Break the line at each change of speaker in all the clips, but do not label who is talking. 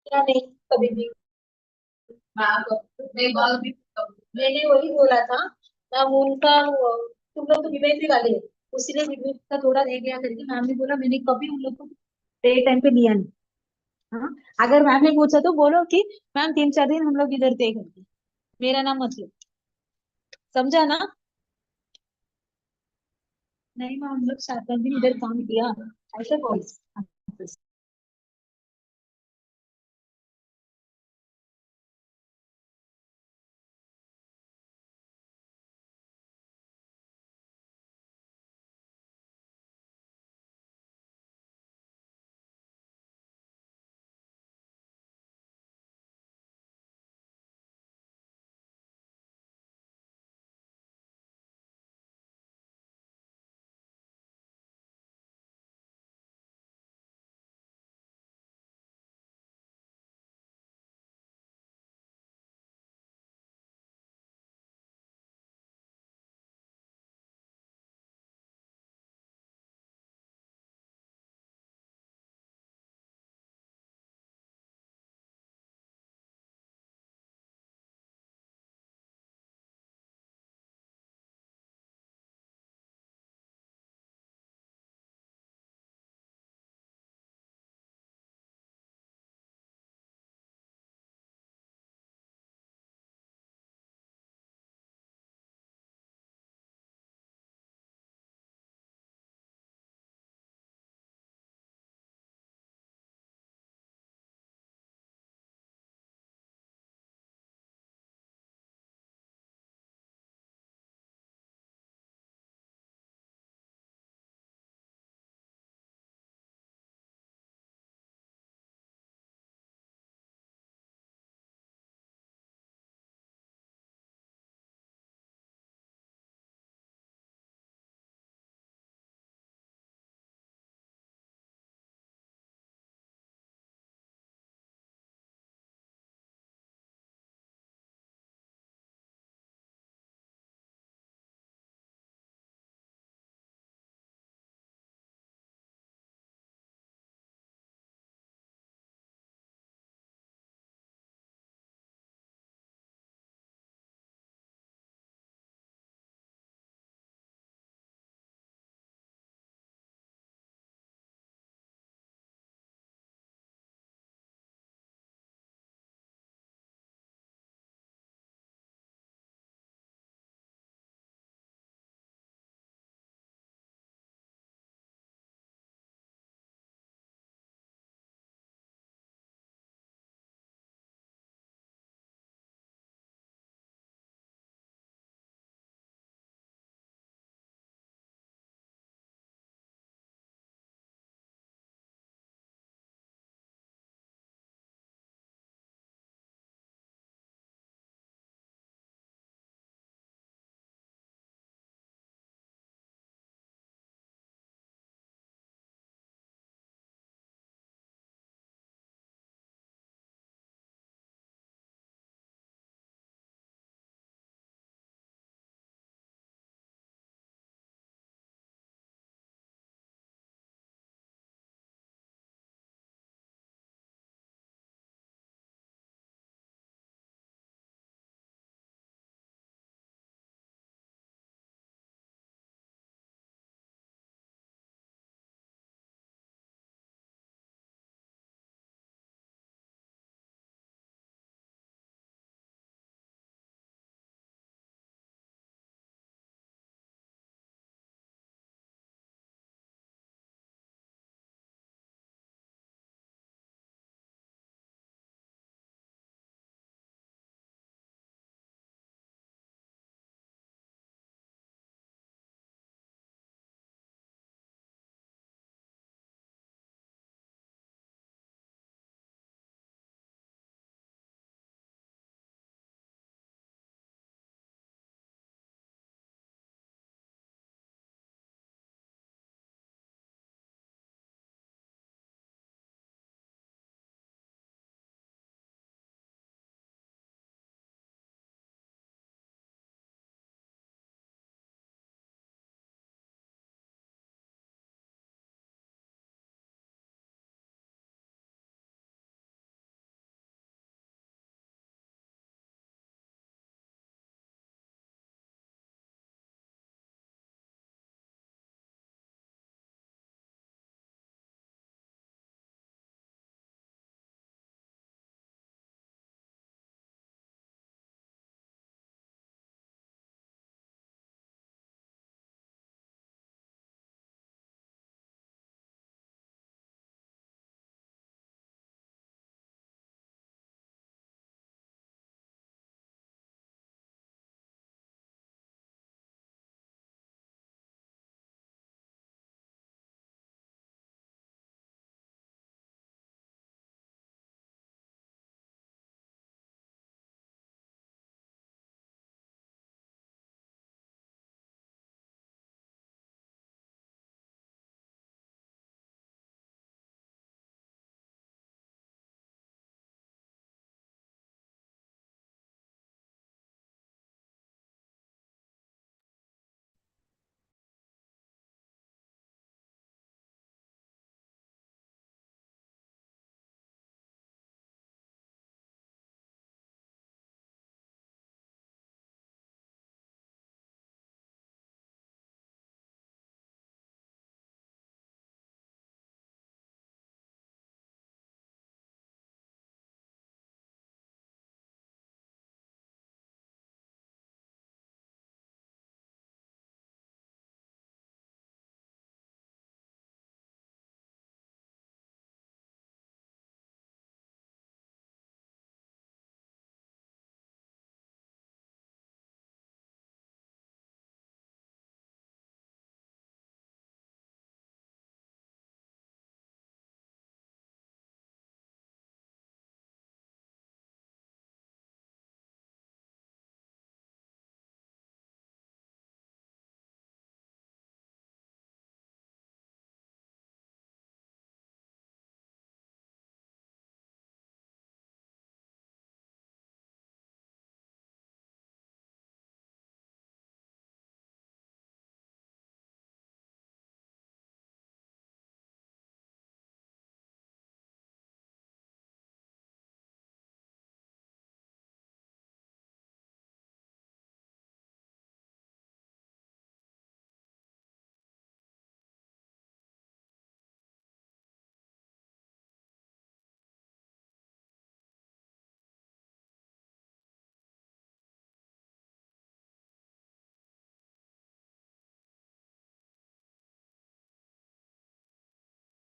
या नहीं, कभी भी। मैंने वही बोला था। मैम उनका तुम लोग तो विवेक वाले हो, उसीने विवेक का थोड़ा रह गया करके मैम ने बोला, मैंने कभी उन लोग को डे टाइम पे लिया नहीं। हाँ, अगर मैम ने पूछा तो बोलो कि मैम 3 4 दिन हम लोग इधर थे करके, मेरा नाम मत लो। समझा ना? नहीं मैम, हम लोग 7 8 दिन इधर काम किया, ऐसे बोल।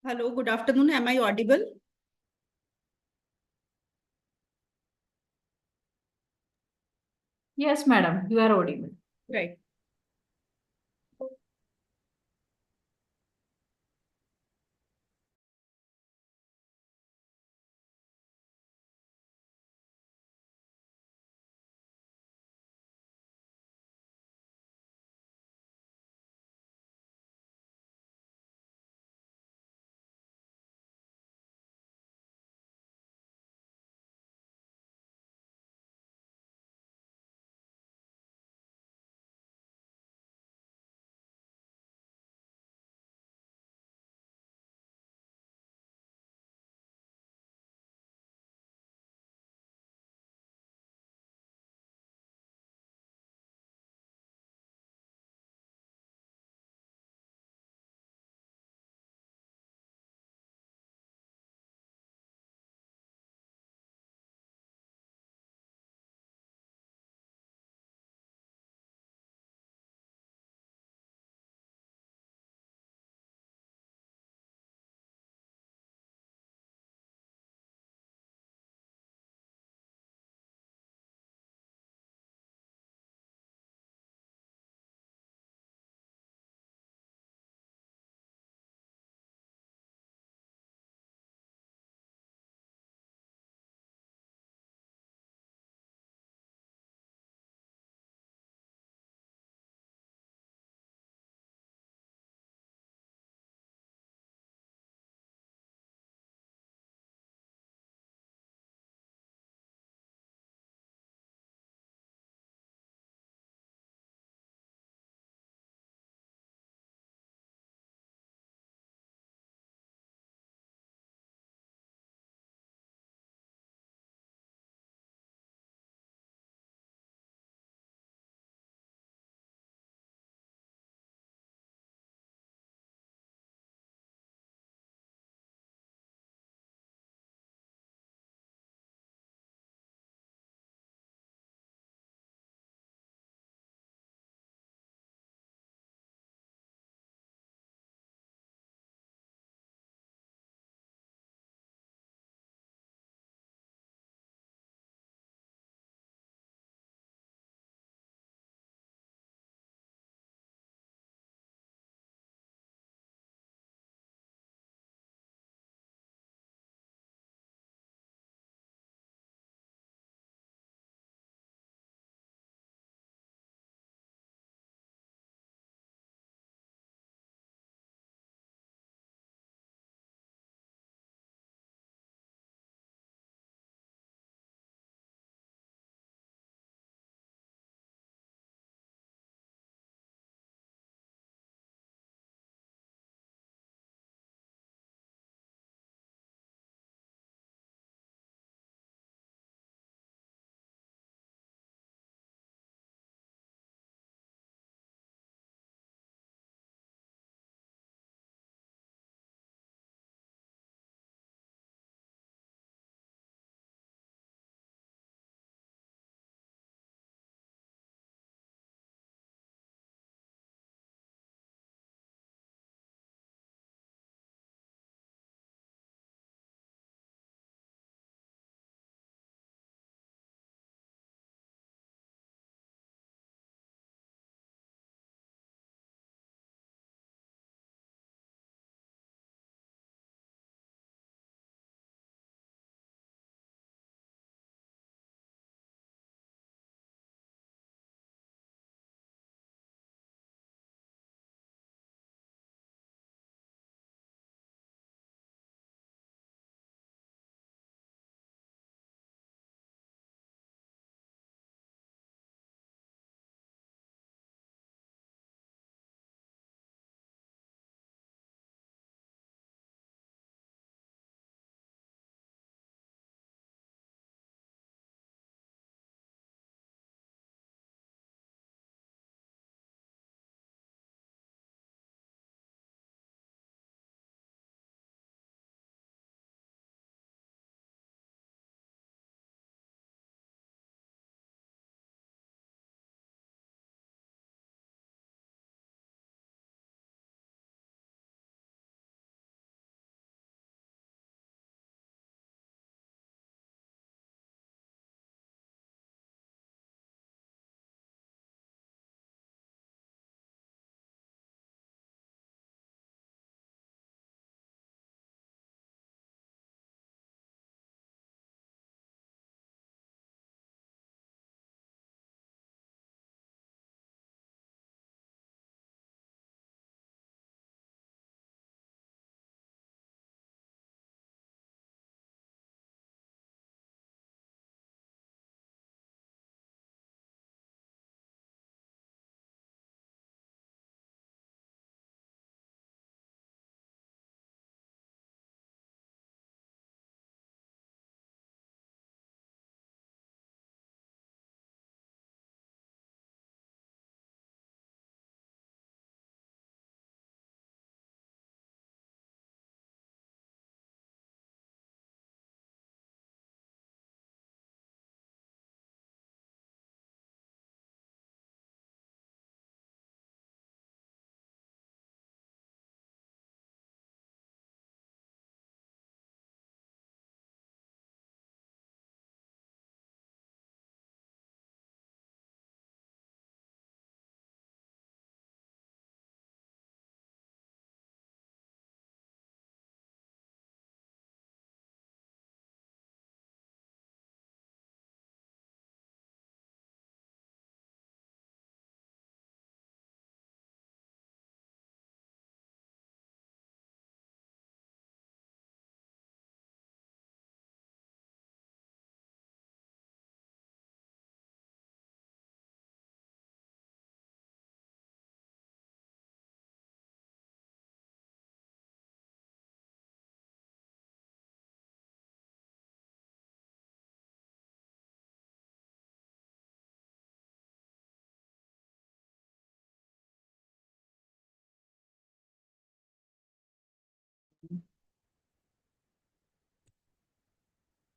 Hello, good afternoon. Am I audible?
Yes, madam, you are audible.
Right.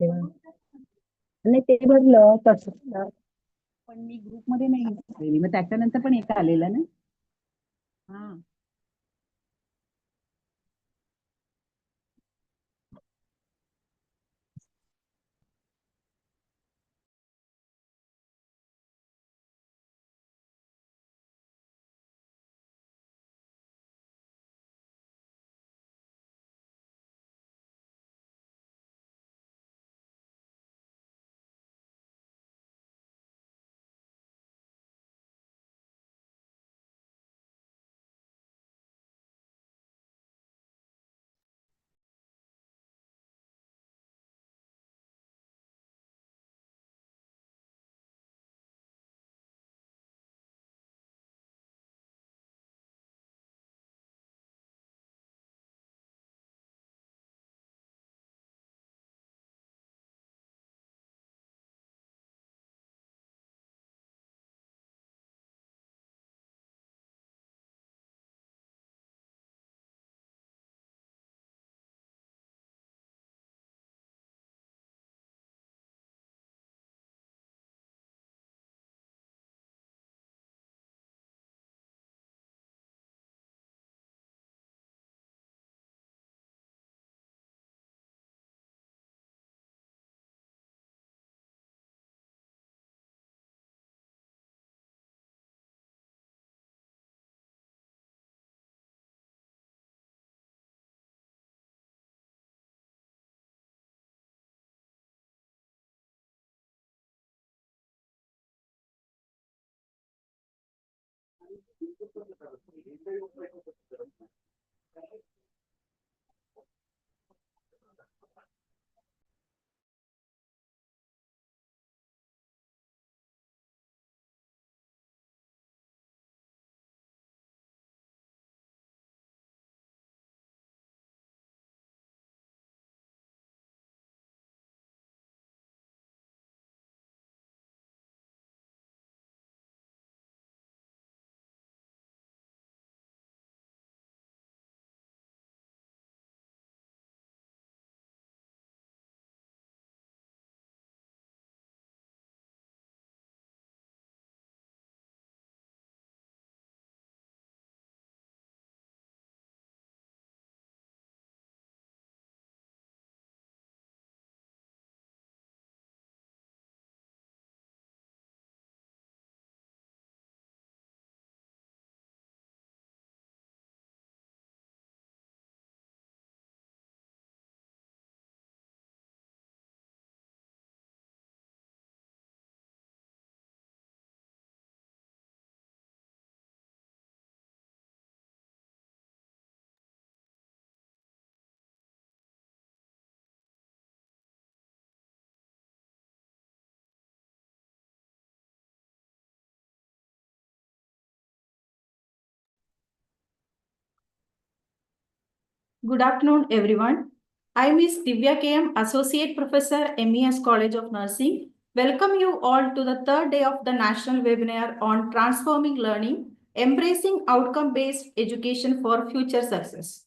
तेव्हा नाही ते भरलं तसं पण मी ग्रुपमध्ये नाही दिसलेली. मग त्याच्यानंतर पण एक आलेलं ना. हा
Good afternoon, everyone. I am Ms. Divya KM, Associate Professor, MES College of Nursing. Welcome you all to the third day of the national webinar on transforming learning, embracing outcome-based education for future success.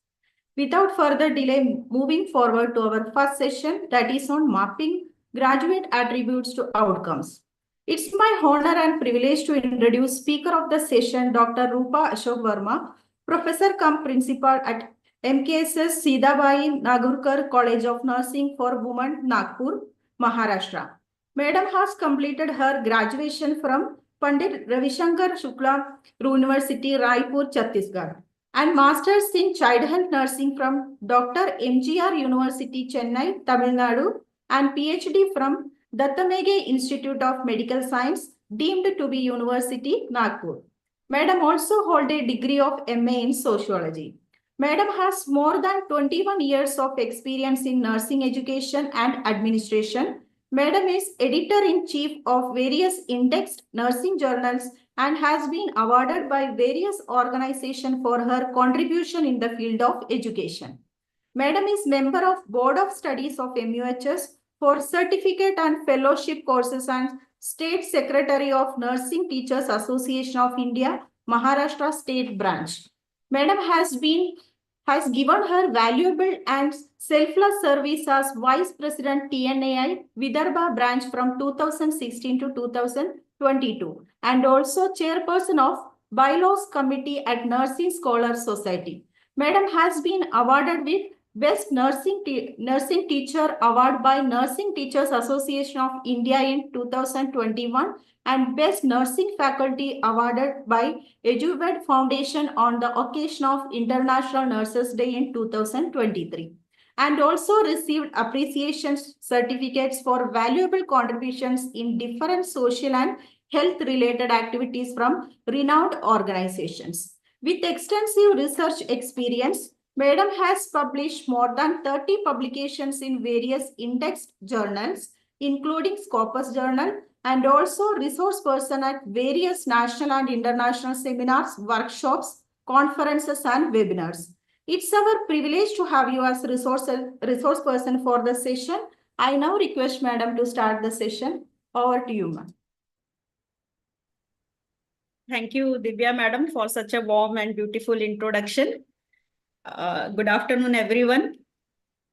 Without further delay, moving forward to our first session, that is on mapping graduate attributes to outcomes. It's my honor and privilege to introduce speaker of the session, Dr. Rupa Ashok Verma, Professor cum Principal at MKSS Sidabai Nagurkar College of Nursing for Women, Nagpur, Maharashtra. Madam has completed her graduation from Pandit Ravishankar Shukla University, Raipur, Chhattisgarh, and Masters in Childhood Nursing from Dr. MGR University, Chennai, Tamil Nadu, and PhD from Dattamege Institute of Medical Science, deemed to be University, Nagpur. Madam also hold a degree of MA in Sociology. Madam has more than 21 years of experience in nursing education and administration. Madam is editor-in-chief of various indexed nursing journals and has been awarded by various organizations for her contribution in the field of education. Madam is member of Board of Studies of MUHS for certificate and fellowship courses and State Secretary of Nursing Teachers Association of India, Maharashtra State Branch. Madam has has given her valuable and selfless service as Vice President TNAI Vidarbha branch from 2016 to 2022 and also Chairperson of Bylaws Committee at Nursing Scholars Society. Madam has been awarded with Best Nursing Teacher Award by Nursing Teachers Association of India in 2021 and Best Nursing Faculty awarded by EduVed Foundation on the occasion of International Nurses Day in 2023 and also received appreciation certificates for valuable contributions in different social and health related activities from renowned organizations. With extensive research experience, Madam has published more than 30 publications in various indexed journals, including Scopus Journal, and also resource person at various national and international seminars, workshops, conferences, and webinars. It's our privilege to have you as resource person for the session. I now request Madam to start the session. Over to you, ma'am.
Thank you, Divya Madam, for such a warm and beautiful introduction. Good afternoon, everyone.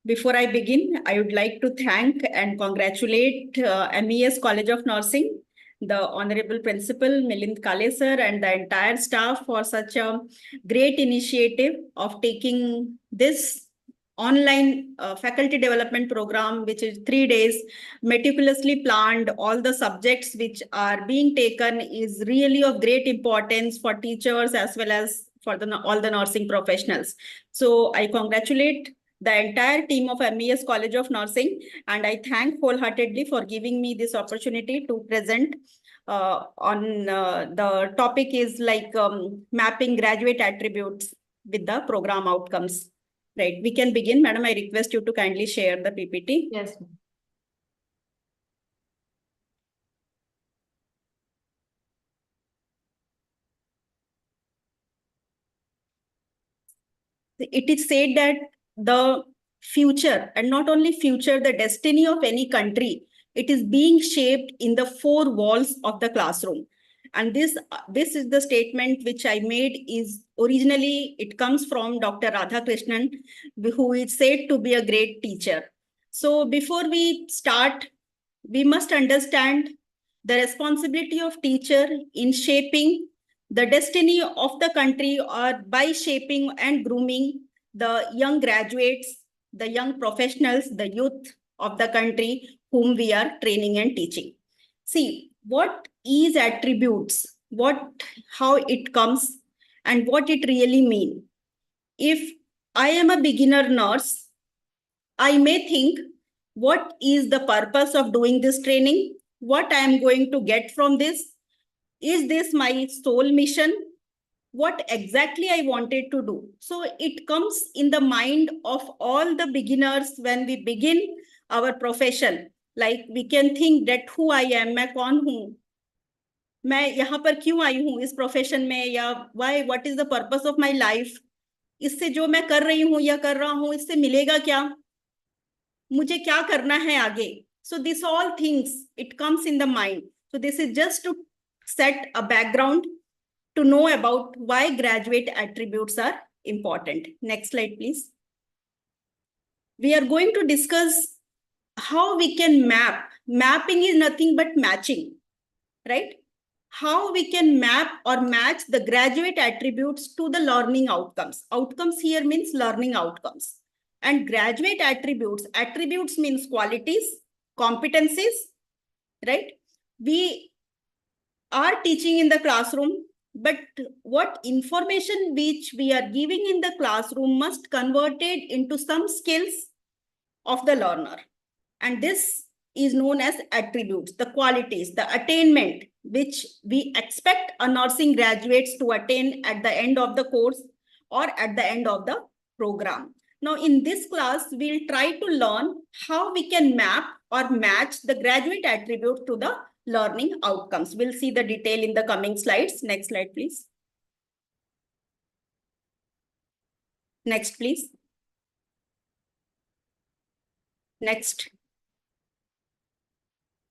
Before I begin, I would like to thank and congratulate MES College of Nursing, the Honorable Principal Milind Kale sir and the entire staff for such a great initiative of taking this online faculty development program, which is 3 days, meticulously planned. All the subjects which are being taken is really of great importance for teachers as well as for all the nursing professionals. So I congratulate the entire team of MES College of Nursing, and I thank wholeheartedly for giving me this opportunity to present on the topic is like mapping graduate attributes with the program outcomes. Right, we can begin. Madam, I request you to kindly share the PPT.
Yes.
It is said that the future, and not only future, the destiny of any country, it is being shaped in the 4 walls of the classroom. And this is the statement which I made is originally, it comes from Dr. Radhakrishnan, who is said to be a great teacher. So before we start, we must understand the responsibility of teacher in shaping the destiny of the country or by shaping and grooming the young graduates, the young professionals, the youth of the country whom we are training and teaching. See, what is attributes, how it comes and what it really mean. If I am a beginner nurse, I may think, what is the purpose of doing this training? What I am going to get from this? Is this my sole mission? What exactly I wanted to do? So it comes in the mind of all the beginners when we begin our profession. Like we can think that who I am, मैं कौन हूँ, मैं यहाँ पर क्यों आई हूँ इस profession में, या why, what is the purpose of my life? इससे जो मैं कर रही हूँ या कर रहा हूँ इससे मिलेगा क्या, मुझे क्या करना है आगे. So this all things, it comes in the mind. So this is just to set a background to know about why graduate attributes are important. Next slide, please. We are going to discuss how we can map. Mapping is nothing but matching, right? How we can map or match the graduate attributes to the learning outcomes. Outcomes here means learning outcomes. And graduate attributes means qualities, competencies, right? We are teaching in the classroom, but what information which we are giving in the classroom must converted into some skills of the learner. And this is known as attributes, the qualities, the attainment which we expect a nursing graduates to attain at the end of the course or at the end of the program. Now, in this class, we'll try to learn how we can map or match the graduate attribute to the learning outcomes. We'll see the detail in the coming slides. Next slide, please. Next, please. Next.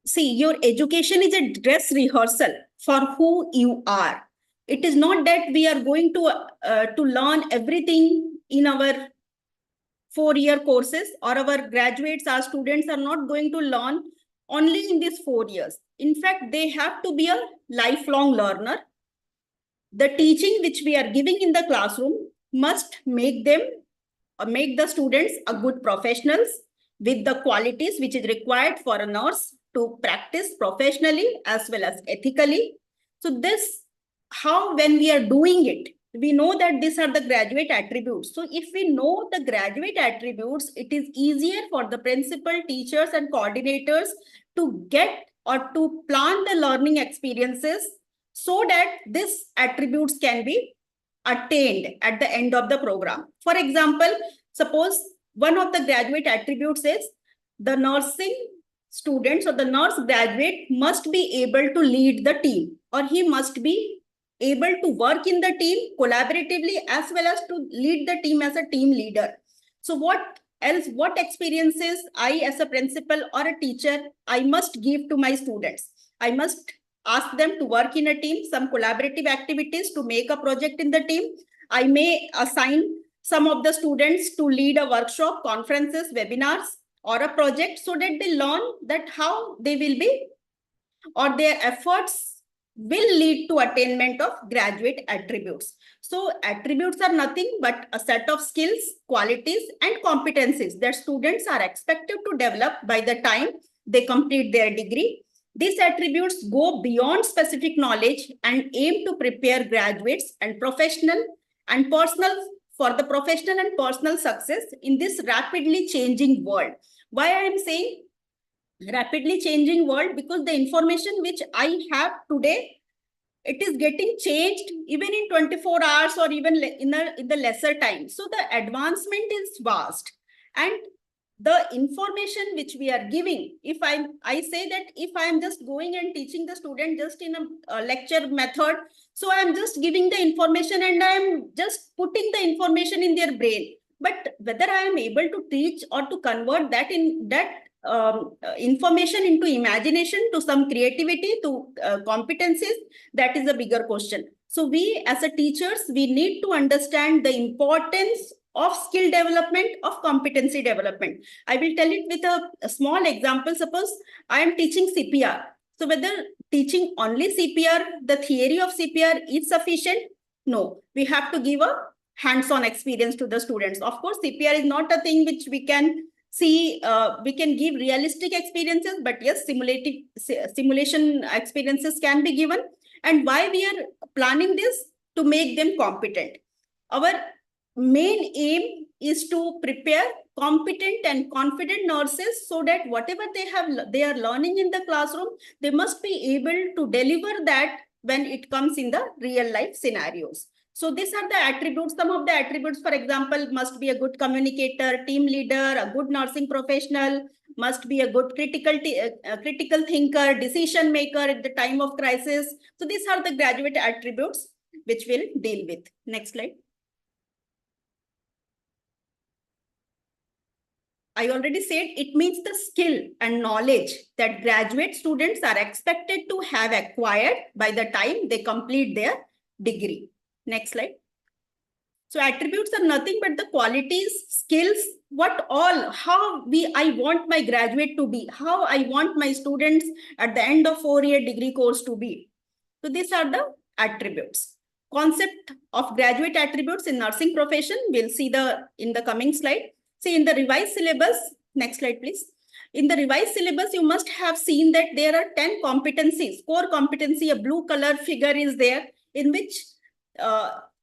See, your education is a dress rehearsal for who you are. It is not that we are going to learn everything in our 4-year courses, or our graduates, our students are not going to learn only in these 4 years. In fact, they have to be a lifelong learner. The teaching which we are giving in the classroom must make the students a good professionals with the qualities which is required for a nurse to practice professionally as well as ethically. So this, how when we are doing it, we know that these are the graduate attributes. So if we know the graduate attributes, it is easier for the principal, teachers and coordinators to get or to plan the learning experiences so that these attributes can be attained at the end of the program. For example, suppose one of the graduate attributes is the nursing students or the nurse graduate must be able to lead the team, or he must be able to work in the team collaboratively as well as to lead the team as a team leader. So what else, what experiences I as a principal or a teacher, I must give to my students? I must ask them to work in a team, some collaborative activities to make a project in the team. I may assign some of the students to lead a workshop, conferences, webinars, or a project so that they learn that how they will be, or their efforts will lead to attainment of graduate attributes. So attributes are nothing but a set of skills, qualities, and competencies that students are expected to develop by the time they complete their degree. These attributes go beyond specific knowledge and aim to prepare graduates and professional and personal for the professional and personal success in this rapidly changing world. Why I am saying rapidly changing world? Because the information which I have today, it is getting changed even in 24 hours or even in the lesser time. So the advancement is vast, and the information which we are giving, if I say that if I am just going and teaching the student just in a lecture method, so I am just giving the information and I am just putting the information in their brain. But whether I am able to teach or to convert that information into imagination, to some creativity, to competencies, that is a bigger question. So we as a teachers, we need to understand the importance of skill development, of competency development. I will tell it with a small example. Suppose I am teaching CPR. So whether teaching only CPR, the theory of CPR is sufficient? No, we have to give a hands-on experience to the students. Of course, CPR is not a thing which we can see, we can give realistic experiences, but yes, simulation experiences can be given. And why we are planning this? To make them competent. Our main aim is to prepare competent and confident nurses so that whatever they are learning in the classroom, they must be able to deliver that when it comes in the real life scenarios. So these are the attributes. Some of the attributes, for example, must be a good communicator, team leader, a good nursing professional, must be a good critical thinker, decision maker at the time of crisis. So these are the graduate attributes which we'll deal with. Next slide. I already said it means the skill and knowledge that graduate students are expected to have acquired by the time they complete their degree. Next slide. So attributes are nothing but the qualities, skills, how I want my graduate to be, how I want my students at the end of 4-year degree course to be. So these are the attributes. Concept of graduate attributes in nursing profession, we'll see in the coming slide. See, in the revised syllabus, next slide, please. In the revised syllabus, you must have seen that there are 10 competencies, core competency, a blue color figure is there, in which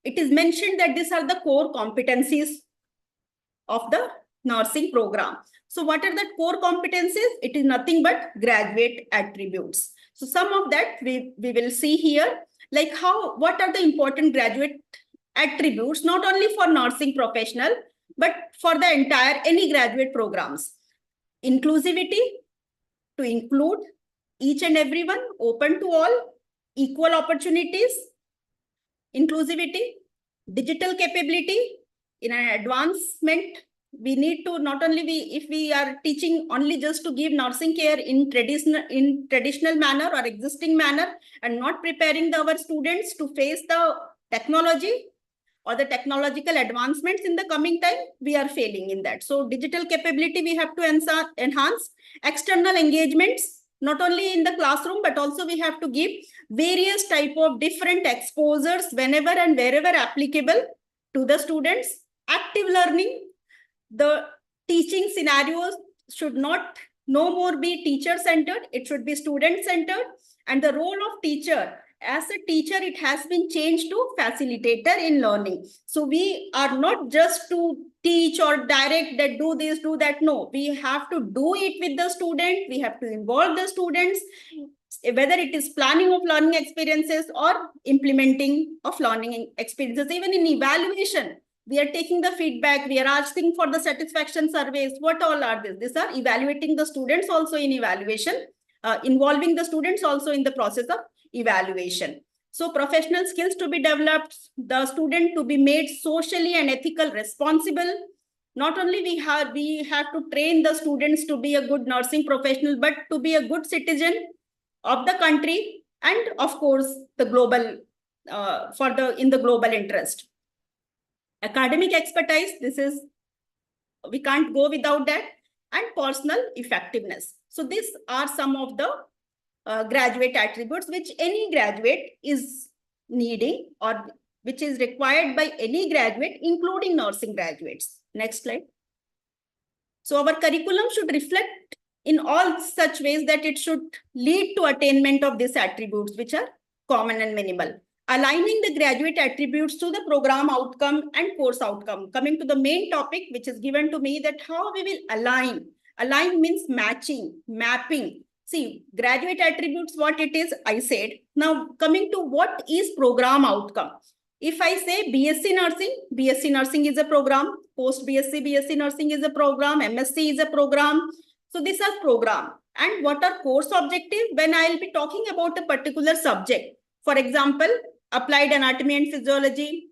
it is mentioned that these are the core competencies of the nursing program. So what are the core competencies? It is nothing but graduate attributes. So some of that we will see here, like what are the important graduate attributes, not only for nursing professional, but for the entire any graduate programs. Inclusivity, to include each and everyone, open to all, equal opportunities, inclusivity, digital capability. In an advancement, we need to not only if we are teaching only just to give nursing care in traditional manner or existing manner and not preparing our students to face the technology, or the technological advancements in the coming time, we are failing in that. So digital capability we have to enhance, external engagements, not only in the classroom, but also we have to give various type of different exposures whenever and wherever applicable to the students. Active learning, the teaching scenarios should not no more be teacher centered, it should be student centered. And the role of teacher, as a teacher, it has been changed to facilitator in learning. So we are not just to teach or direct that do this, do that. No, we have to do it with the student. We have to involve the students, whether it is planning of learning experiences or implementing of learning experiences. Even in evaluation, we are taking the feedback, we are asking for the satisfaction surveys. What all are these? These are evaluating the students also in evaluation, involving the students also in the process of evaluation. So professional skills to be developed, the student to be made socially and ethical responsible. Not only we have to train the students to be a good nursing professional, but to be a good citizen of the country, and of course the global in the global interest. Academic expertise, this is, we can't go without that, and personal effectiveness. So these are some of the graduate attributes which any graduate is needing, or which is required by any graduate, including nursing graduates. Next slide. So our curriculum should reflect in all such ways that it should lead to attainment of these attributes, which are common and minimal. Aligning the graduate attributes to the program outcome and course outcome. Coming to the main topic, which is given to me, that how we will align. Align means matching, mapping. See, graduate attributes, what it is, I said. Now, coming to what is program outcome. If I say BSc Nursing is a program, post-BSc, BSc Nursing is a program, MSc is a program. So these are program. And what are course objective? When I will be talking about a particular subject. For example, applied anatomy and physiology,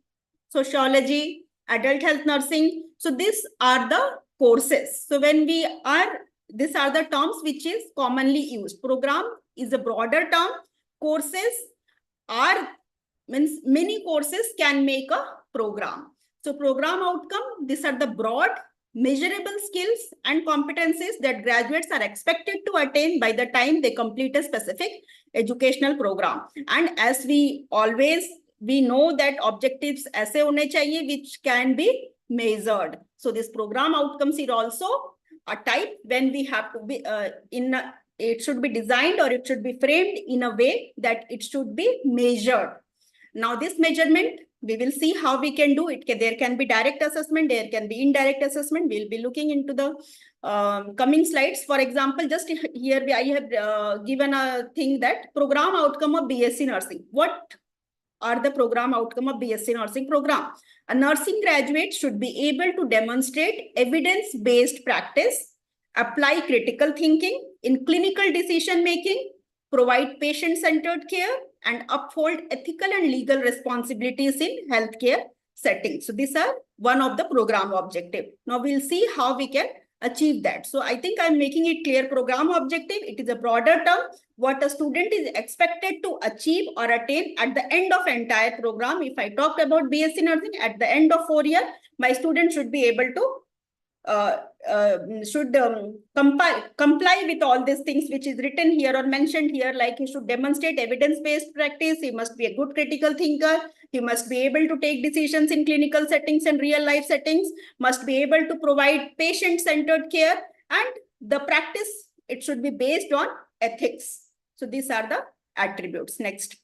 sociology, adult health nursing. So these are the courses. So when we are, these are the terms which is commonly used. Program is a broader term. Courses are, means many courses can make a program. So program outcome, these are the broad, measurable skills and competencies that graduates are expected to attain by the time they complete a specific educational program. And as we always, we know that objectives ऐसे होने चाहिए which can be measured. So this program outcomes is also a type when we have to be it should be designed, or it should be framed in a way that it should be measured. Now this measurement, we will see how we can do it. There can be direct assessment, there can be indirect assessment. We'll be looking into the coming slides. For example, just here I have given a thing that program outcome of BSc Nursing. What are the program outcome of BSc Nursing program? A nursing graduate should be able to demonstrate evidence-based practice, apply critical thinking in clinical decision making, provide patient-centered care, and uphold ethical and legal responsibilities in healthcare settings. So these are one of the program objective. Now we'll see how we can achieve that. So I think I'm making it clear. Program objective, it is a broader term. What a student is expected to achieve or attain at the end of entire program. If I talked about BSc Nursing, at the end of 4 years, my student should be able to comply with all these things which is written here or mentioned here, like he should demonstrate evidence-based practice, he must be a good critical thinker, he must be able to take decisions in clinical settings and real life settings, must be able to provide patient-centered care, and the practice, it should be based on ethics. So these are the attributes. Next.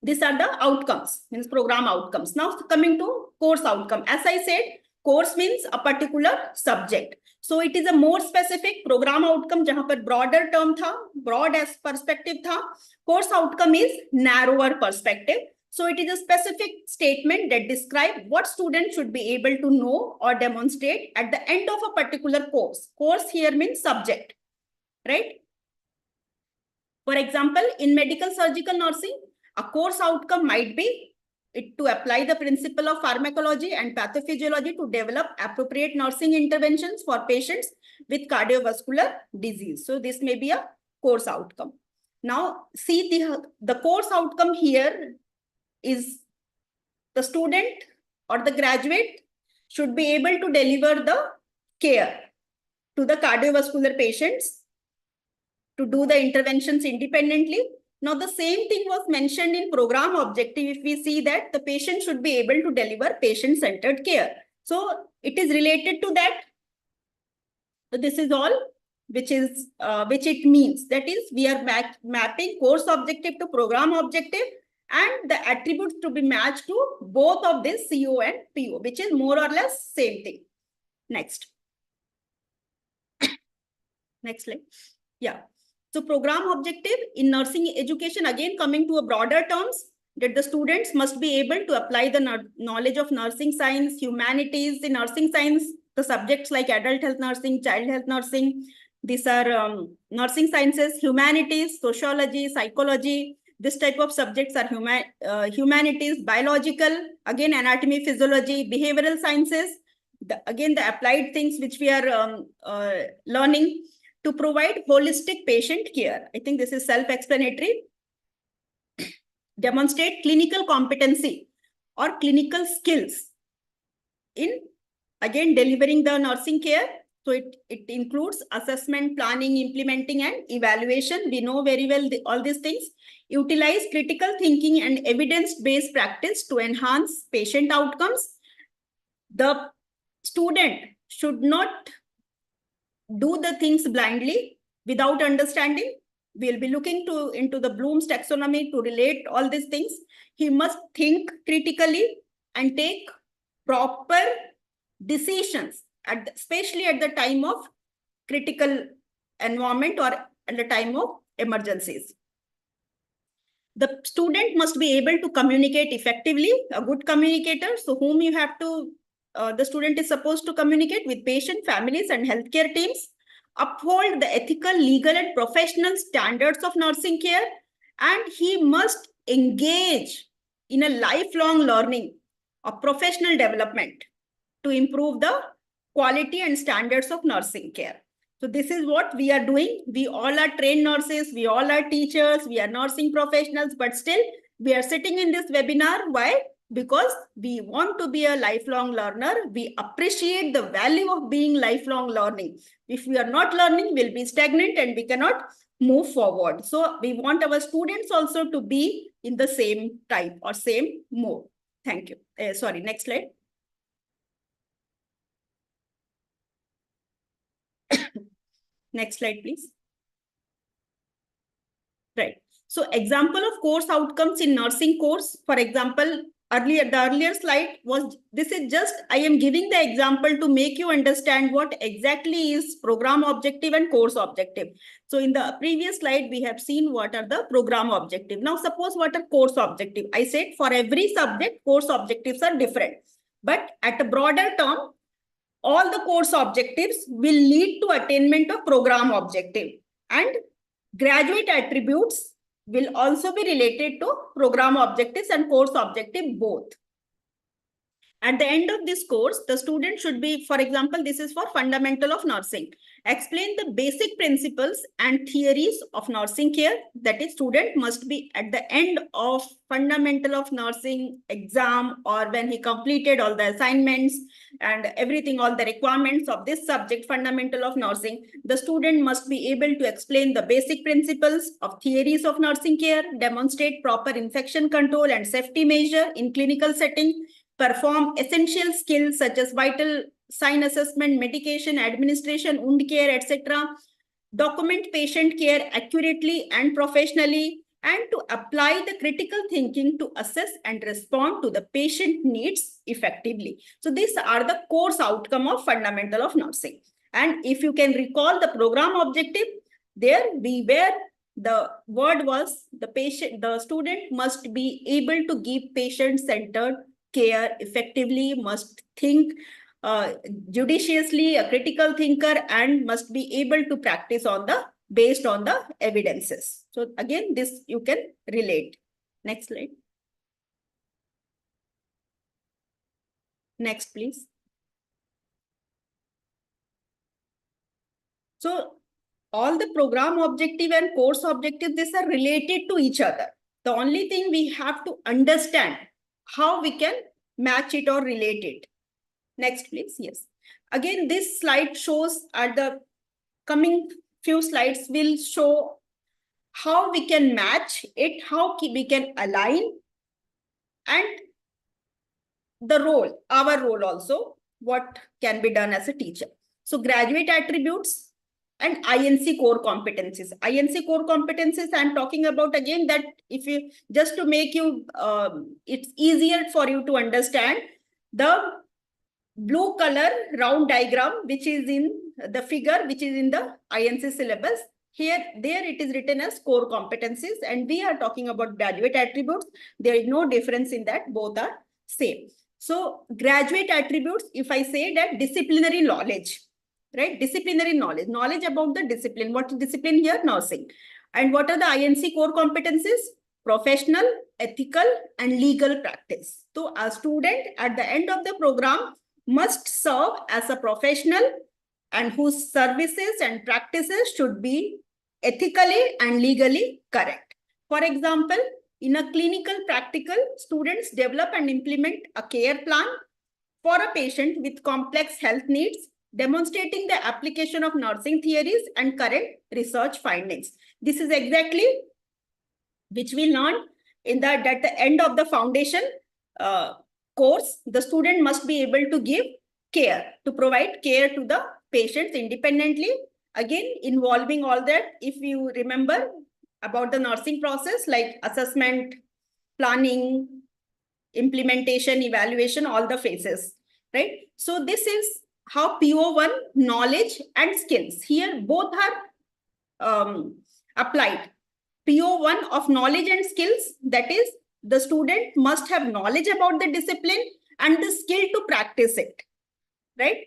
These are the outcomes, means program outcomes. Now coming to course outcome. As I said, course means a particular subject. So it is a more specific program outcome, jahan par broader term tha, broad as perspective tha. Course outcome is narrower perspective. So it is a specific statement that describes what student should be able to know or demonstrate at the end of a particular course. Course here means subject, right? For example, in medical surgical nursing, a course outcome might be to apply the principle of pharmacology and pathophysiology to develop appropriate nursing interventions for patients with cardiovascular disease. So this may be a course outcome. Now see the course outcome here is the student or the graduate should be able to deliver the care to the cardiovascular patients, to do the interventions independently. Now, the same thing was mentioned in program objective. If we see that the patient should be able to deliver patient-centered care. So it is related to that. So this is all which it means. That is, we are mapping course objective to program objective, and the attributes to be matched to both of this CO and PO, which is more or less same thing. Next. Next slide. Yeah. So program objective in nursing education, again coming to a broader terms, that the students must be able to apply the knowledge of nursing science, humanities. In nursing science, the subjects like adult health nursing, child health nursing, these are nursing sciences, humanities, sociology, psychology. This type of subjects are humanities, biological, again anatomy, physiology, behavioral sciences. Again, the applied things which we are learning to provide holistic patient care. I think this is self-explanatory. Demonstrate clinical competency or clinical skills in, again, delivering the nursing care. So it includes assessment, planning, implementing, and evaluation. We know very well all these things. Utilize critical thinking and evidence-based practice to enhance patient outcomes. The student should not do the things blindly without understanding. We'll be looking into the Bloom's taxonomy to relate all these things. He must think critically and take proper decisions, especially at the time of critical environment or at the time of emergencies. The student must be able to communicate effectively, a good communicator. So whom you have to, the student is supposed to communicate with patient, families, and healthcare teams. Uphold the ethical, legal, and professional standards of nursing care. And he must engage in a lifelong learning or professional development to improve the quality and standards of nursing care. So this is what we are doing. We all are trained nurses, we all are teachers, we are nursing professionals, but still we are sitting in this webinar. Why? Because we want to be a lifelong learner. We appreciate the value of being lifelong learning. If we are not learning, we'll be stagnant and we cannot move forward. So we want our students also to be in the same type or same mode. Thank you. Sorry, next slide. Next slide, please. Right. So example of course outcomes in nursing course. For example, the earlier slide was, this is just, I am giving the example to make you understand what exactly is program objective and course objective. So in the previous slide, we have seen what are the program objective. Now suppose what are course objective. I said for every subject, course objectives are different. But at a broader term, all the course objectives will lead to attainment of program objective, and graduate attributes will also be related to program objectives and course objective both. At the end of this course, the student should be, for example, this is for fundamental of nursing. Explain the basic principles and theories of nursing care. That is, student must be at the end of fundamental of nursing exam, or when he completed all the assignments and everything, all the requirements of this subject, fundamental of nursing, the student must be able to explain the basic principles of theories of nursing care, demonstrate proper infection control and safety measure in clinical setting, perform essential skills such as vital sign assessment, medication administration, wound care, etc. Document patient care accurately and professionally, and to apply the critical thinking to assess and respond to the patient needs effectively. So these are the course outcome of fundamental of nursing. And if you can recall the program objective, there we were, the word was the student must be able to give patient-centered care effectively, must think judiciously, a critical thinker, and must be able to practice based on the evidences. So again, this you can relate. Next slide. Next, please. So all the program objective and course objective, these are related to each other. The only thing we have to understand how we can match it or relate it. Next, please. Yes. Again, this slide shows, at the coming few slides will show how we can match it, how we can align, and the role, our role also, what can be done as a teacher. So graduate attributes and INC core competencies. INC core competencies, I'm talking about again that if you, just to make you, it's easier for you to understand, the blue color round diagram, which is in the figure, which is in the INC syllabus. Here, there it is written as core competencies, and we are talking about graduate attributes. There is no difference in that, both are same. So graduate attributes, if I say that disciplinary knowledge, right? Disciplinary knowledge, knowledge about the discipline. What discipline here? Nursing. And what are the INC core competencies? Professional, ethical, and legal practice. So a student at the end of the program must serve as a professional and whose services and practices should be ethically and legally correct. For example, in a clinical practical, students develop and implement a care plan for a patient with complex health needs, demonstrating the application of nursing theories and current research findings. This is exactly which we learned in that at the end of the foundation course. The student must be able to give care, to provide care to the patients independently. Again, involving all that, if you remember about the nursing process, like assessment, planning, implementation, evaluation, all the phases, right? So this is how PO1, knowledge and skills. Here both are applied. PO1 of knowledge and skills, that is, the student must have knowledge about the discipline and the skill to practice it, right?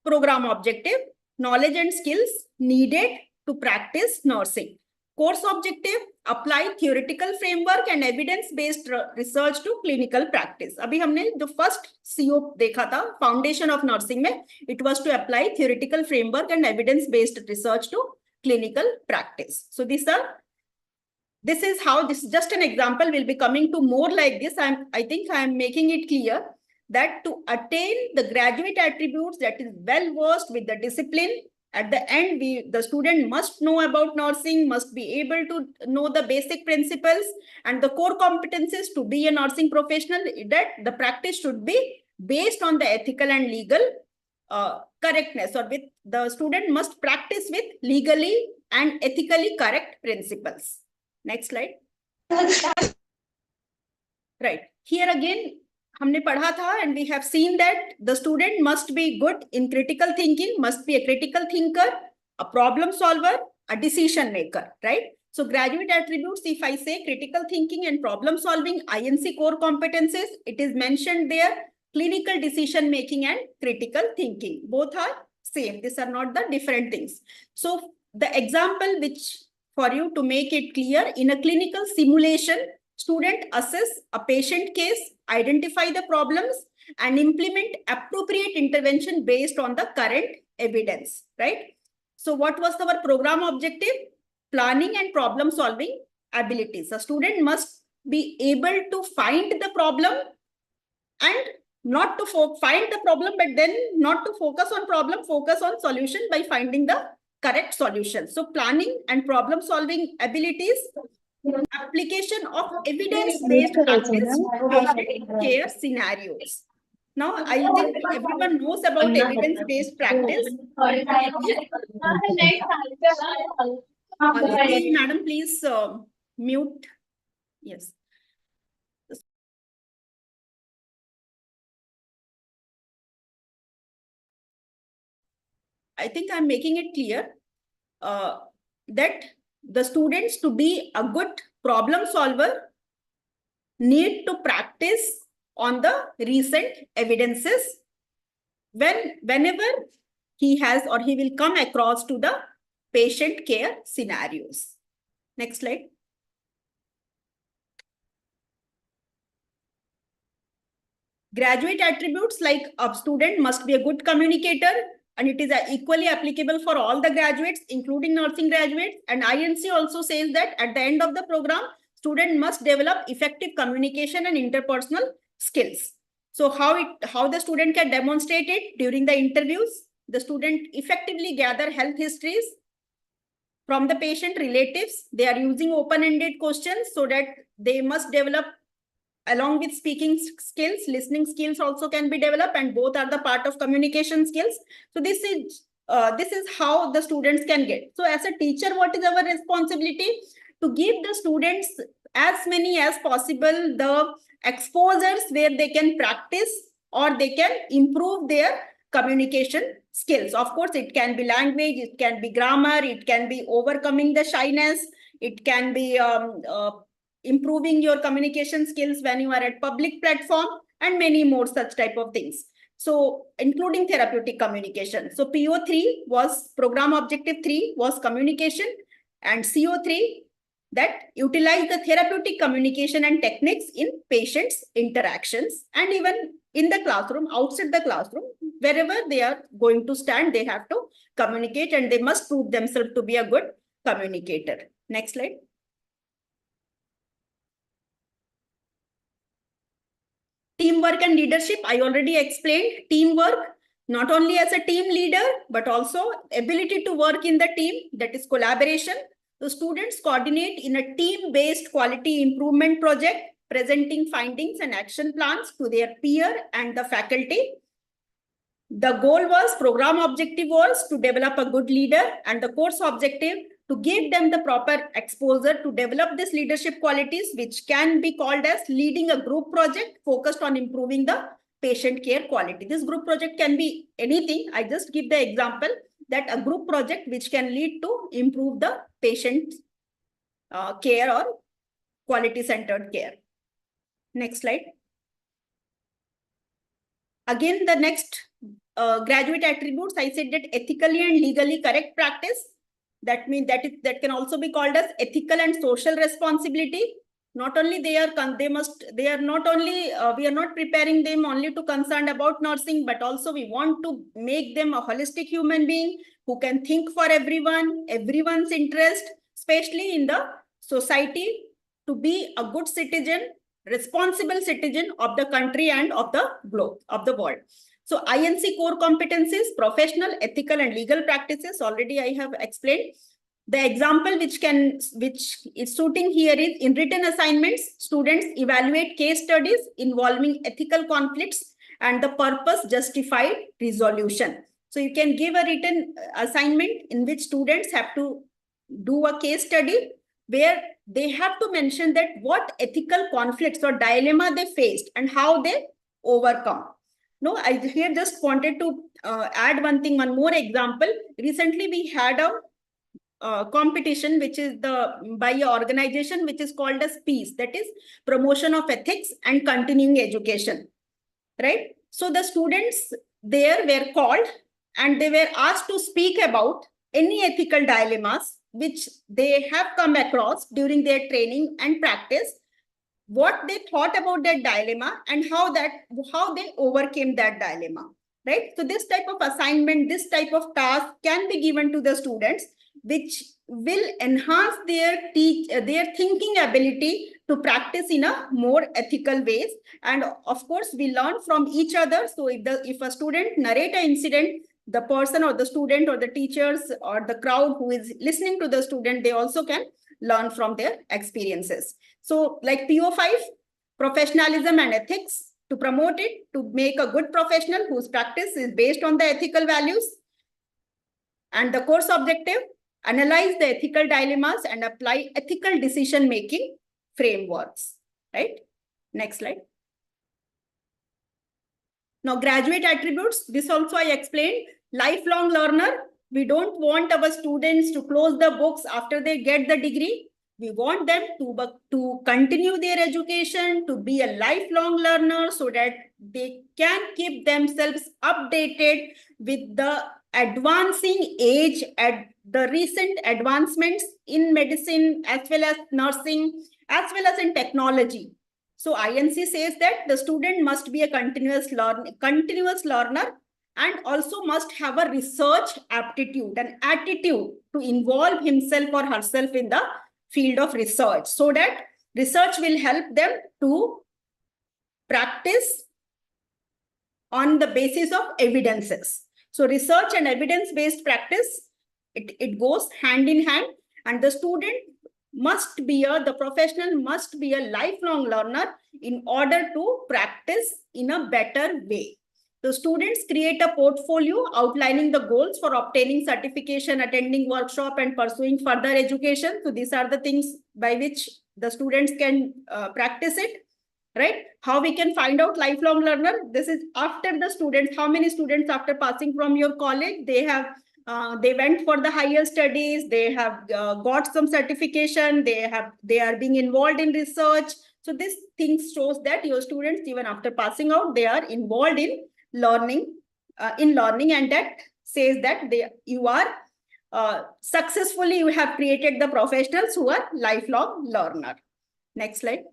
Program objective, knowledge and skills needed to practice nursing. Course objective, apply theoretical framework and evidence-based research to clinical practice. अभी हमने जो first CO देखा था, foundation of nursing में, it was to apply theoretical framework and evidence-based research to clinical practice. So this is how, this is just an example, will be coming to more like this. I think I'm making it clear that to attain the graduate attributes, that is well versed with the discipline, at the end, the student must know about nursing, must be able to know the basic principles and the core competencies to be a nursing professional, that the practice should be based on the ethical and legal correctness, or with the student must practice with legally and ethically correct principles. Next slide. Right. Here again, हमने पढ़ा था, and we have seen that the student must be good in critical thinking, must be a critical thinker, a problem solver, a decision maker, right? So graduate attributes, if I say critical thinking and problem solving, INC core competencies, it is mentioned there, clinical decision making and critical thinking. Both are same. These are not the different things. So the example which, for you to make it clear, in a clinical simulation, student assess a patient case, identify the problems, and implement appropriate intervention based on the current evidence, right? So what was our program objective? Planning and problem solving abilities. A student must be able to find the problem and not to find the problem, but then not to focus on problem, focus on solution by finding the correct solution. So planning and problem solving abilities, application of evidence-based practice, patient care scenarios. Now, I think everyone knows about evidence-based practice. Madam, please mute. Yes. I think I'm making it clear that the students, to be a good problem solver, need to practice on the recent evidences whenever he has or he will come across to the patient care scenarios. Next slide. Graduate attributes, like a student must be a good communicator, and it is equally applicable for all the graduates, including nursing graduates. And INC also says that at the end of the program, student must develop effective communication and interpersonal skills. So how the student can demonstrate it during the interviews? The student effectively gather health histories from the patient relatives. They are using open-ended questions so that they must develop along with speaking skills. Listening skills also can be developed, and both are the part of communication skills. So this is how the students can get. So as a teacher, what is our responsibility? To give the students as many as possible the exposures where they can practice or they can improve their communication skills. Of course, it can be language, it can be grammar, it can be overcoming the shyness, it can be improving your communication skills when you are at public platform, and many more such type of things. So including therapeutic communication. So PO3 was program objective 3 was communication, and CO3 that utilize the therapeutic communication and techniques in patients' interactions, and even in the classroom, outside the classroom, wherever they are going to stand, they have to communicate and they must prove themselves to be a good communicator. Next slide. Teamwork and leadership, I already explained. Teamwork, not only as a team leader, but also ability to work in the team, that is collaboration. The students coordinate in a team-based quality improvement project, presenting findings and action plans to their peer and the faculty. The goal was, program objective was to develop a good leader, and the course objective to give them the proper exposure to develop these leadership qualities, which can be called as leading a group project focused on improving the patient care quality. This group project can be anything. I just give the example that a group project which can lead to improve the patient care or quality-centered care. Next slide. Again, the next graduate attributes, I said that ethically and legally correct practice. That means that can also be called as ethical and social responsibility. Not only we are not preparing them only to concern about nursing, but also we want to make them a holistic human being who can think for everyone's interest, especially in the society, to be a good citizen, responsible citizen of the country and of the globe, of the world. So INC core competencies, professional, ethical, and legal practices, already I have explained. The example which is suiting here is, in written assignments, students evaluate case studies involving ethical conflicts and the purpose justified resolution. So you can give a written assignment in which students have to do a case study where they have to mention that what ethical conflicts or dilemma they faced and how they overcome. No, I here just wanted to add one more example. Recently, we had a competition which is by an organization which is called as PEACE, that is Promotion of Ethics and Continuing Education, right? So the students there were called and they were asked to speak about any ethical dilemmas which they have come across during their training and practice, what they thought about that dilemma and how they overcame that dilemma, right? So this type of assignment, this type of task can be given to the students, which will enhance their thinking ability to practice in a more ethical ways. And of course, we learn from each other. So if a student narrate an incident, the person or the student or the teachers or the crowd who is listening to the student, they also can learn from their experiences. So like PO5, professionalism and ethics, to promote it, to make a good professional whose practice is based on the ethical values. And the course objective, analyze the ethical dilemmas and apply ethical decision-making frameworks, right? Next slide. Now, graduate attributes, this also I explained. Lifelong learner, we don't want our students to close the books after they get the degree. We want them to continue their education, to be a lifelong learner so that they can keep themselves updated with the advancing age and the recent advancements in medicine, as well as nursing, as well as in technology. So INC says that the student must be a continuous learner and also must have a research aptitude and attitude to involve himself or herself in the field of research, so that research will help them to practice on the basis of evidences. So research and evidence-based practice, it goes hand in hand, and the professional must be a lifelong learner in order to practice in a better way. The students create a portfolio outlining the goals for obtaining certification, attending workshop, and pursuing further education. So these are the things by which the students can practice it, right? How we can find out lifelong learner? This is after the students, how many students after passing from your college, they went for the higher studies, they have got some certification, they are being involved in research. So this thing shows that your students, even after passing out, they are involved in learning, and that says that you are successfully, you have created the professionals who are lifelong learner. Next slide.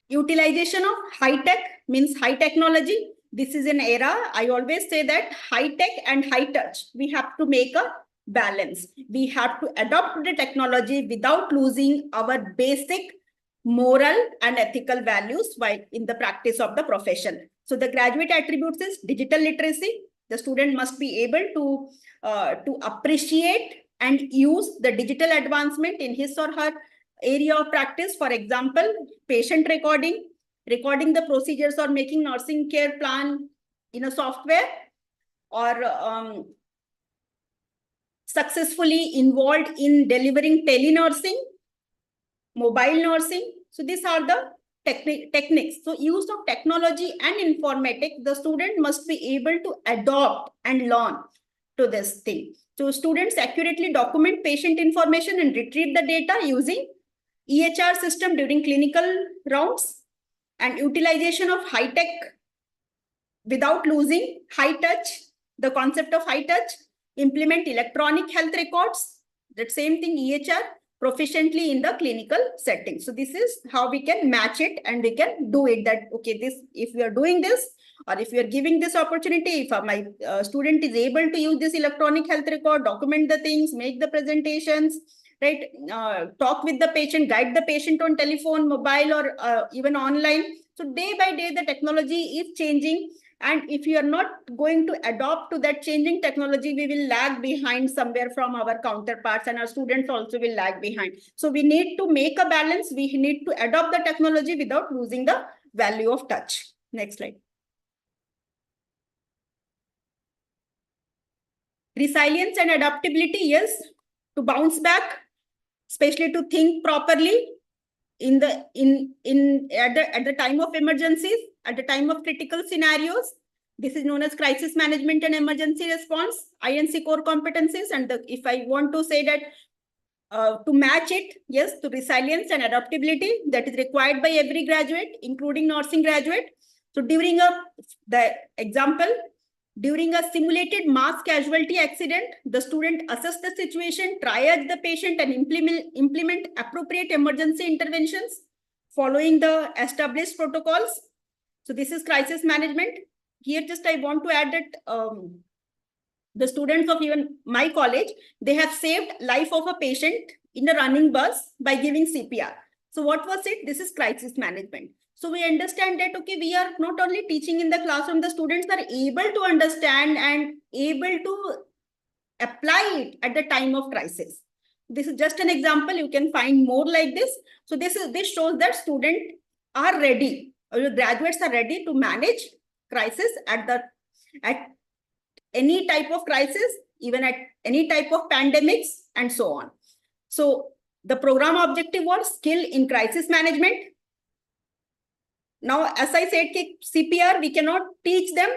Utilization of high tech means high technology. This is an era. I always say that high tech and high touch, we have to make a balance. We have to adopt the technology without losing our basic moral and ethical values while in the practice of the profession. So the graduate attributes is digital literacy. The student must be able to appreciate and use the digital advancement in his or her area of practice. For example, patient recording the procedures, or making nursing care plan in a software, or successfully involved in delivering telenursing, mobile nursing. So these are the techniques. So use of technology and informatics, the student must be able to adopt and learn to this thing. So students accurately document patient information and retrieve the data using EHR system during clinical rounds, and utilization of high tech without losing high touch, the concept of high touch, implement electronic health records, that same thing, EHR, proficiently in the clinical setting. So this is how we can match it, and we can do it that, okay, this, if we are doing this, or if we are giving this opportunity, if my student is able to use this electronic health record, document the things, make the presentations, right, talk with the patient, guide the patient on telephone, mobile, or even online. So day by day, the technology is changing. And if you are not going to adopt to that changing technology, we will lag behind somewhere from our counterparts, and our students also will lag behind. So we need to make a balance. We need to adopt the technology without losing the value of touch. Next slide. Resilience and adaptability, yes, to bounce back, especially to think properly at the time of emergencies, at the time of critical scenarios. This is known as crisis management and emergency response, INC core competencies. And if I want to say that to match it, yes, to resilience and adaptability that is required by every graduate, including nursing graduate. So during during a simulated mass casualty accident, the student assess the situation, triage the patient, and implement appropriate emergency interventions following the established protocols. So this is crisis management. Here, just I want to add that the students of even my college, they have saved life of a patient in a running bus by giving CPR. So what was it? This is crisis management. So we understand that, okay, we are not only teaching in the classroom, the students are able to understand and able to apply it at the time of crisis. This is just an example. You can find more like this. So this shows that students are ready, or graduates are ready to manage crisis at any type of crisis, even at any type of pandemics, and so on. So the program objective was skill in crisis management. Now, as I said, CPR, we cannot teach them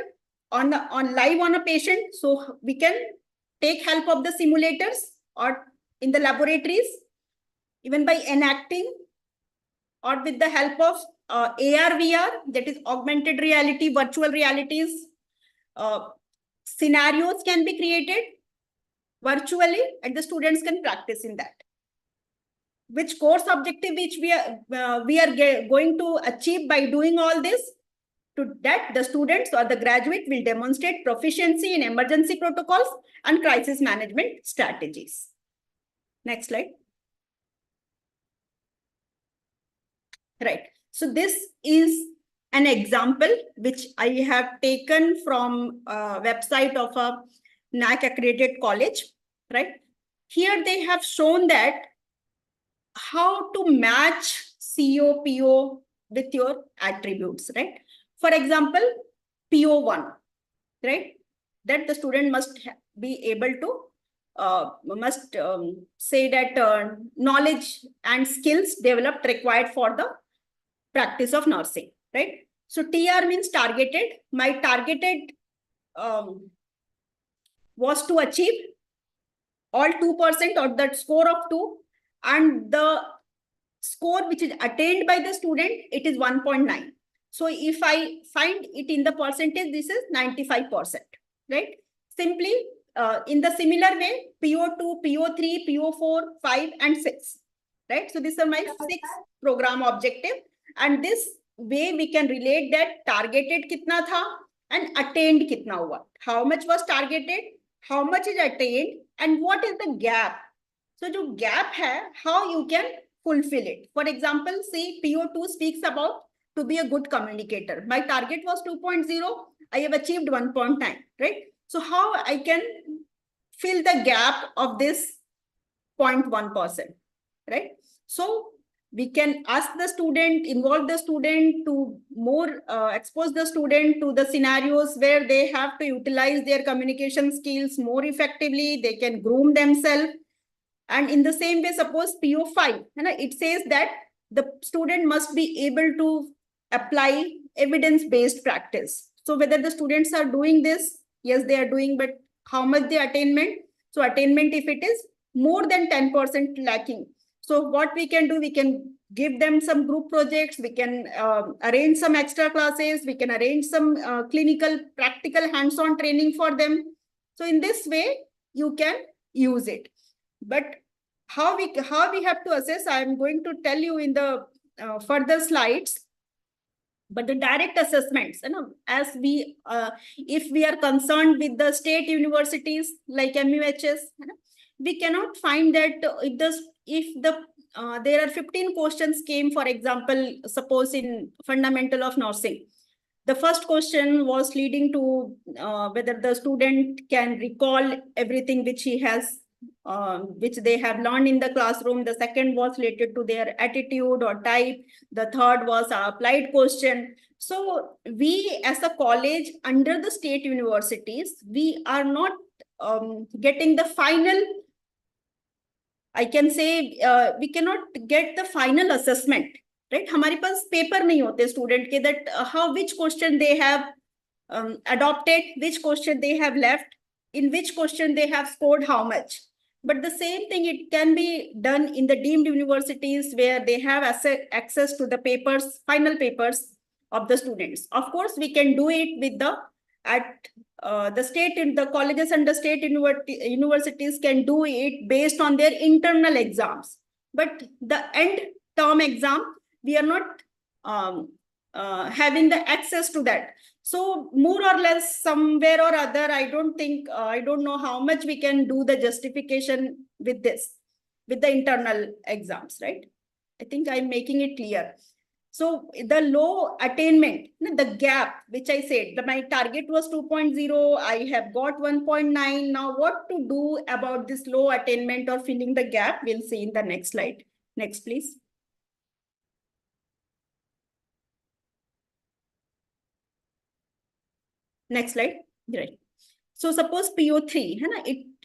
on live on a patient. So we can take help of the simulators or in the laboratories, even by enacting, or with the help of AR, VR, that is augmented reality, virtual realities. Scenarios can be created virtually, and the students can practice in that. Which course objective which we are going to achieve by doing all this? To that, the students or the graduate will demonstrate proficiency in emergency protocols and crisis management strategies. Next slide. Right. So this is an example which I have taken from a website of a NAC accredited college, right? Here they have shown that how to match COPO with your attributes, right? For example, PO1, right? That the student must be able to say that knowledge and skills developed required for the practice of nursing, right? So TR means targeted. My targeted was to achieve all 2% or that score of 2, and the score which is attained by the student, it is 1.9. So if I find it in the percentage, this is 95%, right? Simply in the similar way, PO2, PO3, PO4, 5 and 6, right? So these are my 6 program objective, and this way we can relate that targeted kitna tha and attained kitna hua. How much was targeted, how much is attained, and what is the gap? So jo gap hai, how you can fulfill it. For example, see PO2 speaks about to be a good communicator. My target was 2.0. I have achieved 1.9, right? So how I can fill the gap of this 0.1%, right? So we can ask the student, involve the student to more expose the student to the scenarios where they have to utilize their communication skills more effectively. They can groom themselves. And in the same way, suppose PO5, it says that the student must be able to apply evidence-based practice. So whether the students are doing this, yes, they are doing, but how much the attainment? So attainment, if it is more than 10% lacking. So what we can do, we can give them some group projects, we can arrange some extra classes, we can arrange some clinical, practical hands-on training for them. So in this way, you can use it. But how we have to assess, I am going to tell you in the further slides. But the direct assessments, as we, if we are concerned with the state universities like MES, we cannot find that if there are 15 questions came, for example, suppose in fundamental of nursing. The first question was leading to whether the student can recall everything which he has, which they have learned in the classroom. The second was related to their attitude or type. The third was an applied question. So we as a college under the state universities, we are not getting the final, I can say, we cannot get the final assessment, right? हमारे पास paper नहीं होते student के that how which question they have adopted, which question they have left, in which question they have scored how much. But the same thing, it can be done in the deemed universities where they have access to the papers, final papers of the students. Of course, we can do it with the the state, in the colleges and the state universities can do it based on their internal exams. But the end term exam, we are not having the access to that. So more or less, somewhere or other, I don't know how much we can do the justification with this, with the internal exams, right? I think I'm making it clear. So the low attainment, the gap, which I said, my target was 2.0, I have got 1.9. Now what to do about this low attainment or filling the gap, we'll see in the next slide. Next, please. Next slide. Right. So suppose PO3,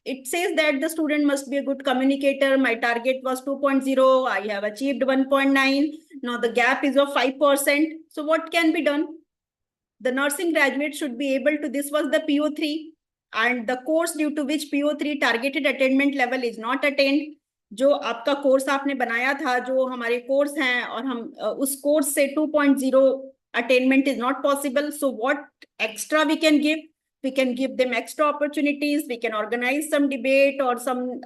it says that the student must be a good communicator. My target was 2.0. I have achieved 1.9. Now the gap is of 5%. So what can be done? The nursing graduate should be able to, this was the PO3, and the course due to which PO3 targeted attainment level is not attained. जो आपका course आपने बनाया था, जो हमारे course हैं, और हम उस कोर्स से 2.0 attainment is not possible. So what extra we can give? We can give them extra opportunities. We can organize some debate or some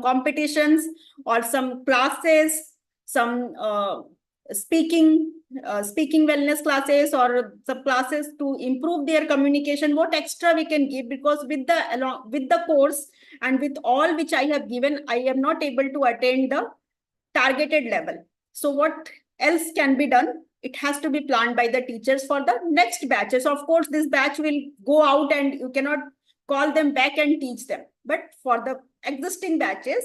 competitions or some classes, some speaking wellness classes or some classes to improve their communication. What extra we can give? Because with the course and with all which I have given, I am not able to attain the targeted level. So what else can be done? It has to be planned by the teachers for the next batches. Of course, this batch will go out and you cannot call them back and teach them. But for the existing batches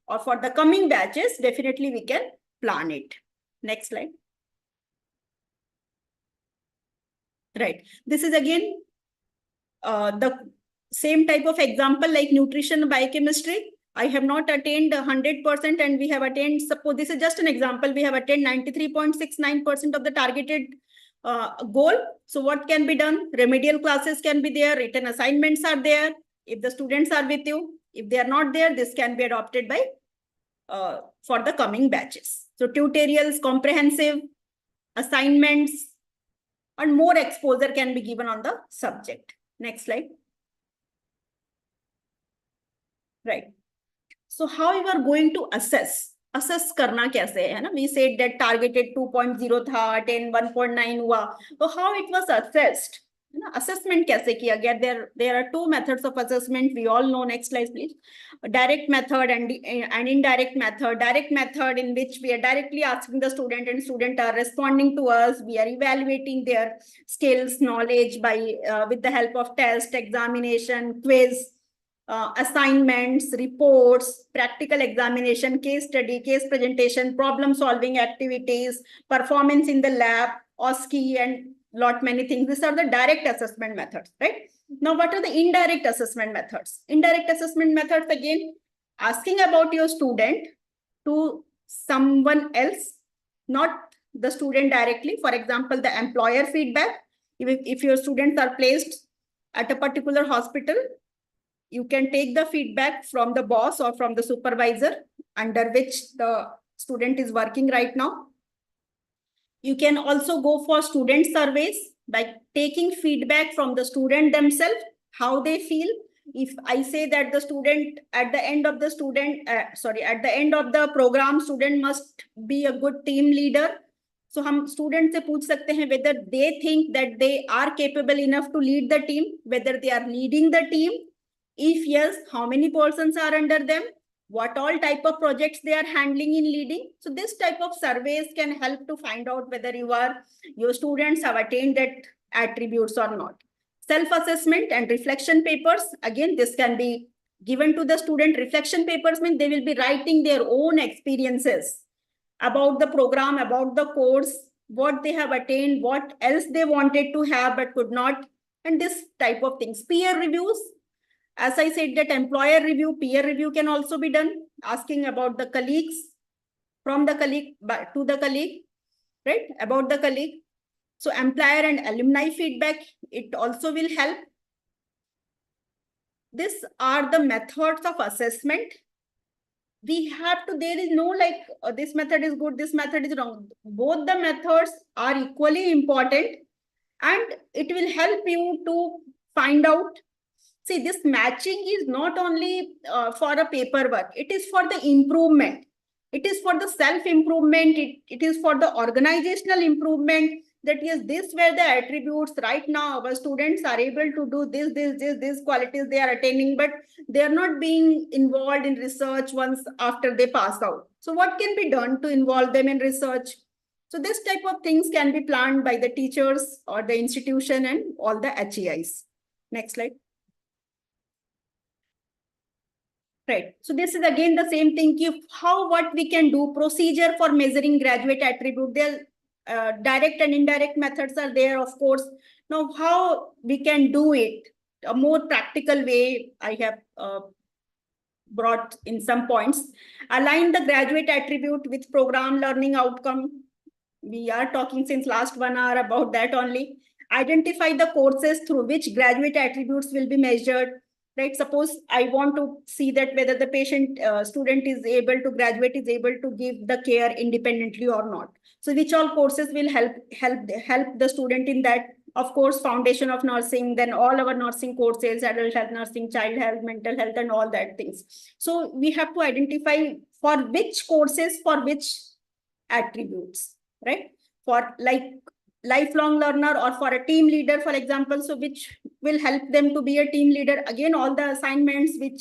or for the coming batches, definitely we can plan it. Next slide. Right. This is again the same type of example like nutrition biochemistry. I have not attained 100% and we have attained, suppose this is just an example, we have attained 93.69% of the targeted goal. So what can be done? Remedial classes can be there, written assignments are there. If the students are with you, if they are not there, this can be adopted by for the coming batches. So tutorials, comprehensive assignments, and more exposure can be given on the subject. Next slide. Right. So how you are going to assess? Assess करना कैसे है ना? We said that targeted 2.0 था, 10 1.9 हुआ. So how it was assessed? Assessment कैसे किया गया? There are two methods of assessment. We all know. Next slide, please. Direct method and indirect method. Direct method in which we are directly asking the student and student are responding to us. We are evaluating their skills, knowledge by with the help of test, examination, quiz, assignments, reports, practical examination, case study, case presentation, problem solving activities, performance in the lab, OSCE, and lot many things. These are the direct assessment methods, right? Now, what are the indirect assessment methods? Indirect assessment methods, again, asking about your student to someone else, not the student directly. For example, the employer feedback. If your students are placed at a particular hospital, you can take the feedback from the boss or from the supervisor under which the student is working right now. You can also go for student surveys by taking feedback from the student themselves, how they feel. If I say that the student at the end of the program, student must be a good team leader. So हम student से पूछ सकते हैं whether they think that they are capable enough to lead the team, whether they are leading the team. If yes, how many persons are under them? What all type of projects they are handling in leading. So this type of surveys can help to find out whether your students have attained that attributes or not. Self-assessment and reflection papers. Again, this can be given to the student. Reflection papers mean they will be writing their own experiences about the program, about the course, what they have attained, what else they wanted to have but could not, and this type of things. Peer reviews. As I said, that employer review, peer review can also be done, asking about the colleagues, from the colleague to the colleague, right? About the colleague. So employer and alumni feedback, it also will help. These are the methods of assessment. We have to, there is no like, this method is good, this method is wrong. Both the methods are equally important and it will help you to find out. See, this matching is not only for a paperwork, it is for the improvement. It is for the self-improvement. It is for the organizational improvement, that yes, these were the attributes. Right now, our students are able to do this qualities they are attaining, but they are not being involved in research once after they pass out. So what can be done to involve them in research? So this type of things can be planned by the teachers or the institution and all the HEIs. Next slide. Right. So this is again the same thing. What we can do, procedure for measuring graduate attribute. There direct and indirect methods are there, of course. Now, how we can do it, a more practical way, I have brought in some points. Align the graduate attribute with program learning outcome. We are talking since last 1 hour about that only. Identify the courses through which graduate attributes will be measured. Right? Suppose I want to see that whether the student is able to graduate, is able to give the care independently or not. So which all courses will help the student in that? Of course, foundation of nursing, then all our nursing courses, adult health nursing, child health, mental health, and all that things. So we have to identify for which courses, for which attributes, right? For like lifelong learner or for a team leader, for example, so which will help them to be a team leader. Again, all the assignments which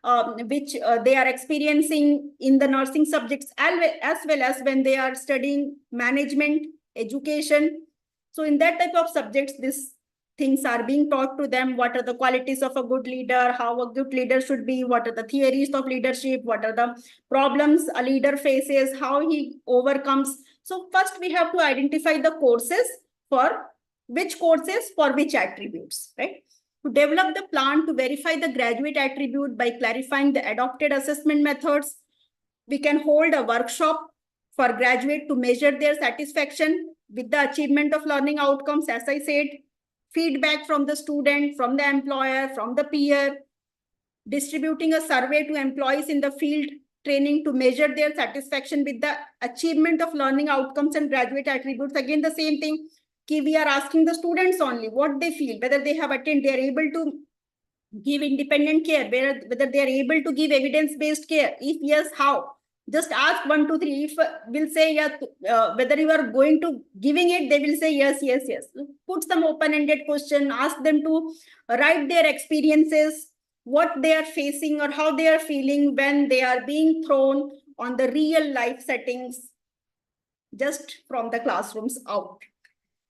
which they are experiencing in the nursing subjects, as well as when they are studying management, education. So in that type of subjects, these things are being taught to them. What are the qualities of a good leader, how a good leader should be, what are the theories of leadership, what are the problems a leader faces, how he overcomes. So first we have to identify the courses for which attributes, right? To develop the plan to verify the graduate attribute by clarifying the adopted assessment methods, we can hold a workshop for graduate to measure their satisfaction with the achievement of learning outcomes. As I said, feedback from the student, from the employer, from the peer, distributing a survey to employees in the field training to measure their satisfaction with the achievement of learning outcomes and graduate attributes. Again, the same thing, we are asking the students only what they feel, whether they have attained, they are able to give independent care, whether they are able to give evidence-based care. If yes, how? Just ask 1, 2, 3. If will say yes, whether you are going to giving it, they will say yes, yes, yes. Put some open-ended question, ask them to write their experiences, what they are facing or how they are feeling when they are being thrown on the real life settings just from the classrooms out.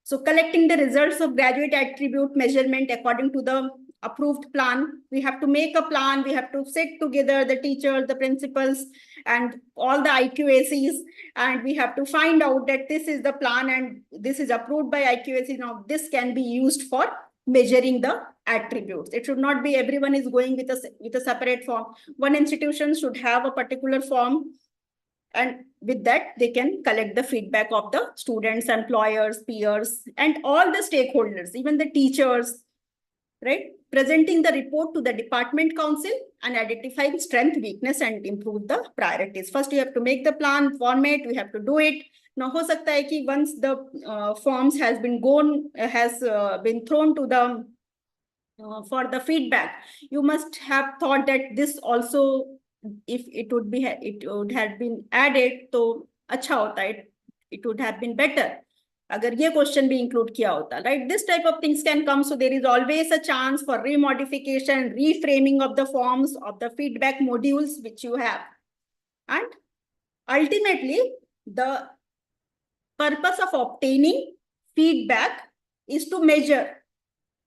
So collecting the results of graduate attribute measurement according to the approved plan. We have to make a plan. We have to sit together, the teachers, the principals, and all the IQACs, and we have to find out that this is the plan and this is approved by IQAC. Now, this can be used for measuring the attributes. It should not be everyone is going with a separate form. One institution should have a particular form, and with that, they can collect the feedback of the students, employers, peers, and all the stakeholders, even the teachers, right? Presenting the report to the department council and identifying strength, weakness, and improve the priorities. First, you have to make the plan, format, we have to do it. Now, ho sakta hai ki once the forms has been been thrown to the for the feedback, you must have thought that this also, if it would have been added, तो अच्छा होता, it would have been better. अगर ये question भी include किया होता, right? This type of things can come. So there is always a chance for remodification, reframing of the forms of the feedback modules which you have. And ultimately, the purpose of obtaining feedback is to measure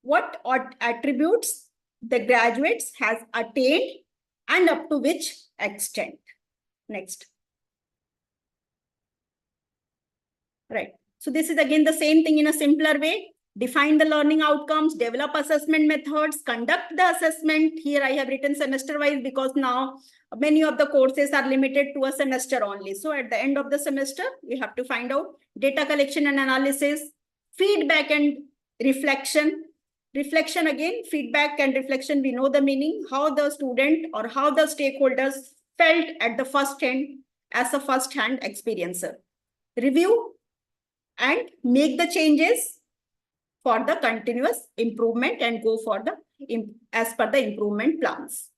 what attributes the graduates has attained and up to which extent. Next. Right. So this is again the same thing in a simpler way. Define the learning outcomes, develop assessment methods, conduct the assessment. Here I have written semester-wise because now many of the courses are limited to a semester only. So at the end of the semester, we have to find out data collection and analysis, feedback and reflection. Reflection again, feedback and reflection, we know the meaning, how the student or how the stakeholders felt at the first hand as a first-hand experiencer. Review and make the changes for the continuous improvement and go for the as per the improvement plans.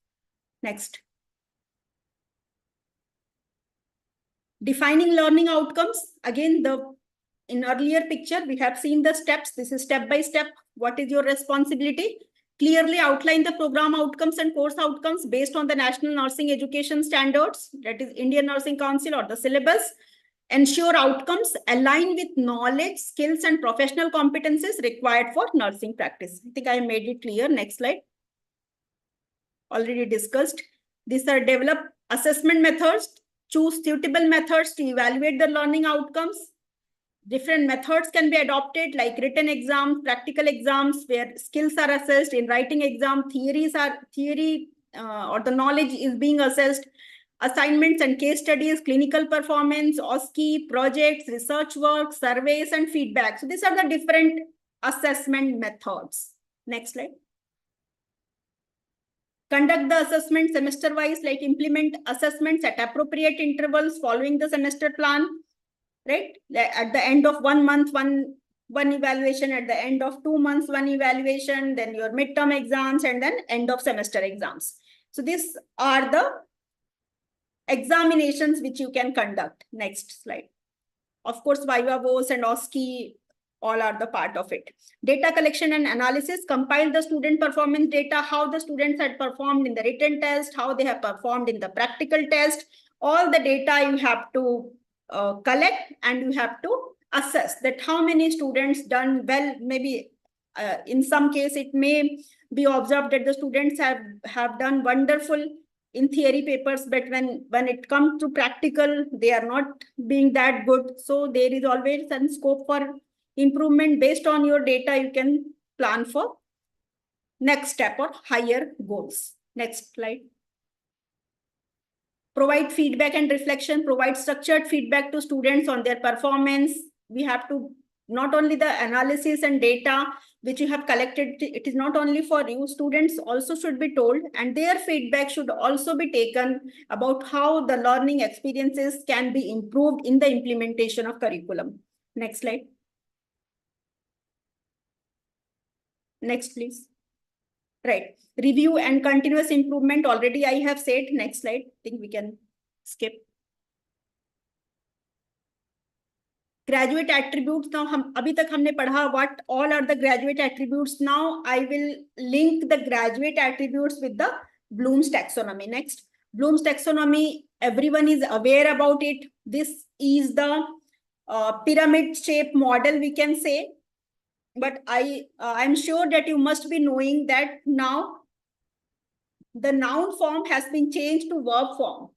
Next. Defining learning outcomes. Again, in earlier picture, we have seen the steps. This is step by step. What is your responsibility? Clearly outline the program outcomes and course outcomes based on the National Nursing Education Standards, that is Indian Nursing Council or the syllabus. Ensure outcomes align with knowledge, skills, and professional competencies required for nursing practice. I think I made it clear. Next slide. Already discussed. These are develop assessment methods. Choose suitable methods to evaluate the learning outcomes. Different methods can be adopted like written exams, practical exams where skills are assessed. In writing exam, or the knowledge is being assessed. Assignments and case studies, clinical performance, OSCE, projects, research work, surveys, and feedback. So these are the different assessment methods. Next slide. Conduct the assessment semester-wise, like implement assessments at appropriate intervals following the semester plan, right? At the end of 1 month, one evaluation, at the end of 2 months, one evaluation, then your midterm exams, and then end of semester exams. So these are the examinations which you can conduct. Next slide. Of course, Viva Voce and OSCE all are the part of it. Data collection and analysis, compile the student performance data, how the students had performed in the written test, how they have performed in the practical test. All the data you have to collect, and you have to assess that how many students done well. Maybe in some case it may be observed that the students have done wonderful in theory papers, but when it comes to practical, they are not being that good. So there is always some scope for improvement. Based on your data, you can plan for next step or higher goals. Next slide. Provide feedback and reflection, provide structured feedback to students on their performance. We have to, not only the analysis and data which you have collected, it is not only for you, students also should be told, and their feedback should also be taken about how the learning experiences can be improved in the implementation of curriculum. Next slide. Next, please. Right. Review and continuous improvement. Already I have said. Next slide. I think we can skip. Graduate attributes. Now, अभी तक हमने पढ़ा what all are the graduate attributes. Now, I will link the graduate attributes with the Bloom's taxonomy. Next. Bloom's taxonomy, everyone is aware about it. This is the pyramid shape model, we can say. But I'm sure that you must be knowing that now the noun form has been changed to verb form,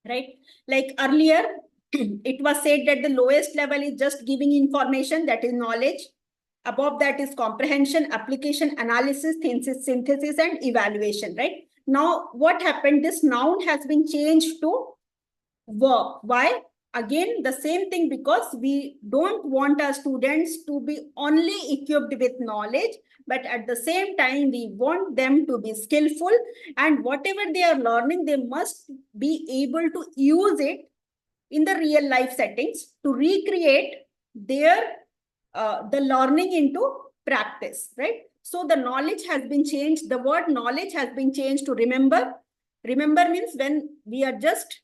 right? Like earlier, it was said that the lowest level is just giving information, that is knowledge. Above that is comprehension, application, analysis, synthesis, and evaluation, right? Now, what happened? This noun has been changed to verb. Why? Again, the same thing, because we don't want our students to be only equipped with knowledge, but at the same time, we want them to be skillful, and whatever they are learning, they must be able to use it in the real life settings to recreate their the learning into practice, right? So the knowledge has been changed. The word knowledge has been changed to remember. Remember means when we are just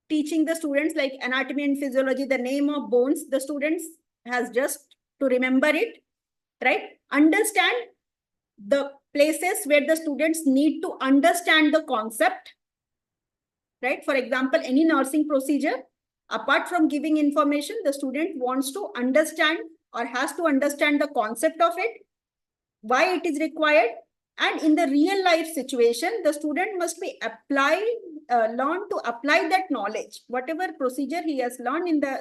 teaching the students like anatomy and physiology, the name of bones, the students has just to remember it, right? Understand, the places where the students need to understand the concept, right? For example, any nursing procedure, apart from giving information, the student wants to understand or has to understand the concept of it, why it is required. And in the real life situation, the student must be learn to apply that knowledge. Whatever procedure he has learned in the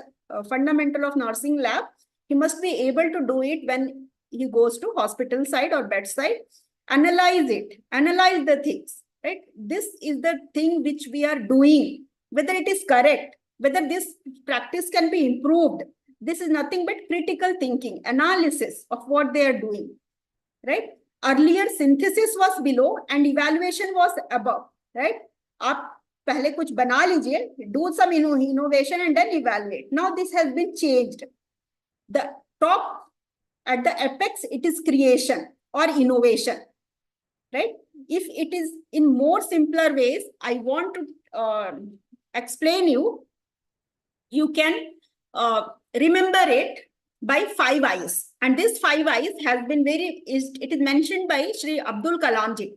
fundamental of nursing lab, he must be able to do it when he goes to hospital side or bedside. Analyze it, analyze the things, right? This is the thing which we are doing, whether it is correct, whether this practice can be improved. This is nothing but critical thinking, analysis of what they are doing, right? Earlier, synthesis was below and evaluation was above, right? आप पहले कुछ बना लीजिए, do some innovation and then evaluate. Now this has been changed. The top, at the apex, it is creation or innovation, right? If it is in more simpler ways, I want to explain you. You can remember it by 5 eyes, and this 5 eyes has been it is mentioned by Shri Abdul Kalam ji,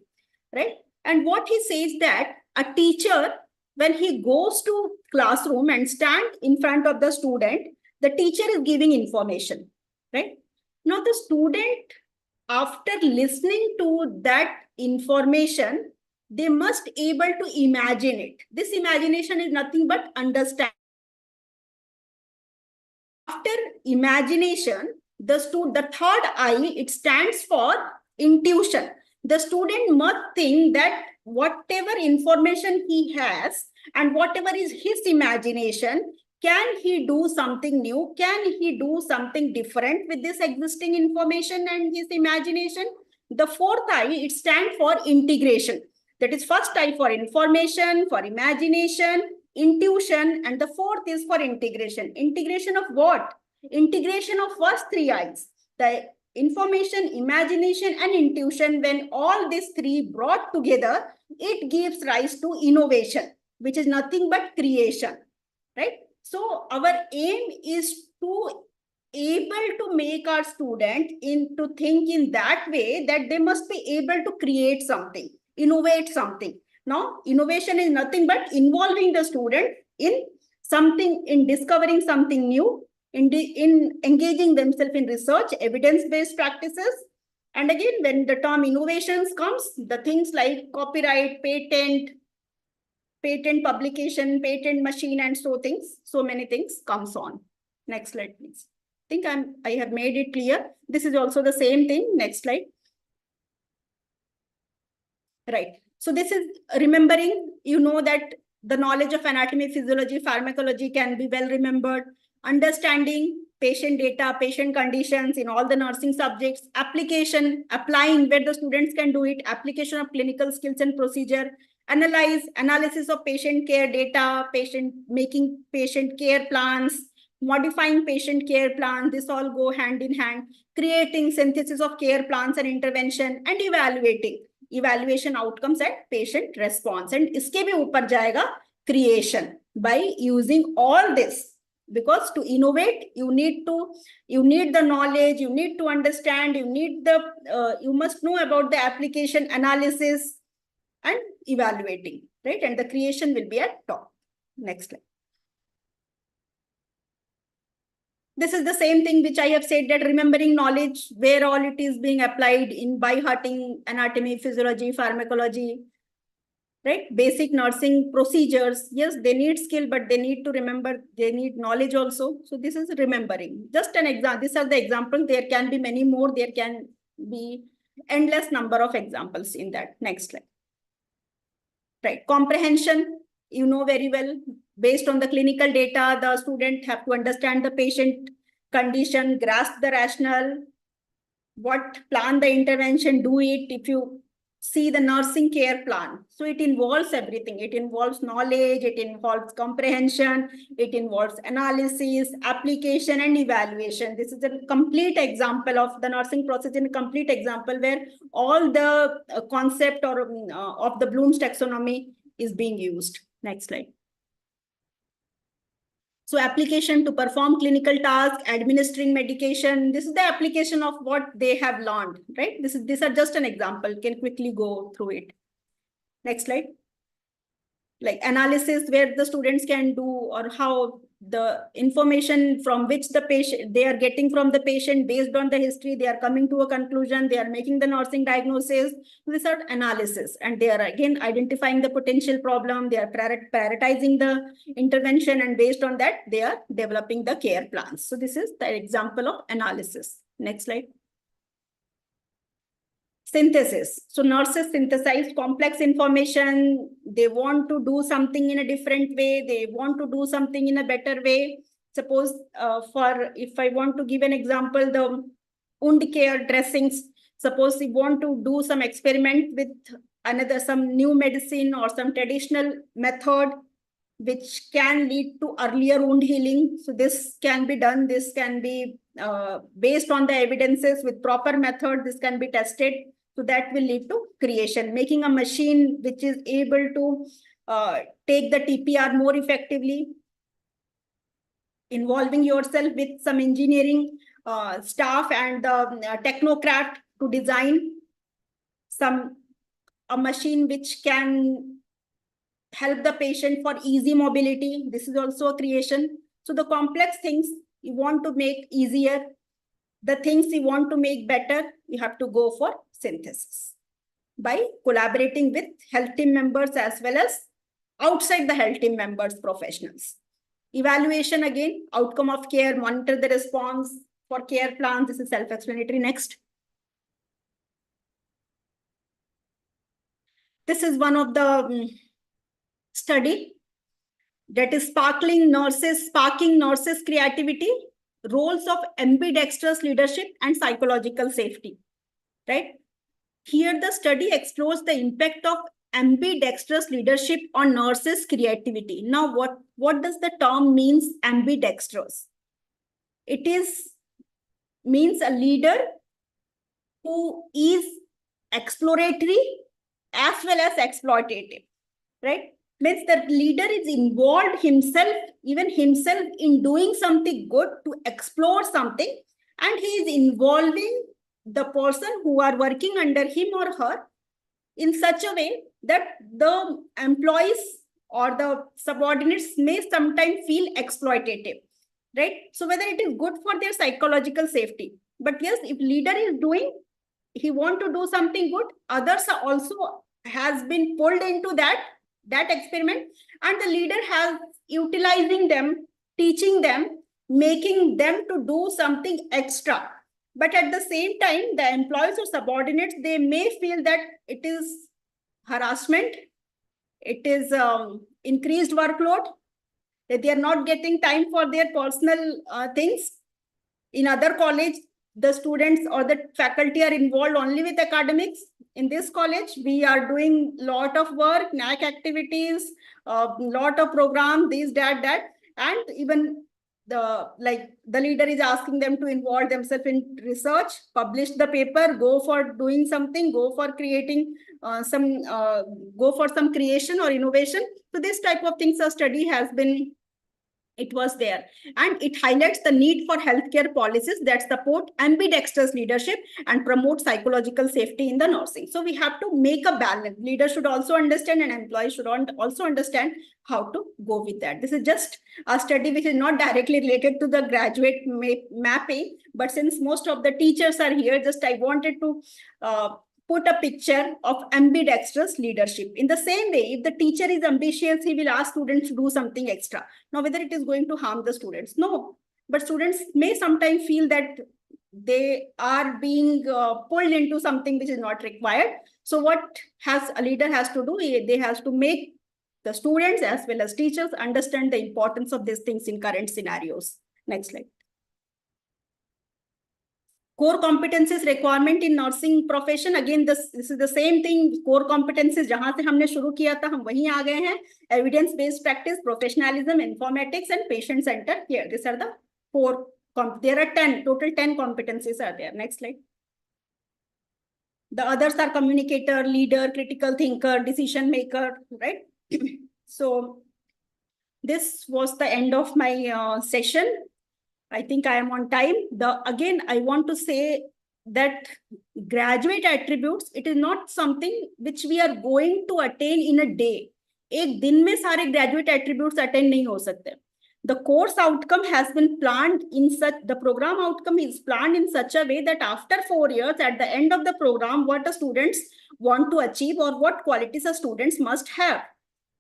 right? And what he says that a teacher, when he goes to classroom and stand in front of the student, the teacher is giving information, right? Now the student, after listening to that information, they must able to imagine it. This imagination is nothing but understanding. After imagination, the third eye, it stands for intuition. The student must think that whatever information he has and whatever is his imagination, can he do something new? Can he do something different with this existing information and his imagination? The fourth eye, it stands for integration. That is first eye for information, for imagination, intuition, and the fourth is for integration. Integration of what? Integration of first 3 eyes. The information, imagination, and intuition, when all these 3 brought together, it gives rise to innovation, which is nothing but creation, right? So our aim is to able to make our student to think in that way that they must be able to create something, innovate something. Now, innovation is nothing but involving the student in something, in discovering something new, in engaging themselves in research, evidence-based practices. And again, when the term innovations comes, the things like copyright, patent publication, patent machine, and so many things comes on. Next slide, please. I have made it clear. This is also the same thing. Next slide. Right. So this is remembering, you know that the knowledge of anatomy, physiology, pharmacology can be well remembered. Understanding patient data, patient conditions in all the nursing subjects, application, applying where the students can do it, application of clinical skills and procedure, analysis of patient care data, making patient care plans, modifying patient care plans, this all go hand in hand, creating synthesis of care plans and intervention, and evaluation outcomes and patient response. And iske bhi upar jayega creation by using all this. Because to innovate, you need the knowledge, you need to understand, you must know about the application, analysis, and evaluating, right? And the creation will be at top. Next slide. This is the same thing which I have said, that remembering knowledge, where all it is being applied in by hearting anatomy, physiology, pharmacology, right? Basic nursing procedures. Yes, they need skill, but they need to remember, they need knowledge also. So this is remembering. Just an example. These are the examples. There can be many more. There can be endless number of examples in that. Next slide. Right. Comprehension, you know very well. Based on the clinical data, the student have to understand the patient condition, grasp the rationale, plan the intervention, do it. If you see the nursing care plan, so it involves everything. It involves knowledge, it involves comprehension, it involves analysis, application, and evaluation. This is a complete example of the nursing process, in a complete example where all the concept of the Bloom's taxonomy is being used. Next slide. So application to perform clinical tasks, administering medication. This is the application of what they have learned, right? These are just an example. Can quickly go through it. Next slide. Like analysis, where the students can do, or how the information from which the patient, they are getting from the patient based on the history, they are coming to a conclusion, they are making the nursing diagnosis. These are analysis, and they are again identifying the potential problem, they are prioritizing the intervention, and based on that, they are developing the care plans. So this is the example of analysis. Next slide. Synthesis. So nurses synthesize complex information. They want to do something in a different way. They want to do something in a better way. Suppose if I want to give an example, the wound care dressings. Suppose we want to do some experiment with some new medicine or some traditional method which can lead to earlier wound healing. So this can be done. This can be based on the evidences with proper method. This can be tested. So that will lead to creation, making a machine which is able to take the TPR more effectively, involving yourself with some engineering staff and technocrat to design a machine which can help the patient for easy mobility. This is also a creation. So the complex things you want to make easier, the things you want to make better, you have to go for synthesis by collaborating with health team members as well as outside the health team members, professionals. Evaluation, again, outcome of care, monitor the response for care plans. This is self-explanatory. Next. This is one of the study that is sparking nurses' creativity, roles of ambidextrous leadership and psychological safety, right? Here, the study explores the impact of ambidextrous leadership on nurses' creativity. Now, what does the term means, ambidextrous? It means a leader who is exploratory as well as exploitative, right? Means the leader is involved himself, even himself, in doing something good, to explore something, and he is involving the person who are working under him or her in such a way that the employees or the subordinates may sometimes feel exploitative, right? So whether it is good for their psychological safety, but yes, if leader is doing, he want to do something good, others are also has been pulled into that experiment, and the leader has utilizing them, teaching them, making them to do something extra. But at the same time, the employees or subordinates, they may feel that it is harassment, it is increased workload, that they are not getting time for their personal things. In other college, the students or the faculty are involved only with academics. In this college, we are doing lot of work, NAC activities, lot of program, this, that, and even the leader is asking them to involve themselves in research, publish the paper, go for doing something, go for creating go for some creation or innovation. So this type of things, a study has been, it was there, and it highlights the need for healthcare policies that support ambidextrous leadership and promote psychological safety in the nursing. So we have to make a balance. Leader should also understand, and employees should also understand how to go with that. This is just a study which is not directly related to the graduate mapping, but since most of the teachers are here, just I wanted to put a picture of ambidextrous leadership. In the same way, if the teacher is ambitious, he will ask students to do something extra. Now, whether it is going to harm the students, no. But students may sometimes feel that they are being pulled into something which is not required. So what a leader has to do, they has to make the students as well as teachers understand the importance of these things in current scenarios. Next slide. Core competencies requirement in nursing profession. Again, this is the same thing. Core competencies, जहां से हमने शुरू किया था, हम वहीं आ गए हैं. Evidence based practice, professionalism, informatics, and patient center. Here, these are the four. There are 10 total. 10 competencies are there. Next slide. The others are communicator, leader, critical thinker, decision maker. Right. So this was the end of my session. I think I am on time. Again, I want to say that graduate attributes, it is not something which we are going to attain in a day. एक दिन में सारे graduate attributes attain नहीं हो सकते. The course outcome has been planned in such, the program outcome is planned in such a way that after 4 years, at the end of the program, what the students want to achieve or what qualities the students must have,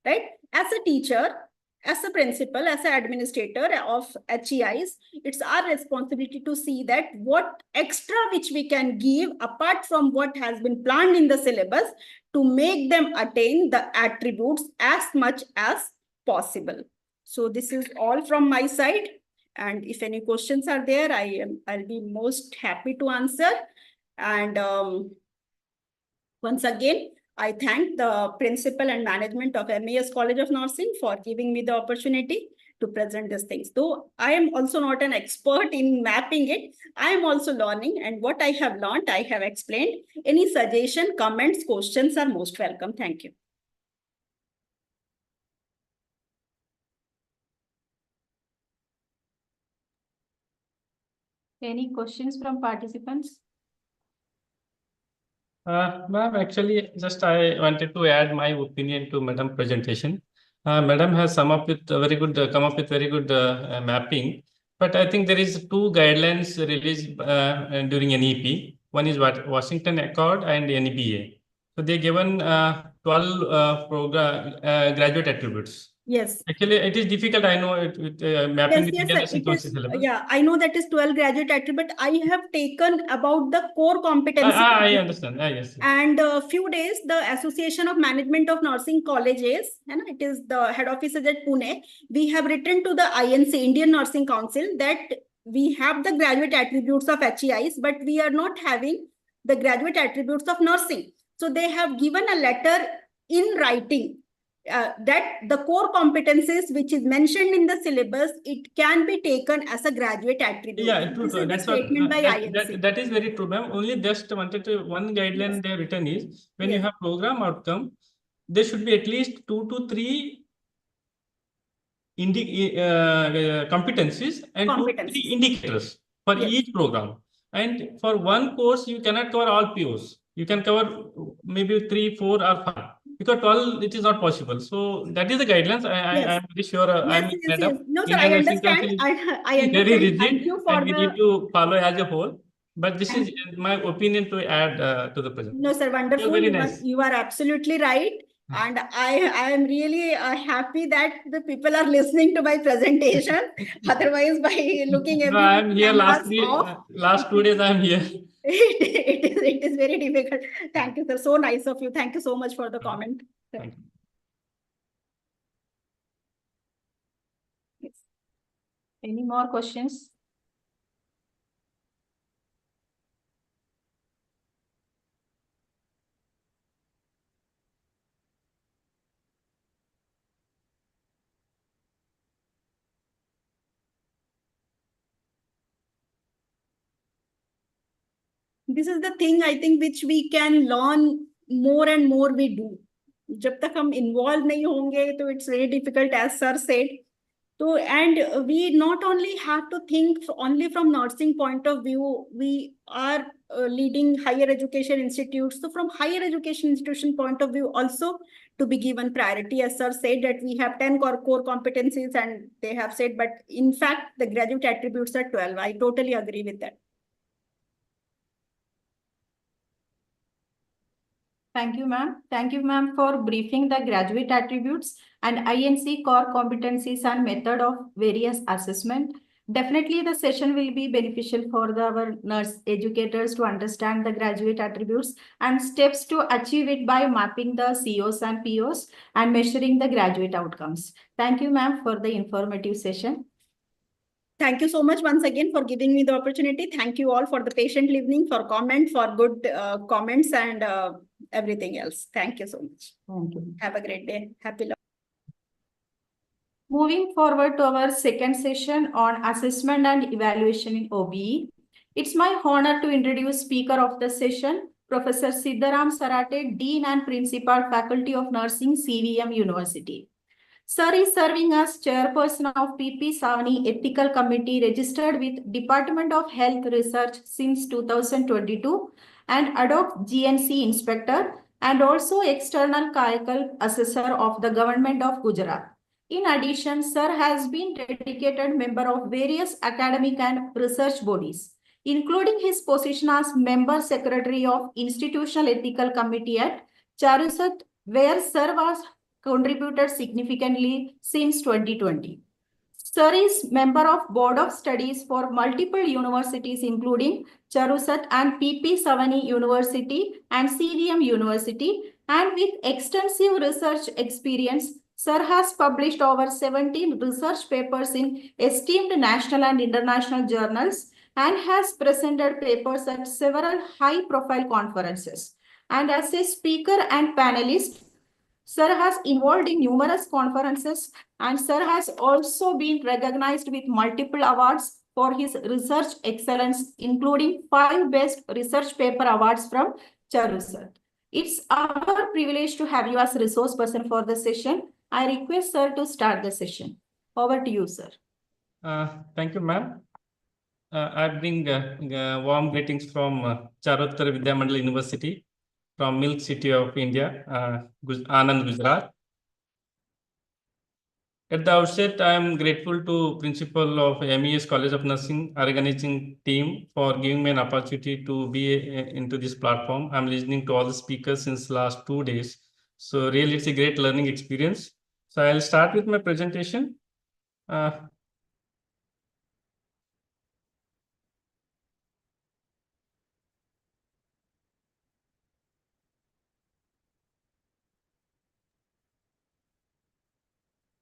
right? As a teacher, as a principal, as an administrator of HEIs, it's our responsibility to see that what extra which we can give apart from what has been planned in the syllabus to make them attain the attributes as much as possible. So this is all from my side. And if any questions are there, I'll be most happy to answer. And once again, I thank the principal and management of MES College of Nursing for giving me the opportunity to present these things. Though I am also not an expert in mapping it, I am also learning, and what I have learned, I have explained. Any suggestion, comments, questions are most welcome. Thank you.
Any questions from participants?
Ma'am, actually, just I wanted to add my opinion to Madam presentation. Madam has come up with very good mapping, but I think there is two guidelines released during NEP. One is Washington Accord and NBA. So they given 12 graduate attributes.
Yes.
Actually, it is difficult. I know with mapping with international syllabus.
Yeah, I know that is 12 graduate attribute. I have taken about the core competency.
I understand. Yes.
And a few days, the Association of Management of Nursing Colleges, and it is the head office is at Pune. We have written to the INC, Indian Nursing Council, that we have the graduate attributes of HEIs, but we are not having the graduate attributes of nursing. So they have given a letter in writing that the core competencies which is mentioned in the syllabus, it can be taken as a graduate attribute.
Yeah, true.
This is
That's
the statement by INC.
that is very true, ma'am. Only just wanted to one guideline they have written is when you have program outcome, there should be at least 2 to 3 competencies and 2 to 3
Competencies.
indicators for
Yes.
each program. And for one course, you cannot cover all POs. You can cover maybe 3, 4, or 5. Because 12, it is not possible. So that is the guidelines.
Yes.
I'm very sure I'm
Yes,
made up.
No, sir,
Indian
I
Nursing
understand.
Council
I
is very
understand. Thank
rigid,
you for
and we need to follow as a whole. But this is my opinion to add to the presentation.
No, sir, wonderful.
Very nice.
You are absolutely right. And I am really happy that the people are listening to my presentation. Otherwise, by looking
No,
every
I'm here
cameras
last 2 days I'm here.
it is very difficult. Thank you, sir. So nice of you. Thank you so much for the comment.
Thank you.
Yes. Any more questions?
This is the thing I think which we can learn more and more we do. जब तक हम involved नहीं होंगे तो it's very difficult, as sir said. So, and we not only have to think only from nursing point of view, we are leading higher education institutes. So from higher education institution point of view also to be given priority, as sir said that we have 10 core competencies and they have said, but in fact, the graduate attributes are 12. I totally agree with that.
Thank you, ma'am. Thank you, ma'am, for briefing the graduate attributes and INC core competencies and method of various assessment. Definitely, the session will be beneficial for our nurse educators to understand the graduate attributes and steps to achieve it by mapping the COs and POs and measuring the graduate outcomes. Thank you, ma'am, for the informative session.
Thank you so much once again for giving me the opportunity. Thank you all for the patient listening, for comment, for good comments and everything else. Thank you so much.
Thank you.
Have a great day. Happy learning.
Moving forward to our second session on assessment and evaluation in OBE. It's my honor to introduce speaker of the session, Professor Siddharam Sarate, Dean and Principal, Faculty of Nursing, CVM University. Sir is serving as chairperson of PP Savani Ethical Committee registered with Department of Health Research since 2022 and ad hoc GNC inspector and also external Kayakal assessor of the government of Gujarat. In addition, Sir has been dedicated member of various academic and research bodies, including his position as member secretary of Institutional Ethical Committee at Charusat, where Sir was contributed significantly since 2020. Sir is member of Board of Studies for multiple universities including Charusat and PP Savani University and CVM University, and with extensive research experience, Sir has published over 17 research papers in esteemed national and international journals and has presented papers at several high-profile conferences. And as a speaker and panelist, Sir has involved in numerous conferences and Sir has also been recognized with multiple awards for his research excellence, including 5 Best Research Paper Awards from Charusat. It's our privilege to have you as resource person for the session. I request Sir to start the session. Over to you, Sir.
Thank you, ma'am. I bring warm greetings from Charotar Vidya Mandal University, from Milk City of India, Anand, Gujarat. At the outset, I am grateful to Principal of MES College of Nursing organizing team for giving me an opportunity to be into this platform. I'm listening to all the speakers since last 2 days. So really, it's a great learning experience. So I'll start with my presentation.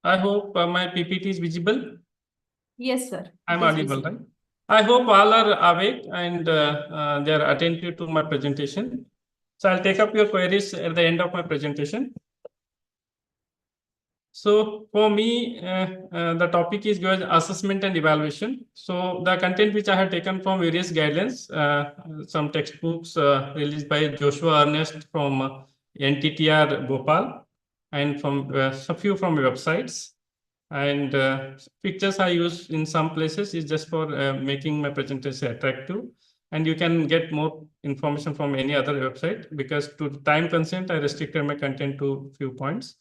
I hope my PPT is visible.
Yes, sir.
I'm audible, right? I hope all are awake and they are attentive to my presentation. So I'll take up your queries at the end of my presentation. So for me, the topic is assessment and evaluation. So the content which I have taken from various guidelines, some textbooks released by Joshua Ernest from NTTR Bhopal, and from a few from websites. And pictures I use in some places is just for making my presentation attractive. And you can get more information from any other website, because to time constraint, I restricted my content to few points.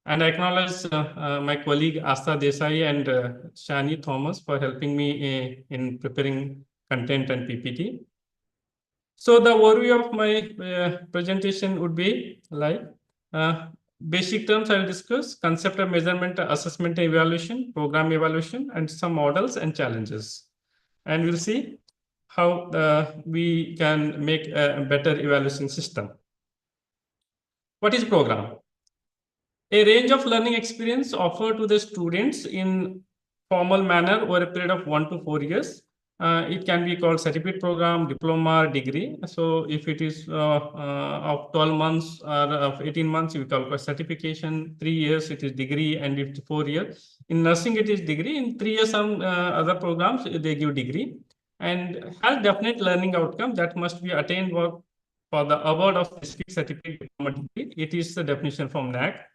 And I acknowledge my colleague Asta Desai and Shani Thomas for helping me in preparing content and PPT. So the overview of my presentation would be like basic terms I will discuss: concept of measurement, assessment, and evaluation, program evaluation, and some models and challenges. And we'll see how we can make a better evaluation system. What is program? A range of learning experience offered to the students in formal manner over a period of 1 to 4 years. It can be called certificate program, diploma, degree. So if it is of 12 months or of 18 months, you call it certification. 3 years, it is degree, and if 4 years. In nursing, it is degree. In 3 years, some other programs, they give degree. And has definite learning outcome that must be attained for the award of specific certificate diploma degree. It is the definition from NAC.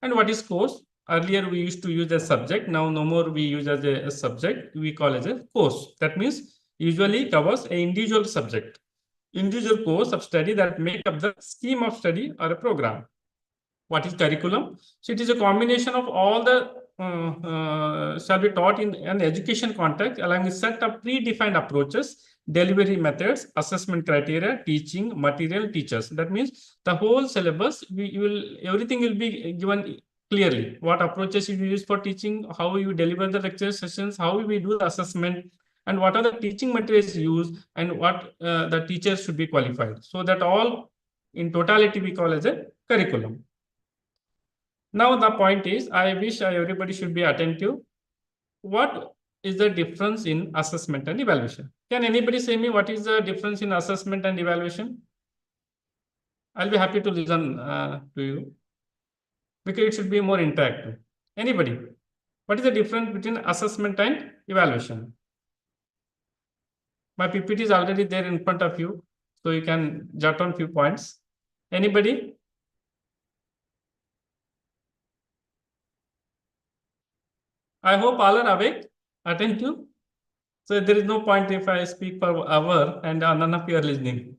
And what is course? Earlier we used to use as subject. Now no more we use as a subject. We call as a course. That means usually covers an individual subject, individual course of study that make up the scheme of study or a program. What is curriculum? So it is a combination of all the shall be taught in an education context along with set of predefined approaches, delivery methods, assessment criteria, teaching material, teachers. That means the whole syllabus, everything will be given clearly. What approaches you use for teaching, how you deliver the lecture sessions, how we do the assessment, and what are the teaching materials used, and what the teachers should be qualified. So that all in totality we call as a curriculum. Now the point is, I wish everybody should be attentive. What is the difference in assessment and evaluation? Can anybody say me what is the difference in assessment and evaluation? I'll be happy to listen to you, because it should be more interactive. Anybody? What is the difference between assessment and evaluation? My PPT is already there in front of you, so you can jot on few points. Anybody? I hope all are awake, attentive. So there is no point if I speak for an hour and none of you are listening.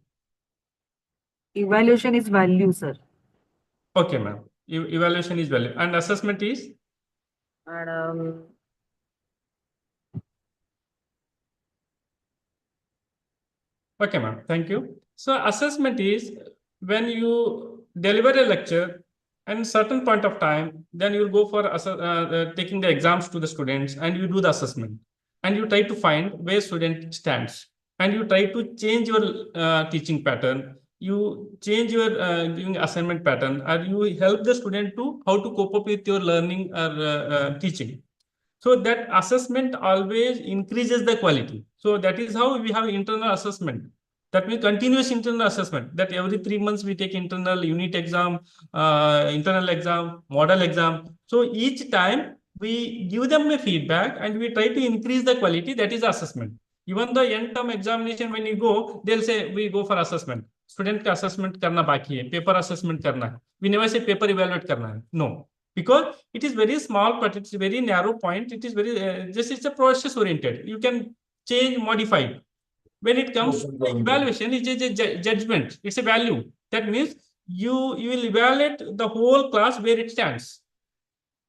Evaluation is value, sir.
Okay, ma'am. Evaluation is value. And assessment is?
And
Okay, ma'am. Thank you. So assessment is when you deliver a lecture and certain point of time, then you will go for taking the exams to the students, and you do the assessment, and you try to find where student stands, and you try to change your teaching pattern, you change your giving assignment pattern, or you help the student to how to cope up with your learning or teaching. So that assessment always increases the quality. So that is how we have internal assessment. That means continuous internal assessment, that every 3 months we take internal unit exam, internal exam, model exam. So each time we give them a feedback and we try to increase the quality. That is assessment. Even the end term examination, when you go, they'll say we go for assessment. Student का assessment करना बाकी है, paper assessment करना है. We never say paper evaluate करना है. No. Because it is very small, but it's a very narrow point. It is very just it's a process oriented. You can change, modify. When it comes to the evaluation, it is a judgment. It's a value. That means you will evaluate the whole class where it stands.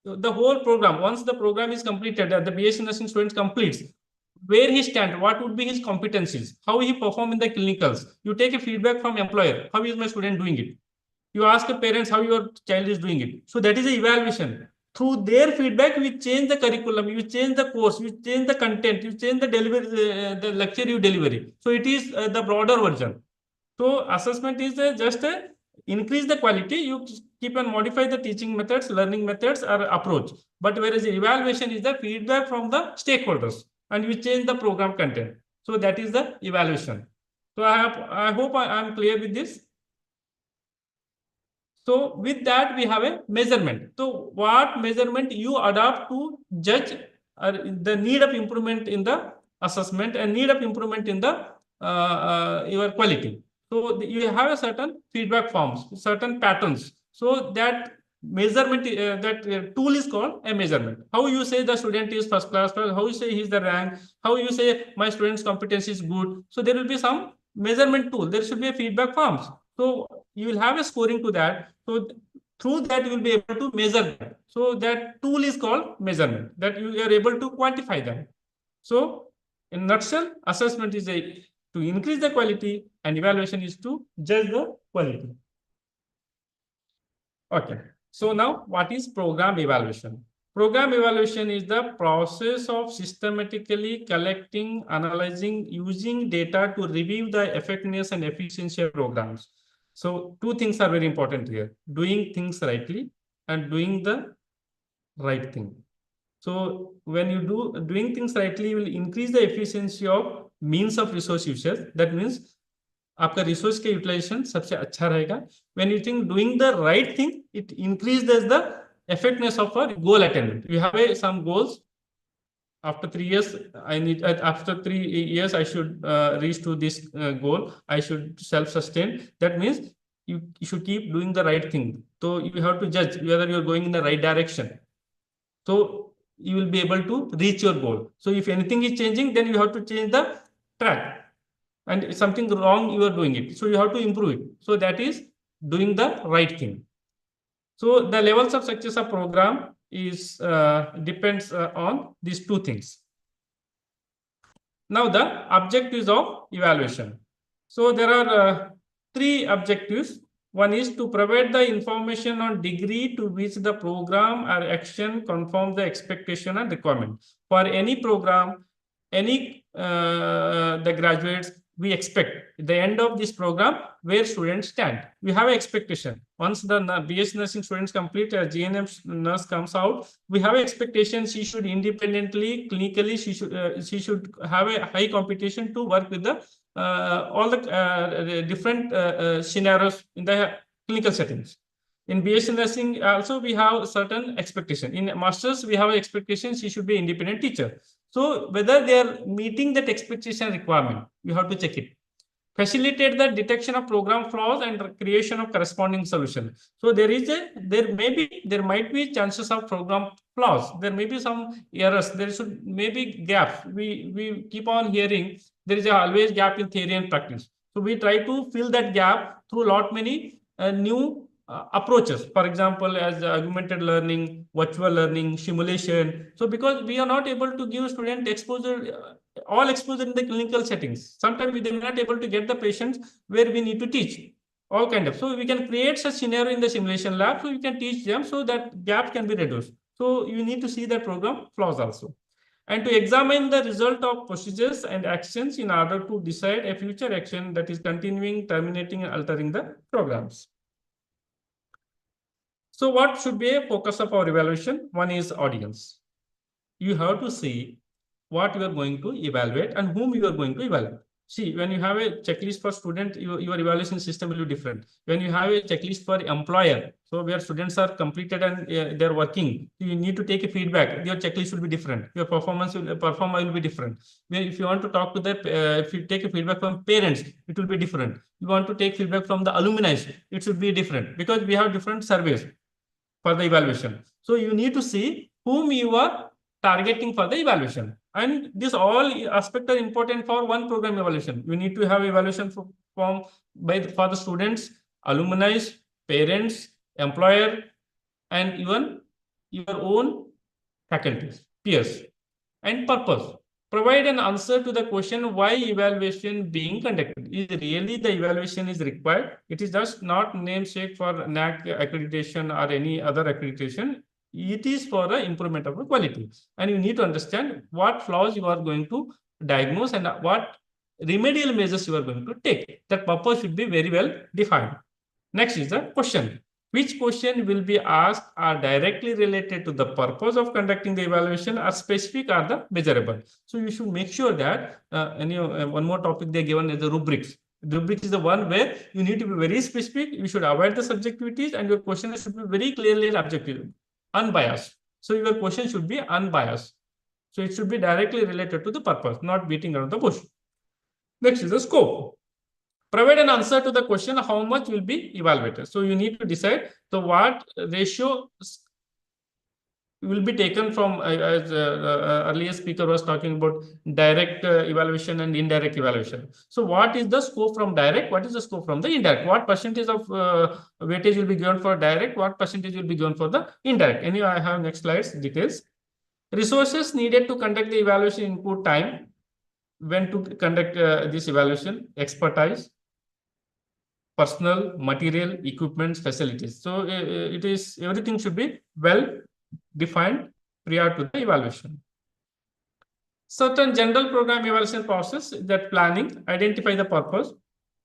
The whole program. Once the program is completed, the BSc nursing student completes, where he stands, what would be his competencies, how he perform in the clinicals. You take a feedback from employer. How is my student doing it? You ask the parents how your child is doing it. So that is the evaluation. Through their feedback, we change the curriculum, you change the course, you change the content, you change the delivery, the lecture you deliver. So it is the broader version. So assessment is just increase the quality. You keep and modify the teaching methods, learning methods, or approach. But whereas evaluation is the feedback from the stakeholders, and you change the program content. So that is the evaluation. So I hope I am clear with this. So with that, we have a measurement. So what measurement you adopt to judge the need of improvement in the assessment and need of improvement in the your quality. So you have a certain feedback forms, certain patterns. So that measurement, tool is called a measurement. How you say the student is first class, how you say he's the rank, how you say my student's competence is good. So there will be some measurement tool. There should be a feedback forms. So you will have a scoring to that. So through that you will be able to measure that. So that tool is called measurement, that you are able to quantify that. So in nutshell, assessment is to increase the quality and evaluation is to judge the quality. Okay. So now what is program evaluation? Program evaluation is the process of systematically collecting, analyzing, using data to review the effectiveness and efficiency of programs. So two things are very important here: doing things rightly and doing the right thing. So when you doing things rightly, you will increase the efficiency of means of resource usage. That means आपका resource के utilisation सबसे अच्छा रहेगा. When you think doing the right thing, it increases the effectiveness of our goal attainment. We have some goals. After 3 years, after 3 years, I should reach to this goal. I should self-sustain. That means you should keep doing the right thing. So you have to judge whether you're going in the right direction. So you will be able to reach your goal. So if anything is changing, then you have to change the track. And if something wrong, you are doing it. So you have to improve it. So that is doing the right thing. So the levels of success of program is depends on these two things. Now the objectives of evaluation. So there are 3 objectives. One is to provide the information on degree to which the program or action conforms the expectation and requirement. For any program, any the graduates, we expect at the end of this program where students stand. We have an expectation. Once the BS nursing students complete, GNM nurse comes out, we have an expectation she should independently, clinically, she should have a high competition to work with the all the different scenarios in the clinical settings. In BS nursing also we have certain expectation. In masters we have an expectation she should be independent teacher. So whether they are meeting that expectation requirement, you have to check it. Facilitate the detection of program flaws and creation of corresponding solution. So there might be chances of program flaws. There may be some errors. There should maybe gaps. We keep on hearing there is always gap in theory and practice. So we try to fill that gap through lot many new approaches. For example, as augmented learning, virtual learning, simulation. So because we are not able to give student exposure, all exposure in the clinical settings. Sometimes we are not able to get the patients where we need to teach. All kind of. So we can create such scenario in the simulation lab, so we can teach them so that gap can be reduced. So you need to see the program flaws also. And to examine the result of procedures and actions in order to decide a future action that is continuing, terminating, and altering the programs. So what should be a focus of our evaluation? One is audience. You have to see what you are going to evaluate and whom you are going to evaluate. See, when you have a checklist for student, your evaluation system will be different. When you have a checklist for employer, so where students are completed and they're working, you need to take a feedback. Your checklist will be different. Your performance will be different. If you want to talk to the, if you take a feedback from parents, it will be different. You want to take feedback from the alumni, it should be different because we have different surveys for the evaluation. So you need to see whom you are targeting for the evaluation. And this all aspects are important for one program evaluation. You need to have evaluation for the students, alumni, parents, employer, and even your own faculties, peers. And purpose. Provide an answer to the question why evaluation being conducted. Is really the evaluation is required? It is just not namesake for NAAC accreditation or any other accreditation. It is for the improvement of the quality. And you need to understand what flaws you are going to diagnose and what remedial measures you are going to take. That purpose should be very well defined. Next is the question. Which question will be asked are directly related to the purpose of conducting the evaluation, are specific, are the measurable. So you should make sure that, one more topic they given is the rubrics. The rubric is the one where you need to be very specific. You should avoid the subjectivities and your question should be very clearly objective, unbiased. So your question should be unbiased. So it should be directly related to the purpose, not beating around the bush. Next is the scope. provide an answer to the question how much will be evaluated. So you need to decide, so what ratio will be taken from, as earlier speaker was talking about direct evaluation and indirect evaluation. So what is the scope from direct? What is the scope from the indirect? What percentage of weightage will be given for direct? What percentage will be given for the indirect? Anyway, I have next slides details. Resources needed to conduct the evaluation, input time, when to conduct this evaluation, expertise, personal, material, equipments, facilities. So it is, everything should be well defined prior to the evaluation. Certain general program evaluation process, that planning, identify the purpose.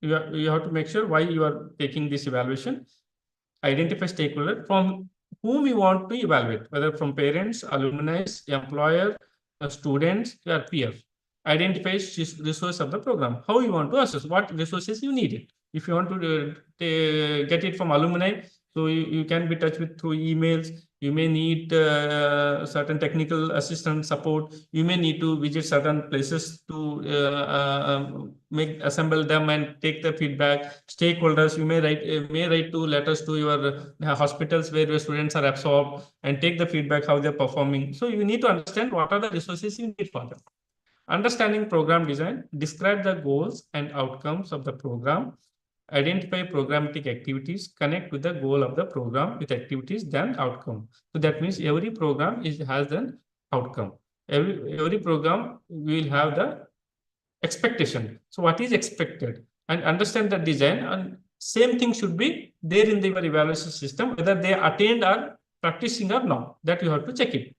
You have to make sure why you are taking this evaluation. Identify stakeholder from whom you want to evaluate, whether from parents, alumni, employer, students, or peers. Identify resource of the program. How you want to assess, what resources you need it. If you want to get it from alumni, so you can be touched with through emails. You may need certain technical assistance support. You may need to visit certain places to assemble them and take the feedback. Stakeholders, you may write to letters to your hospitals where your students are absorbed and take the feedback how they're performing. So you need to understand what are the resources you need for them. Understanding program design, describe the goals and outcomes of the program. Identify programmatic activities, connect with the goal of the program with activities, then outcome. So that means every program has an outcome. Every program will have the expectation. So what is expected? And understand the design, and same thing should be there in the evaluation system, whether they attained or practicing or not. That you have to check it.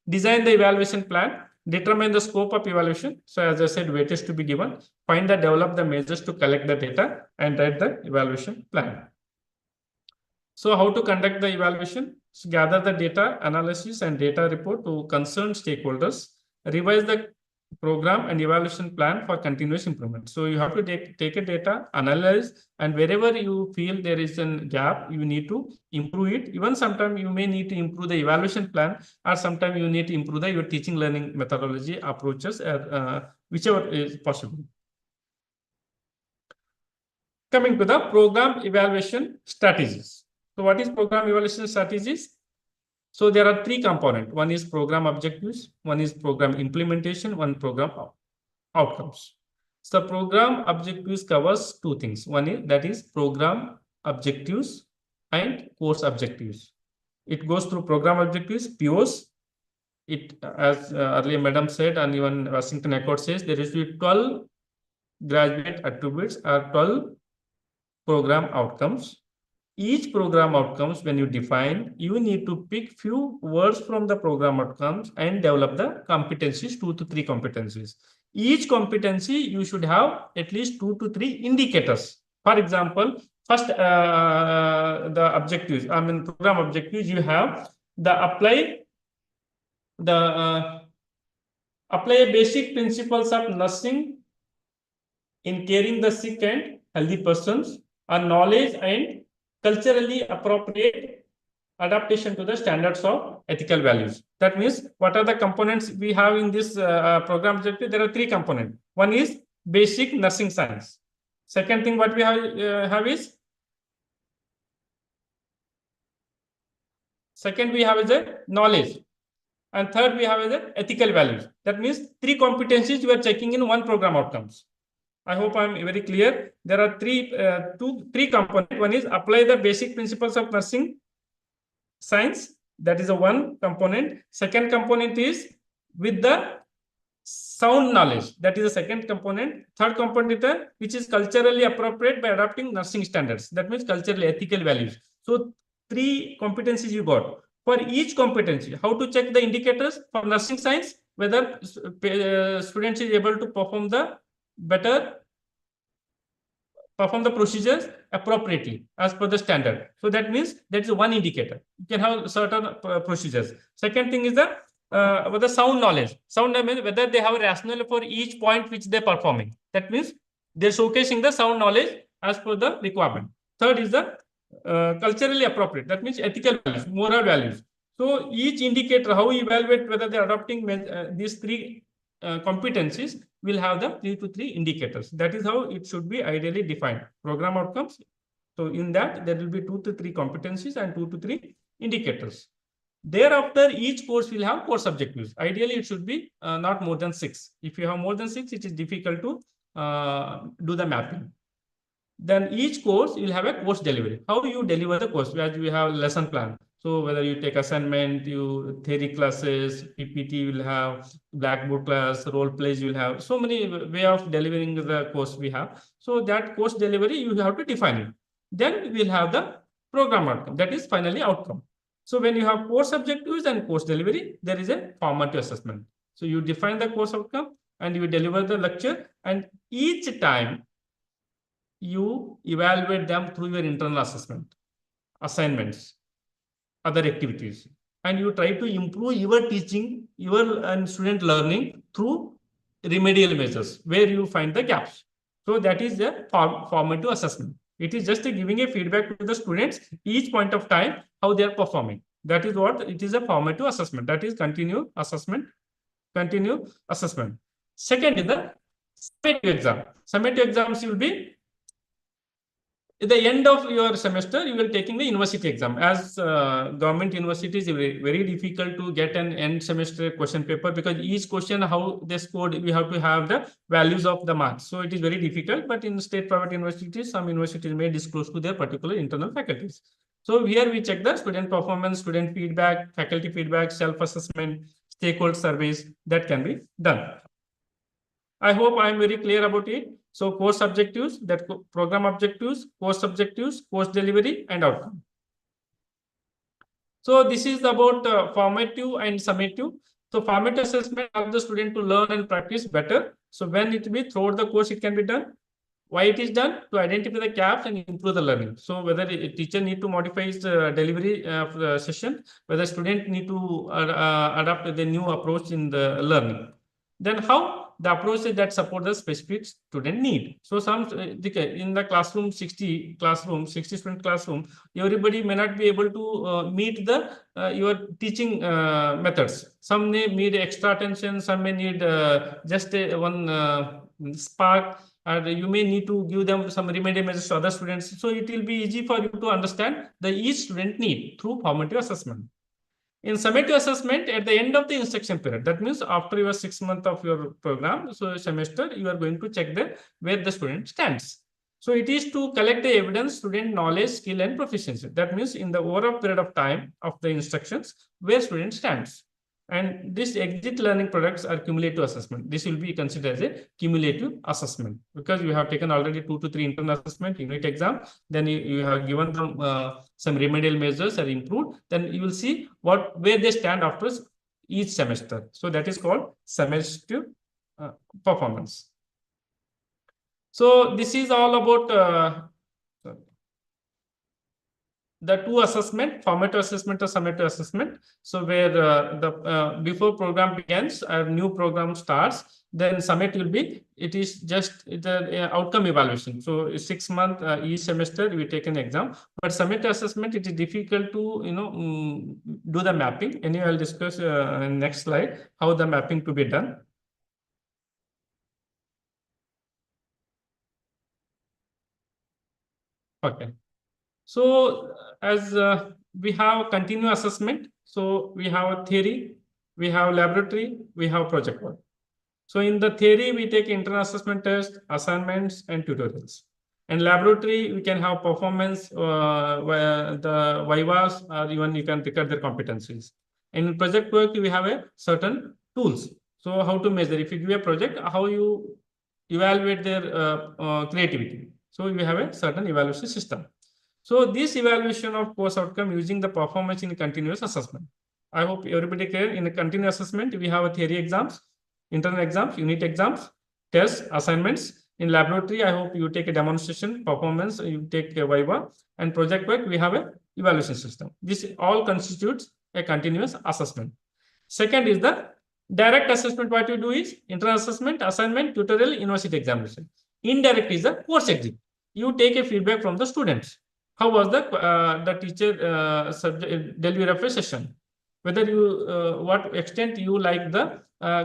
Design the evaluation plan. Determine the scope of evaluation. So as I said, weightage to be given. Find and develop the measures to collect the data and write the evaluation plan. So how to conduct the evaluation? So gather the data, analysis and data report to concerned stakeholders. Revise the program and evaluation plan for continuous improvement. So you have to take a data, analyze, and wherever you feel there is a gap, you need to improve it. Even sometimes you may need to improve the evaluation plan, or sometimes you need to improve your teaching learning methodology approaches, whichever is possible. Coming to the program evaluation strategies. So what is program evaluation strategies? So there are three components. One is program objectives, one is program implementation, one program outcomes. So program objectives covers two things. One is, that is program objectives and course objectives. It goes through program objectives, POs. It, as earlier Madam said, and even Washington Accord says, there is 12 graduate attributes or 12 program outcomes. Each program outcomes, when you define, you need to pick few words from the program outcomes and develop the competencies, 2 to 3 competencies. Each competency, you should have at least 2 to 3 indicators. For example, first, the objectives, program objectives, you have the apply basic principles of nursing in caring the sick and healthy persons, and knowledge and culturally appropriate adaptation to the standards of ethical values. That means, what are the components we have in this program objective? There are 3 components. One is basic nursing science. Second thing what we have is, second we have is a knowledge, and third we have is a ethical values. That means 3 competencies you are checking in one program outcomes. I hope I'm very clear. There are three components. One is apply the basic principles of nursing science. That is a one component. Second component is with the sound knowledge. That is the second component. Third component is which is culturally appropriate by adopting nursing standards. That means culturally ethical values. So 3 competencies you got. For each competency, how to check the indicators for nursing science, whether students is able to perform the procedures appropriately as per the standard. So that means that is one indicator. You can have certain procedures. Second thing is the sound knowledge. Sound knowledge, whether they have a rationale for each point which they're performing. That means they're showcasing the sound knowledge as per the requirement. Third is the culturally appropriate. That means ethical values, moral values. So each indicator, how you evaluate whether they're adopting these 3 competencies will have the 3 to 3 indicators. That is how it should be ideally defined. Program outcomes. So in that, there will be 2 to 3 competencies and 2 to 3 indicators. Thereafter, each course will have course objectives. Ideally, it should be not more than 6. If you have more than 6, it is difficult to do the mapping. Then each course will have a course delivery. How you deliver the course? As we have lesson plan. So whether you take assignment, you theory classes, PPT will have, Blackboard class, role plays you will have. So many way of delivering the course we have. So that course delivery you have to define it. Then we'll have the program outcome. That is finally outcome. So when you have course objectives and course delivery, there is a formative assessment. So you define the course outcome and you deliver the lecture, and each time you evaluate them through your internal assessment, assignments, other activities, and you try to improve your teaching, your and student learning through remedial measures where you find the gaps. So that is the formative assessment. It is just giving a feedback to the students each point of time how they are performing. That is what it is, a formative assessment. That is continuous assessment. Second is the summative exam. Summative exams will be at the end of your semester, you will taking the university exam. As government universities, very, very difficult to get an end semester question paper, because each question, how they scored, we have to have the values of the marks. So it is very difficult. But in state private universities, some universities may disclose to their particular internal faculties. So here we check the student performance, student feedback, faculty feedback, self-assessment, stakeholder surveys that can be done. I hope I am very clear about it. So course objectives, that program objectives, course delivery, and outcome. So this is about formative and summative. So formative assessment helps the student to learn and practice better. So when it be throughout the course, it can be done. Why it is done? To identify the gaps and improve the learning. So whether a teacher need to modify his delivery of the session, whether student need to adapt the new approach in the learning. Then how? The approaches that support the specific student need. So some in the classroom, 60 student classroom, everybody may not be able to meet the your teaching methods. Some may need extra attention, some may need just one spark, and you may need to give them some remedial measures to other students. So it will be easy for you to understand the each student need through formative assessment. In summative assessment, at the end of the instruction period, that means after your 6 months of your program, so semester, you are going to check where the student stands. So it is to collect the evidence, student knowledge, skill, and proficiency. That means in the overall period of time of the instructions, where student stands. And this exit learning products are cumulative assessment. This will be considered as a cumulative assessment, because you have taken already 2 to 3 internal assessment, unit exam, then you have given them some remedial measures are improved, then you will see where they stand after each semester. So that is called semester performance. So this is all about the two assessment, formative assessment or summative assessment. So where before program begins, a new program starts, then summit will be, it is just the outcome evaluation. So 6 months each semester we take an exam, but summative assessment, it is difficult to do the mapping. Anyway, I'll discuss in next slide how the mapping to be done. Okay. So as we have continuous assessment, so we have a theory, we have laboratory, we have project work. So in the theory, we take internal assessment test, assignments, and tutorials. And laboratory, we can have performance, where the vivas, or even you can record their competencies. And in project work, we have a certain tools. So how to measure? If you give a project, how you evaluate their creativity. So we have a certain evaluation system. So this evaluation of course outcome using the performance in continuous assessment. I hope everybody clear. In a continuous assessment, we have a theory exams, internal exams, unit exams, tests, assignments. In laboratory, I hope you take a demonstration, performance, you take a viva, and project work, we have a evaluation system. This all constitutes a continuous assessment. Second is the direct assessment. What you do is internal assessment, assignment, tutorial, university examination. Indirect is the course exit. You take a feedback from the students. How was the teacher subject delivery of a session? Whether you what extent you like the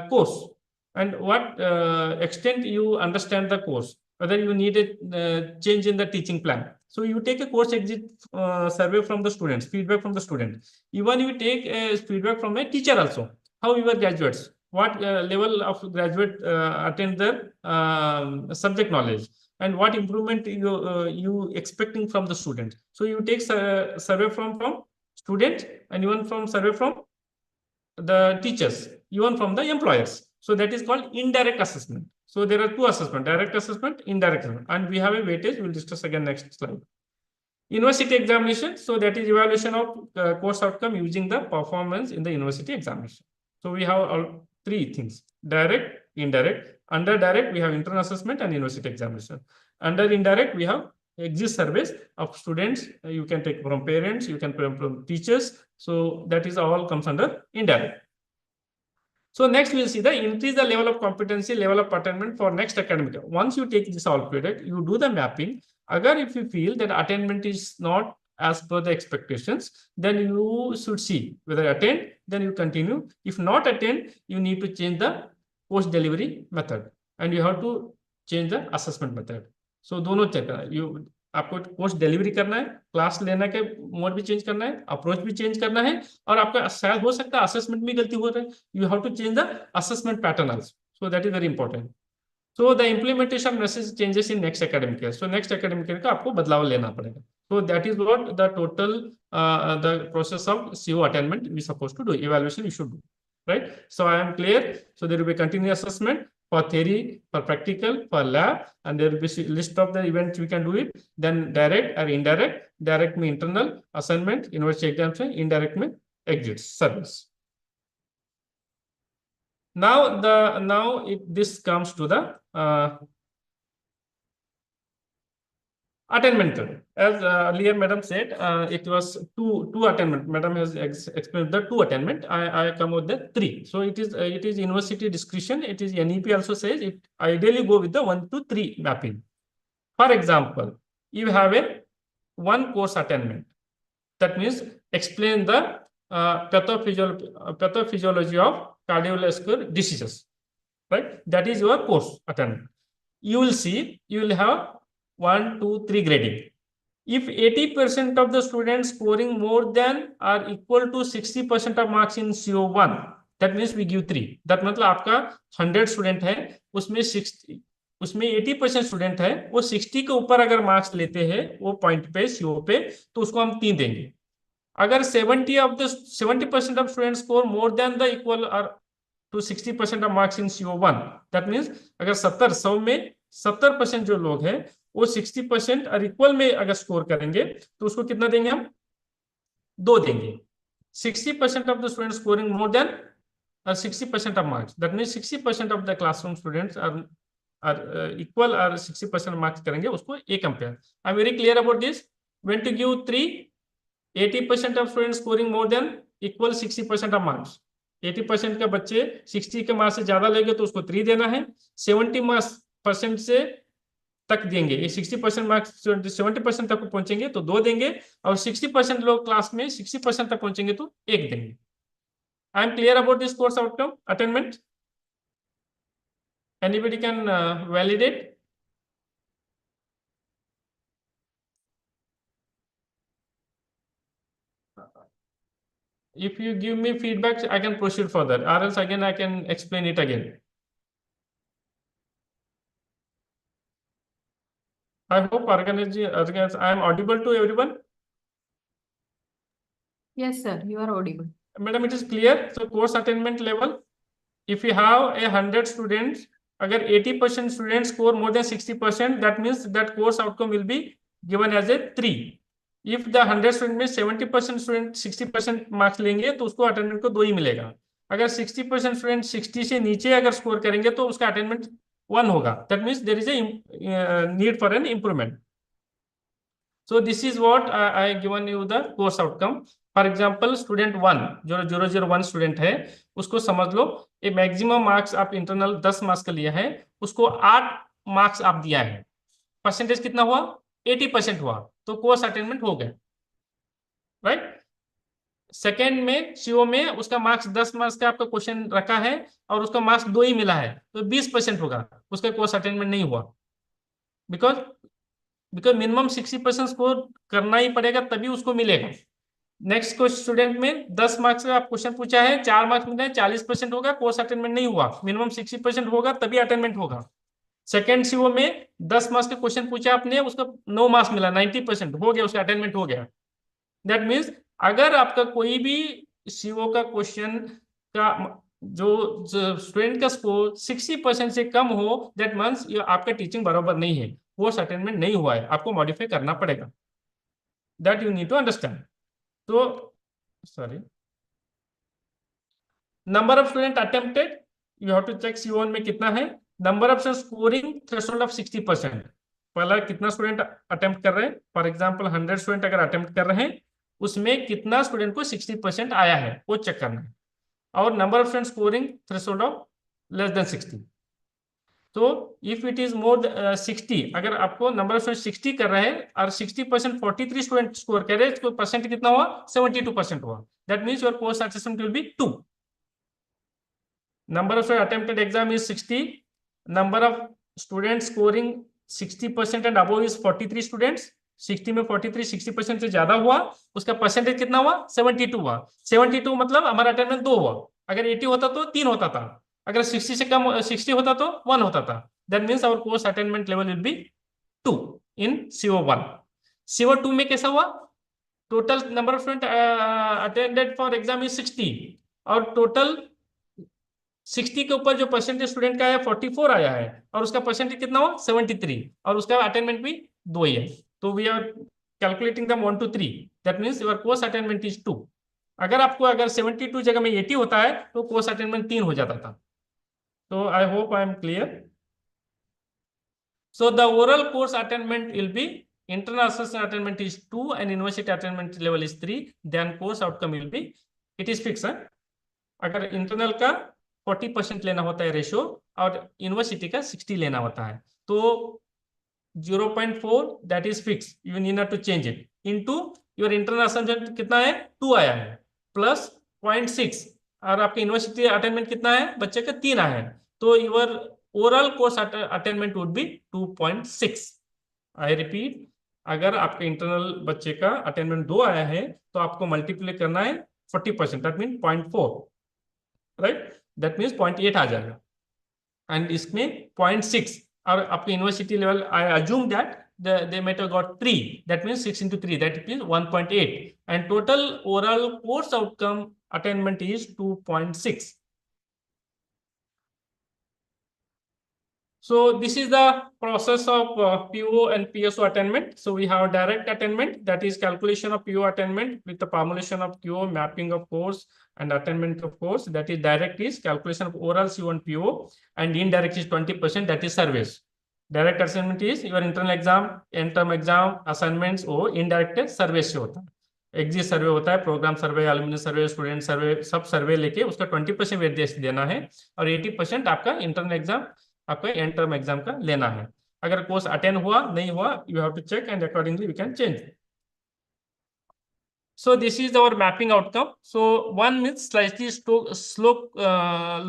course. and what extent you understand the course, whether you need a change in the teaching plan. So you take a course exit survey from the students, feedback from the student. Even you take a feedback from a teacher also. How your graduates, what level of graduate attend their subject knowledge, and what improvement you expecting from the student. So you take survey from student, and even from survey from the teachers, even from the employers. So that is called indirect assessment. So there are two assessment, direct assessment, indirect assessment, and we have a weightage. We'll discuss again next slide. University examination. So that is evaluation of course outcome using the performance in the university examination. So we have all three things: direct, indirect. Under direct, we have internal assessment and university examination. Under indirect, we have exit surveys of students. You can take from parents, you can take from teachers. So that is all comes under indirect. So next we'll see the increase the level of competency, level of attainment for next academic year. Once you take this all period, you do the mapping. Agar if you feel that attainment is not as per the expectations, then you should see whether attain, then you continue. If not attain, you need to change the post delivery method, and you have to change the assessment method. So दोनों check करना है. You आपको post delivery करना है, class लेने के mode भी change करना है, अप्रोच भी चेंज करना है, और आपका शायद हो सकता है असेसमेंट में गलती हो रही है. You have to change the assessment pattern also. So that is very important. So the implementation message changes in next academic year. So next academic year का आपको बदलाव लेना पड़ेगा. So that is what the total the process of CO attainment we supposed to do. Evaluation you should do, right? So I am clear. So there will be continuous assessment for theory, for practical, for lab, and there will be list of the events we can do it. Then direct or indirect. Direct mean internal assignment, university examination. Indirect mean exit service. Now this comes to the attainment. As earlier madam said, it was two attainment. Madam has explained the two attainment. I come with the three. So it is university discretion. It is NEP also says it ideally go with the 1 to 3 mapping. For example, you have a one course attainment. That means explain the pathophysiology of cardiovascular diseases, right? That is your course attainment. You will see, you will have 1, 2, 3 grading. If 80% of the students scoring more than or equal to 60% of marks in CO1, that means we give 3. That मतलब आपका 100 student है, उसमें 80% student है, वो 60 के ऊपर अगर marks लेते हैं वो पॉइंट पे CO पे, तो उसको हम 3 देंगे. अगर 70% of students score more than the equal or to 60% of marks in CO1, that means अगर 100 में 70% जो लोग हैं वो 60% और इक्वल में अगर स्कोर करेंगे तो उसको कितना देंगे हम? 2 देंगे. 60% of the students scoring more than 60% of marks, that means 60% of the classroom students are equal or 60% marks करेंगे, उसको A compare. I'm very clear about this. When to give 3, 80% of students scoring more than equal 60% of marks. 80% के बच्चे 60 के marks से ज्यादा लेंगे तो उसको 3 देना है. 70% से तक देंगे, ये 60% मार्क्स 70% तक पहुंचेंगे तो 2 देंगे, और 60% लोग क्लास में 60% तक पहुंचेंगे तो 1 देंगे. आई am clear about this course outcome attainment. Anybody can validate? If you give me feedback, I can proceed further, or else again I can explain it again. I hope I am audible to everyone.
Yes, sir, you are audible.
Madam, it is clear. So course attainment level, if you have 100 students, agar 80% students score more than 60%, that means that course outcome will be given as a 3. If the 100 student में 70% student 60% marks लेंगे तो उसको attendant को 2 ही मिलेगा. अगर 60% student 60 से नीचे अगर स्कोर करेंगे तो उसका अटेंडेंट 1 होगा. That means there is a need for an improvement. So this is what I given you the course outcome. For example, student 1 जो 001 स्टूडेंट है, उसको समझ लो ये मैक्सिमम मार्क्स आप इंटरनल 10 मार्क्स का लिया है, उसको 8 मार्क्स आप दिया है. परसेंटेज कितना हुआ? 80% हुआ, तो कोर्स अटेनमेंट हो गया, राइट? सेकेंड में सीओ में उसका मार्क्स 10 मार्क्स का आपका क्वेश्चन रखा है और उसका मार्क्स 2 ही मिला है, तो 20% होगा, उसका कोर्स अटेनमेंट नहीं हुआ। बिकॉज बिकॉज मिनिमम 60% स्कोर करना ही पड़ेगा, तभी उसको मिलेगा। नेक्स्ट को स्टूडेंट में 10 मार्क्स का क्वेश्चन पूछा है, 4 मार्क्स मिले हैं, 40% होगा, कोर्स अटेनमेंट नहीं हुआ, मिनिमम 60% होगा तभी अटेनमेंट होगा। सेकेंड सीओ में 10 मार्क्स का क्वेश्चन पूछा आपने, उसका 9 मार्क्स मिला, 90% हो गया, उसका अटेनमेंट हो गया। दैट मीन्स अगर आपका कोई भी सीओ का क्वेश्चन का जो स्टूडेंट का स्कोर 60% से कम हो, दैट मीन्स आपका टीचिंग बराबर नहीं है, कोर्स अटेनमेंट नहीं हुआ है, आपको मॉडिफाई करना पड़ेगा। That you need to understand. तो sorry, number of student attempted, you have to check CO1 में कितना है। Number of scoring threshold of 60%, पहला कितना स्टूडेंट अटेम्प्ट कर रहे हैं। फॉर एग्जांपल 100 स्टूडेंट अगर अटेम्प्ट कर रहे हैं, उसमें कितना स्टूडेंट को 60% आया है वो चेक करना है। और number of student scoring threshold of less than 60। तो इफ इट इज मोर 60, अगर आपको नंबर ऑफ स्टूडेंट 60 कर रहे हैं और 60% 43 स्टूडेंट स्कोर कर रहे हैं, तो परसेंट कितना हुआ, 72% हुआ। That means your course assessment will be 2। Number of students attempted exam is 60. Number of students scoring 60% and above is 43 students. 60 में 43 60% से ज्यादा हुआ, उसका परसेंटेज कितना हुआ, 72 हुआ। 72 मतलब हमारा अटेंडेंस 2 हुआ, अगर 80 होता तो 3 होता था, अगर 60 से कम 60 होता तो 1 होता था। That means our course attainment level will be 2 in CO1। CO2 में कैसा हुआ, total number of student attended for exam is 60 और टोटल 60 के ऊपर जो परसेंटेज स्टूडेंट का है 44 आया है और उसका परसेंटेज कितना हुआ, 73, और उसका अटेनमेंट भी 2 ही है। तो वी आर कैलकुलेटिंग दम 1 to 3, that means your course attainment is 2। अगर 72 जगह में 80 होता है तो कोर्स अटेनमेंट 3 हो जाता था। तो आई hope I am clear. So the oral course attainment will be, internal assessment attainment is 2 and university attainment level is 3, then course outcome will be, it is fixed है? अगर इंटरनल का 40% लेना होता है रेशियो और यूनिवर्सिटी का 60 लेना होता है, तो 0.4 that is fix, you need not to change it, into your internal assessment कितना है, 2 आया है, प्लस 0.6 और आपके यूनिवर्सिटी अटेनमेंट कितना है, बच्चे का 3 आया है, तो your overall course attainment would be 2.6। I repeat, अगर आपके इंटरनल बच्चे का अटेनमेंट 2 आया है तो आपको मल्टीप्लाई करना है 40%, that mean 0.4, right, that means 0.8 आ जाएगा। एंड इसमें 0.6 और आपके university level, I assume that they might have got 3, that means 6 into 3, that means 1.8, and total oral course outcome attainment is 2.6. So this is the process of PO and PSO attainment. So we have direct attainment, that is calculation of PO attainment with the formulation of QO, mapping of course and attainment of course. That is direct is calculation of oral CO and PO, and indirect is 20%, that is surveys. Direct assignment is your internal exam, end term exam, assignments, और indirect सर्वे से होता है। Exit survey होता है, programme सर्वे, अलुमिनी सर्वे, student सर्वे, सब सर्वे लेके उसका 20% weightage देना है और 80% आपका इंटरनल एग्जाम, आपको एंड टर्म एग्जाम का लेना है। अगर कोर्स अटेंड हुआ नहीं हुआ, you have to check and accordingly we can change. So this is our mapping outcome. So one means slightly slow,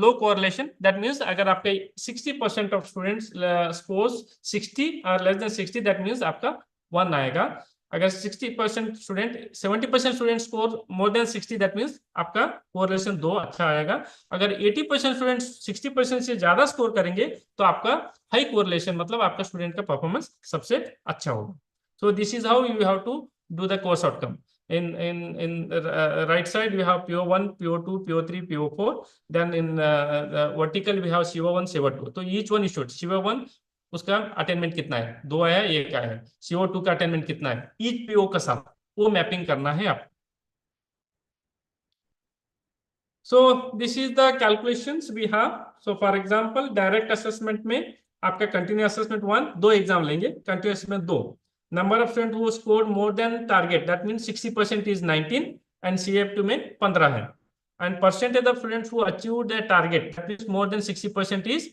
low correlation. That means अगर आपके 60% of students scores 60 or less than 60, that means आपका 1 आएगा। अगर 60% student 70% student score more than 60, that means आपका correlation 2 अच्छा आएगा। अगर 80% student 60% से ज्यादा स्कोर करेंगे तो आपका हाई कोरिलेशन, मतलब आपका स्टूडेंट का परफॉर्मेंस सबसे अच्छा होगा। So this is how you have to do the course outcome. In right side we have PO1, PO2, PO3, PO4. Then in vertical we have CO1, CO2. तो each one is should CO1 उसका attainment कितना है, 2 आया है, 1 आया है। CO2 का attainment कितना है, ईच PO का साथ वो मैपिंग करना है आप। So this is the calculations we have. So for example direct assessment में आपका कंटिन्यूस असेसमेंट 1, 2 एग्जाम लेंगे, continuous assessment 2। Number of student who scored more than target, that means 60% is 19 and CF2 में 15 है। And percentage of students who achieved the target, that means more than 60% is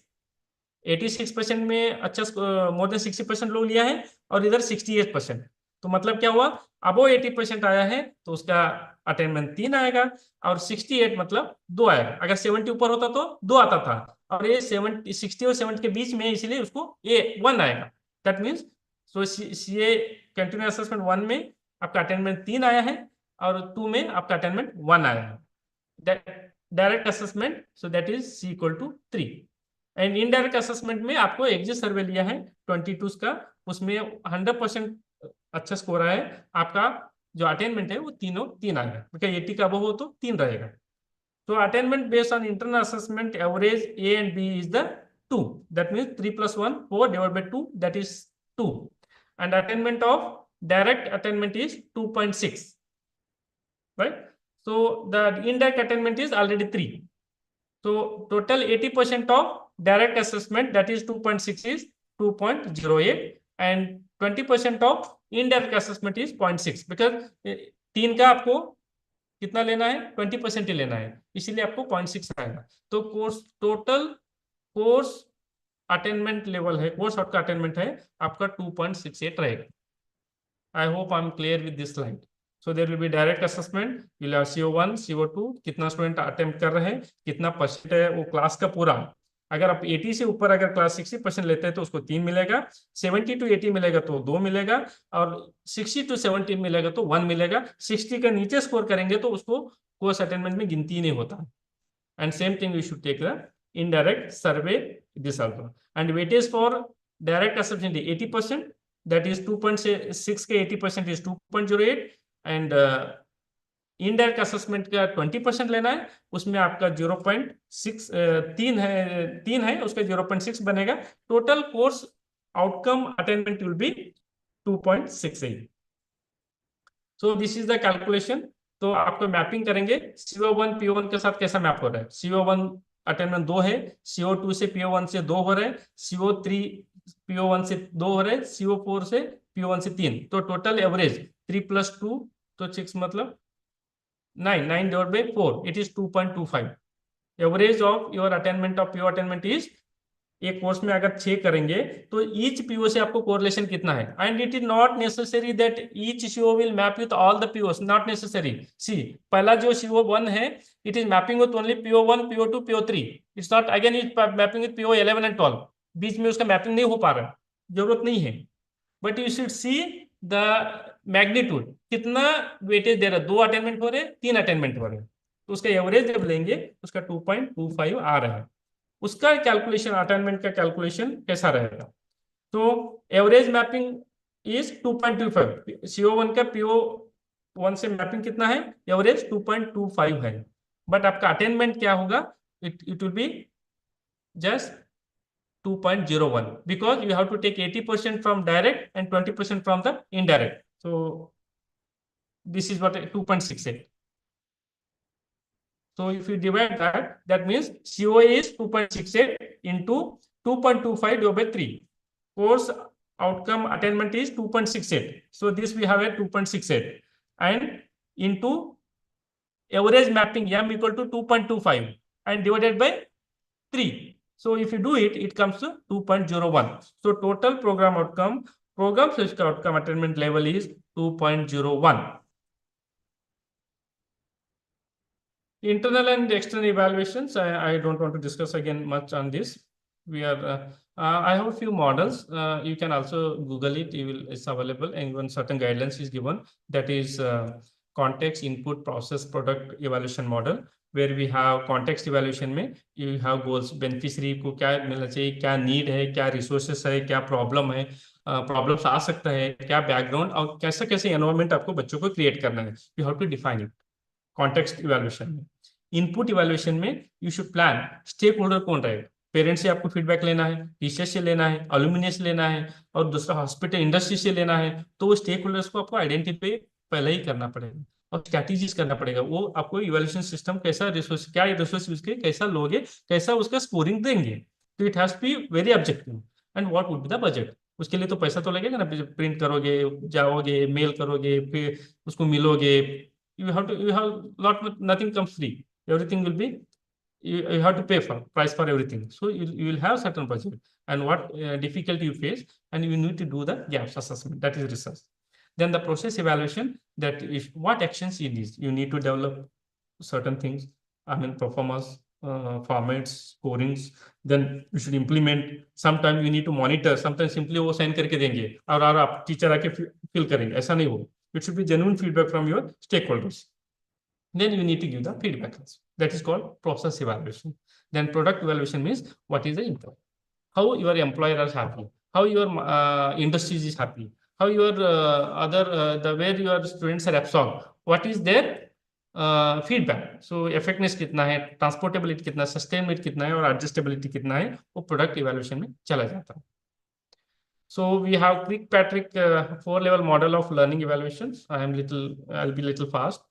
86% में अच्छा, more than 60% लोग लिया है और इधर 68%। तो मतलब क्या हुआ, अबो 80% आया है तो उसका अटेनमेंट 3 आएगा, और 68 मतलब 2 आएगा। अगर 70 ऊपर होता तो 2 आता था, और ये 60 और 70 के बीच में, इसलिए उसको 1 आएगा। दैट मीन्स सो ये कंटिन्यूस असेसमेंट 1 में आपका अटेनमेंट 3 आया है, और 2 में आपका अटेनमेंट 1 आया है। Direct assessment, so that is C equal to 3। And indirect assessment में आपको एग्जिट सर्वे लिया है 22 का, उसमें 100% अच्छा स्कोर आया है, आपका जो अटेनमेंट है वो तीनों 3 आएगा, क्योंकि 80 का वो हो तो 3 रहेगा। तो attainment based on internal assessment average A and B is the 2, that means 3 plus 1 4 divided by 2, that is 2, and attainment of direct attainment is 2.6, right? So the indirect attainment is already 3. So total 80% of direct assessment, that is 2.6, is 2.08, and 20% of indirect assessment is 0.6, because 3 का आपको कितना लेना है, 20% ही लेना है, इसीलिए आपको 0.6 आएगा। तो course total course attainment level है, कोर्स आउट का अटेनमेंट है आपका 2.68 रहेगा। I hope I am clear with this slide. So there will be direct assessment, will have CO1 CO2, कितना स्टूडेंट अटेम्प्ट कर रहे हैं, कितना परसेंट है वो क्लास का पूरा। अगर आप 80 से ऊपर अगर क्लास 60% लेते हैं तो उसको 3 मिलेगा, 70 to 80 मिलेगा तो 2 मिलेगा, और 60 to 70 मिलेगा तो 1 मिलेगा। 60 का नीचे स्कोर करेंगे तो उसको कोर्स अटेनमेंट में गिनती ही नहीं होता। And same thing we should take the indirect survey this also, and weightage for direct assessment 80%, that is 2.6 के 80% is 2.08, and इनडायरेक्ट असेसमेंट का 20% लेना है, उसमें आपका 0.6 3 है उसका 0.6 बनेगा। Total course outcome attainment will be 2.68। So this is the calculation. तो आपको मैपिंग करेंगे CO1 PO1 के साथ कैसा मैप हो रहा है। CO1 अटेनमेंट 2 है, CO2 से PO1 से 2 हो रहे हैं, CO3 PO1 से 2 हो रहे हैं, CO4 से PO1 से 3, तो टोटल एवरेज 3 + 2 तो 6 मतलब 9 divided by 4, it is 2.25. Average of your attainment of PO attainment is, एक कोर्स में अगर 6 करेंगे तो ईच PO से आपको कोरिलेशन कितना है, and it is not necessary that each CO will map with all the POs, not necessary. See पहला जो CO1 है, it is mapping with only PO1 PO2 PO3, it's not again is mapping with PO11 and 12, बीच में उसका mapping नहीं हो पा रहा है, जरूरत नहीं है। But you should see the magnitude, कितना वेटेज दे रहा है, 2 अटेनमेंट हो रहे, 3 अटेनमेंट हो रहे, तो उसका एवरेज जब लेंगे उसका 2.25 आ रहा है। उसका कैलकुलेशन, अटेनमेंट का कैलकुलेशन कैसा रहेगा। तो एवरेज मैपिंग इज 2.25, CO1 का PO1 से मैपिंग कितना है, एवरेज 2.25 है, बट आपका अटेनमेंट क्या होगा, it will be just 2.01, because you have to take 80% from direct and 20% from the indirect. So this is what 2.68. So if you divide that, that means COA is 2.68 into 2.25 divided by 3. Course outcome attainment is 2.68. So this we have a 2.68, and into average mapping M equal to 2.25 and divided by 3. So if you do it, it comes to 2.01. So total program specific outcome attainment level is 2.01. Internal and external evaluations, I don't want to discuss again much on this. We are, I have a few models. You can also Google it. It's available, and when certain guidelines is given, that is context, input, process, product evaluation model, where we have context evaluation में you have goals, beneficiary को क्या मिलना चाहिए, क्या need है, क्या resources है, क्या problem है, problems आ सकता है, क्या background, और कैसा कैसे environment आपको बच्चों को create करना है, you have to define it. Context evaluation में, इनपुट इवैल्यूएशन में you should plan stakeholder कौन रहेगा, पेरेंट्स से आपको फीडबैक लेना है, टीचर्स से लेना है, अलुमिनी से लेना है, और दूसरा हॉस्पिटल इंडस्ट्री से लेना है, तो वो स्टेक होल्डर्स को आपको आइडेंटिफाई पहले ही करना पड़ेगा और स्ट्रैटेजीज करना पड़ेगा। वो आपको इवैल्यूएशन सिस्टम कैसा रिसोर्स, क्या रिसोर्स यूज के कैसा लोगे, कैसा उसका स्कोरिंग देंगे, तो it has to be very objective. And what would be the budget, उसके लिए तो पैसा तो लगेगा ना, प्रिंट करोगे, जाओगे, मेल करोगे, फिर उसको मिलोगे, you have lot, nothing comes free, everything will be, you have to pay for price for everything, so you will have certain budget, and what difficulty you face, and you need to do the gaps assessment, that is research. Then the process evaluation, that if what actions you need, to develop certain things, I mean performance, formats, scorings, then you should implement. Sometimes you need to monitor, sometimes simply वो sign करके देंगे और आप teacher आके fill करेंगे, ऐसा नहीं हो. It should be genuine feedback from your stakeholders. Then you need to give the feedback. That is called process evaluation. Then product evaluation means what is the impact, how your employer is happy, how your industry is happy, how your the way your students are absorbed, what is their feedback. So effectiveness कितना है, transportability कितना, sustainability कितना है और adjustability कितना है, वो product evaluation में चला जाता है. So we have Kirkpatrick 4-level model of learning evaluations. I'll be little fast.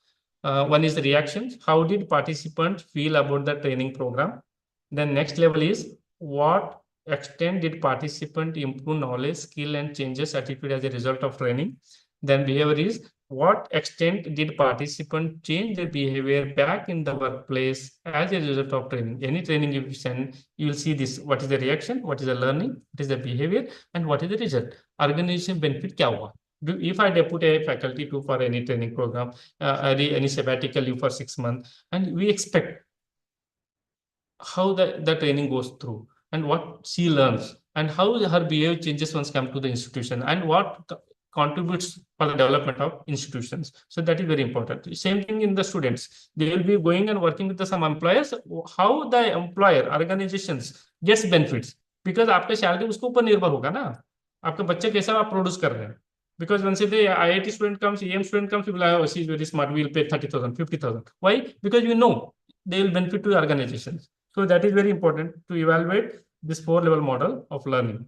One is the reactions. How did participants feel about the training program? Then next level is what extent did participant improve knowledge, skill, and changes attitude as a result of training? Then behavior is what extent did participant change their behavior back in the workplace as a result of training? Any training you send, you will see this. What is the reaction? What is the learning? What is the behavior? And what is the result? Organization benefit क्या हुआ? If I depute a faculty to for any training program, any sabbatical leave for 6 months, and we expect how the training goes through and what she learns and how her behavior changes once come to the institution and what contributes for the development of institutions. So that is very important. Same thing in the students. They will be going and working with some employers. How the employer organizations gets benefits, because आपका salary उसके ऊपर निर्भर होगा ना, आपका बच्चे कैसा आप प्रोड्यूस कर रहे हैं. Because once the IIT student comes, EM student comes, people are, oh, she's very smart, we'll pay 30,000, 50,000. Why? Because you know they will benefit to organizations. So that is very important to evaluate this 4-level model of learning.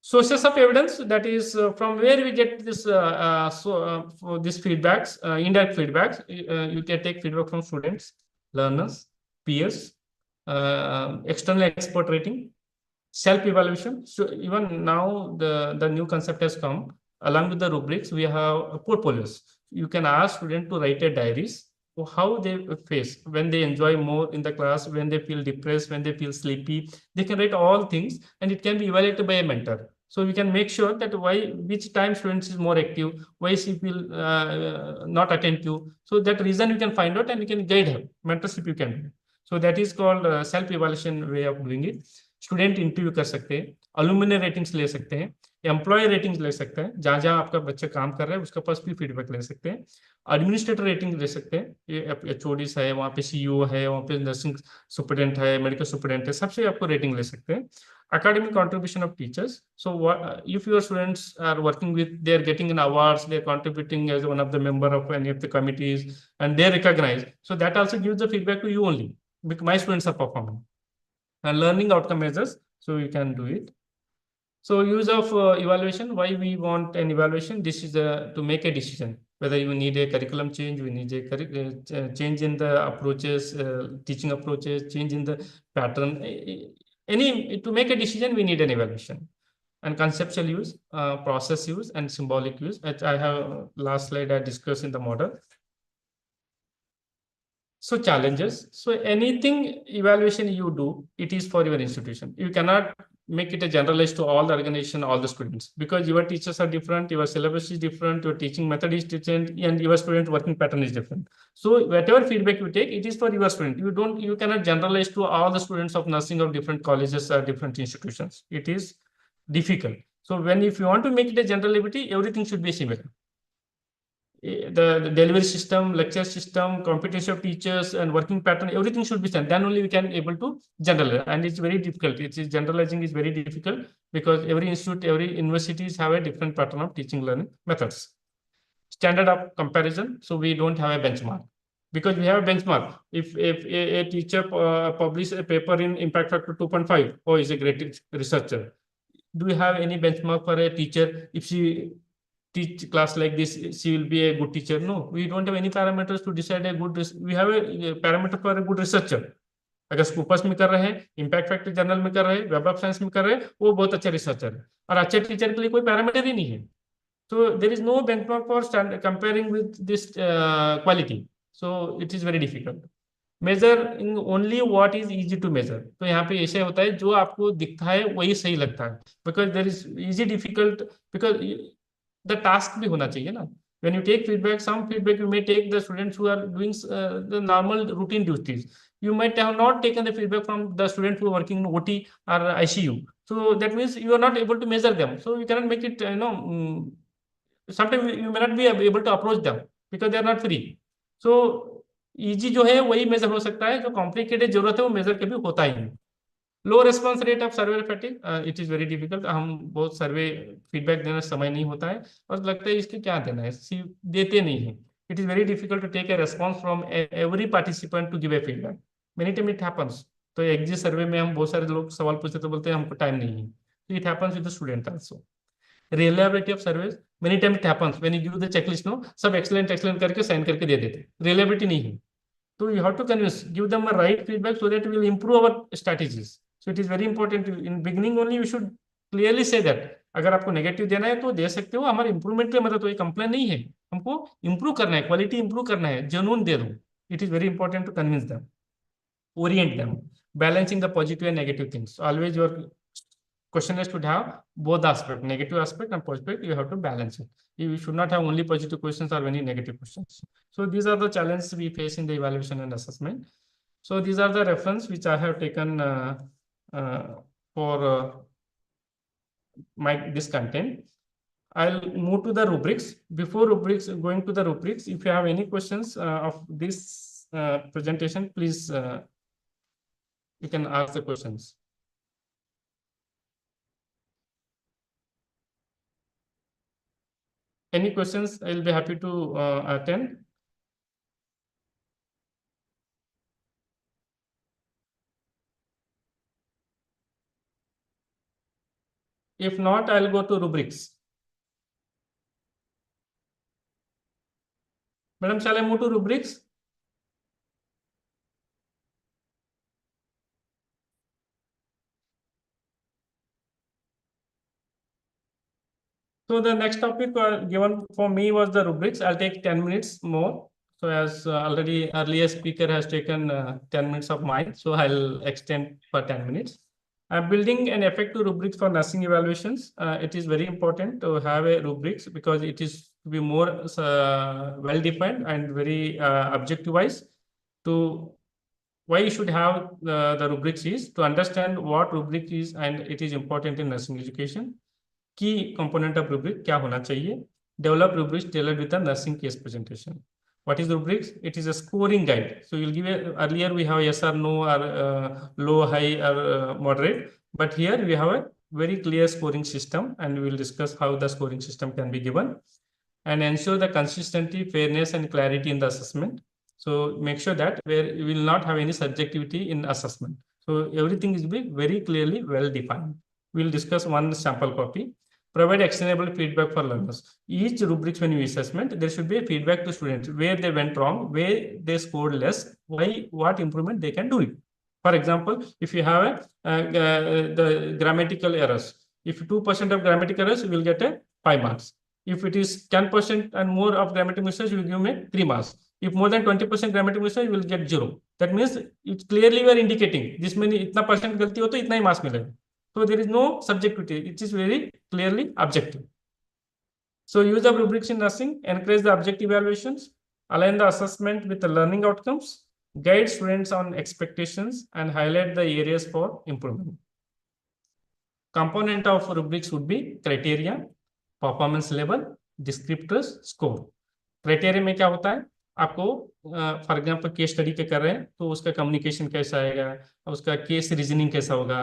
Sources of evidence, that is from where we get this for these feedbacks, indirect feedbacks. You can take feedback from students, learners, peers, external expert rating, self-evaluation. So even now the new concept has come. Along with the rubrics, we have portfolios. You can ask students to write a diaries how they face when they enjoy more in the class, when they feel depressed, when they feel sleepy. They can write all things and it can be evaluated by a mentor. So we can make sure that which time students is more active, why she feel not attentive. So that reason you can find out and you can guide her. Mentorship you can do. So that is called self-evaluation way of doing it. Student interview कर सकते हैं, अलुमिनी ratings ले सकते हैं, employ ratings ले सकते हैं, जहां जहां आपका बच्चा काम कर रहा है उसका पास भी फीडबैक ले सकते हैं, एडमिनिस्ट्रेटर रेटिंग ले सकते हैं, ये एचओडीस है, वहाँ पे सीईओ है, वहाँ पे नर्सिंग सुपरिटेंडेंट है, मेडिकल सुपरिटेंडेंट है, सबसे आपको रेटिंग ले सकते हैं. Academic contribution of teachers. So if your students are working with, they are getting an awards, they are contributing as one of the member of any of the committees and they are recognized. So that also gives the feedback to you only, because my students are performing. And learning outcome measures, so you can do it. So use of evaluation, why we want an evaluation? This is to make a decision whether you need a curriculum change, we need a change in the approaches, teaching approaches, change in the pattern. To make a decision, we need an evaluation. And conceptual use, process use, and symbolic use. As I have last slide I discussed in the model. So challenges. So anything evaluation you do, it is for your institution. You cannot make it a generalized to all the organization, all the students, because your teachers are different, your syllabus is different, your teaching method is different, and your student working pattern is different. So whatever feedback you take, it is for your student. You cannot generalize to all the students of nursing of different colleges or different institutions. It is difficult. So if you want to make it a generality, everything should be similar. The delivery system, lecture system, competency of teachers, and working pattern, everything should be same. Then only we can able to generalize, and it's very difficult. Generalizing is very difficult because every institute, every universities have a different pattern of teaching learning methods. Standard of comparison. So we don't have a benchmark, because we have a benchmark. If a teacher publish a paper in impact factor 2.5, oh, is a great researcher. Do we have any benchmark for a teacher? If she teach class like this, she will be a good teacher? No, we don't have any parameters to decide a good. We have a parameter for a good researcher. अगर Scopus में कर रहे हैं, impact factor journal में कर रहे हैं, web of science में कर रहे हैं, वो बहुत अच्छा रिसर्चर है. और अच्छे टीचर के लिए कोई पैरामीटर ही नहीं है. So there is no benchmark for comparing with this quality. So it is very difficult. Measuring only what is easy to measure. तो यहाँ पे ऐसे होता है जो आपको दिखता है वही सही लगता है. Because there is easy, difficult, because the task भी होना चाहिए ना. When you take feedback, some feedback you may take the students who are doing the normal routine duties. You might have not taken the feedback from the students who are working in OT or ICU. So that means you are not able to measure them. So you cannot make it, sometimes you may not be able to approach them because they are not free. So easy जो है वही measure हो सकता है, जो complicated जरूरत है वो measure कभी होता ही नहीं. Low response rate of survey fatigue, it is very difficult. हम बहुत सर्वे फीडबैक देना समय नहीं होता है और लगता है इसके क्या देना है, देते नहीं है. It is very difficult to take a response from every participant to give a feedback. Many time it happens. तो एग्जिट सर्वे में हम बहुत सारे लोग सवाल पूछते तो बोलते हैं हमको टाइम नहीं है. तो it happens with the student also. Reliability of service, many time it happens when you give the checklist, no सब एक्सलेंट एक्सलेंट करके साइन करके दे देते. रिलायबिलिटी नहीं है. So you have to convince, give them a right feedback so that we will improve our strategies. So it is very important. In beginning only you should clearly say that. अगर आपको negative देना है तो दे सकते हो, हमारे improvement के मदद, तो ये कंप्लेन नहीं है, हमको इंप्रूव करना है, क्वालिटी इंप्रूव करना है, जुनून दे दो. It is very important to convince them, orient them, balancing the positive and negative things. So always your question is to have both aspect, negative aspect and positive. You have to balance it. You should not have only positive questions or any negative questions. So these are the challenges we face in the evaluation and assessment. So these are the reference which I have taken for this content. I'll move to the rubrics. Before rubrics, going to the rubrics, if you have any questions of this presentation, please you can ask the questions. Any questions, I'll be happy to attend. If not, I'll go to rubrics. Madam, shall I move to rubrics? So the next topic given for me was the rubrics. I'll take 10 minutes more. So as already earlier speaker has taken 10 minutes of mine, so I'll extend for 10 minutes. I'm building an effective rubrics for nursing evaluations. It is very important to have a rubrics because it is to be more well-defined and very objectivized. To why you should have the rubrics is to understand what rubric is, and it is important in nursing education. Key component of rubric क्या होना चाहिए? Develop rubrics tailored with a nursing case presentation. What is rubrics? It is a scoring guide. So you'll give earlier we have yes or no or low, high or moderate, but here we have a very clear scoring system, and we will discuss how the scoring system can be given and ensure the consistency, fairness and clarity in the assessment. So make sure that we will not have any subjectivity in assessment. So everything is very clearly well defined. We'll discuss one sample copy. Provide actionable feedback for learners. Each rubrics when you assessment, there should be a feedback to students where they went wrong, where they scored less, why, what improvement they can do it. For example, if you have the grammatical errors, if 2% of grammatical errors, you will get a 5 marks. If it is 10% and more of grammatical mistakes, you will give me 3 marks. If more than 20% grammatical mistakes, you will get 0. That means it's clearly we are indicating this many itna percent galti ho to itna hi marks milega. So there is no subjectivity. It is very clearly objective. So use of rubrics in nursing, encourage the objective evaluations, align the assessment with the learning outcomes, guide students on expectations, and highlight the areas for improvement. Component of rubrics would be criteria, performance level, descriptors, score. Criteria में क्या होता है, आपको for example case study के कर रहे हैं तो उसका कम्युनिकेशन कैसा आएगा, उसका केस रीजनिंग कैसा होगा,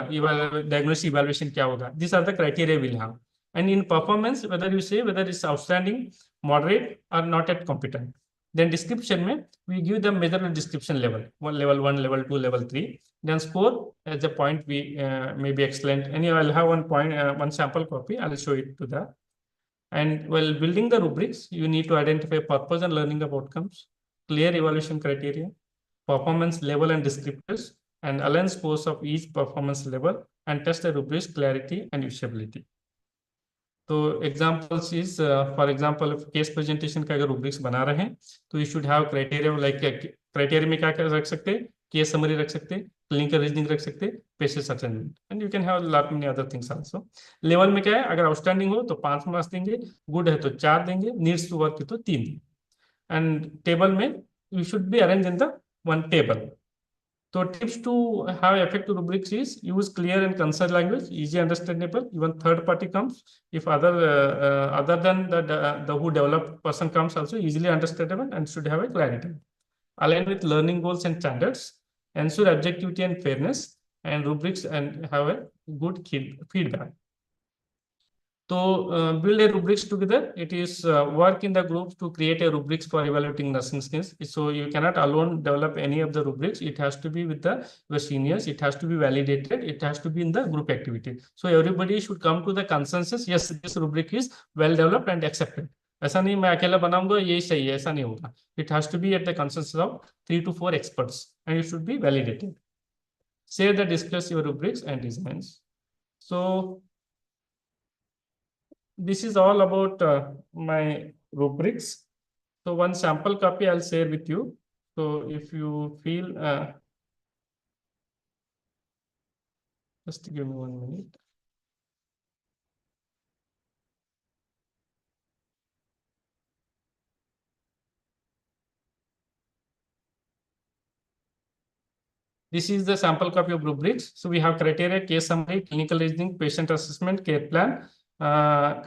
डायग्नोसिस इवैल्यूएशन क्या होगा. This are the criteria will have. And in performance whether you say whether is outstanding, moderate और not at competent. Then description में we give them measurable description level, level 1, level 2, level 3. Then score as a point we may be excellent. Anyway, I'll have one point, one sample copy. I'll show it to that. And while building the rubrics, you need to identify purpose and learning of outcomes, clear evaluation criteria, performance level and descriptors, and align scores of each performance level, and test the rubrics clarity and usability. तो examples is for example case presentation का अगर rubrics बना रहे हैं तो you should have criteria like criteria में क्या क्या रख सकते हैं, case summary रख सकते हैं, क्लिनिकल रीजनिंग रख सकते हैं, patience assessment, and you can have lot many other things also. Level में क्या है, अगर आउटस्टैंडिंग हो तो 5 मार्क्स देंगे, गुड है तो 4 देंगे, नीड्स टू वर्क है तो 3 देंगे। एंड टेबल में you should be arrange in the one table. So tips to have effective rubrics is use clear and concise language, easy understandable. Even third party comes, if other than the who developed person comes, also easily understandable and should have a clarity. Align with learning goals and standards. Ensure objectivity and fairness, and rubrics and have a good feedback. So build a rubrics together. It is work in the group to create a rubrics for evaluating nursing skills. So you cannot alone develop any of the rubrics. It has to be with the seniors. It has to be validated. It has to be in the group activity. So everybody should come to the consensus. Yes, this rubric is well developed and accepted. ऐसा नहीं मैं अकेला बनाऊंगा यही सही है, ऐसा नहीं होगा. It has to be at the consensus of 3 to 4 experts, and it should be validated. Share the discuss your rubrics and designs. So this is all about my rubrics. So one sample copy I'll share with you. So if you feel, just give me 1 minute. This is the sample copy of rubrics. So we have criteria, case summary, clinical reasoning, patient assessment, care plan,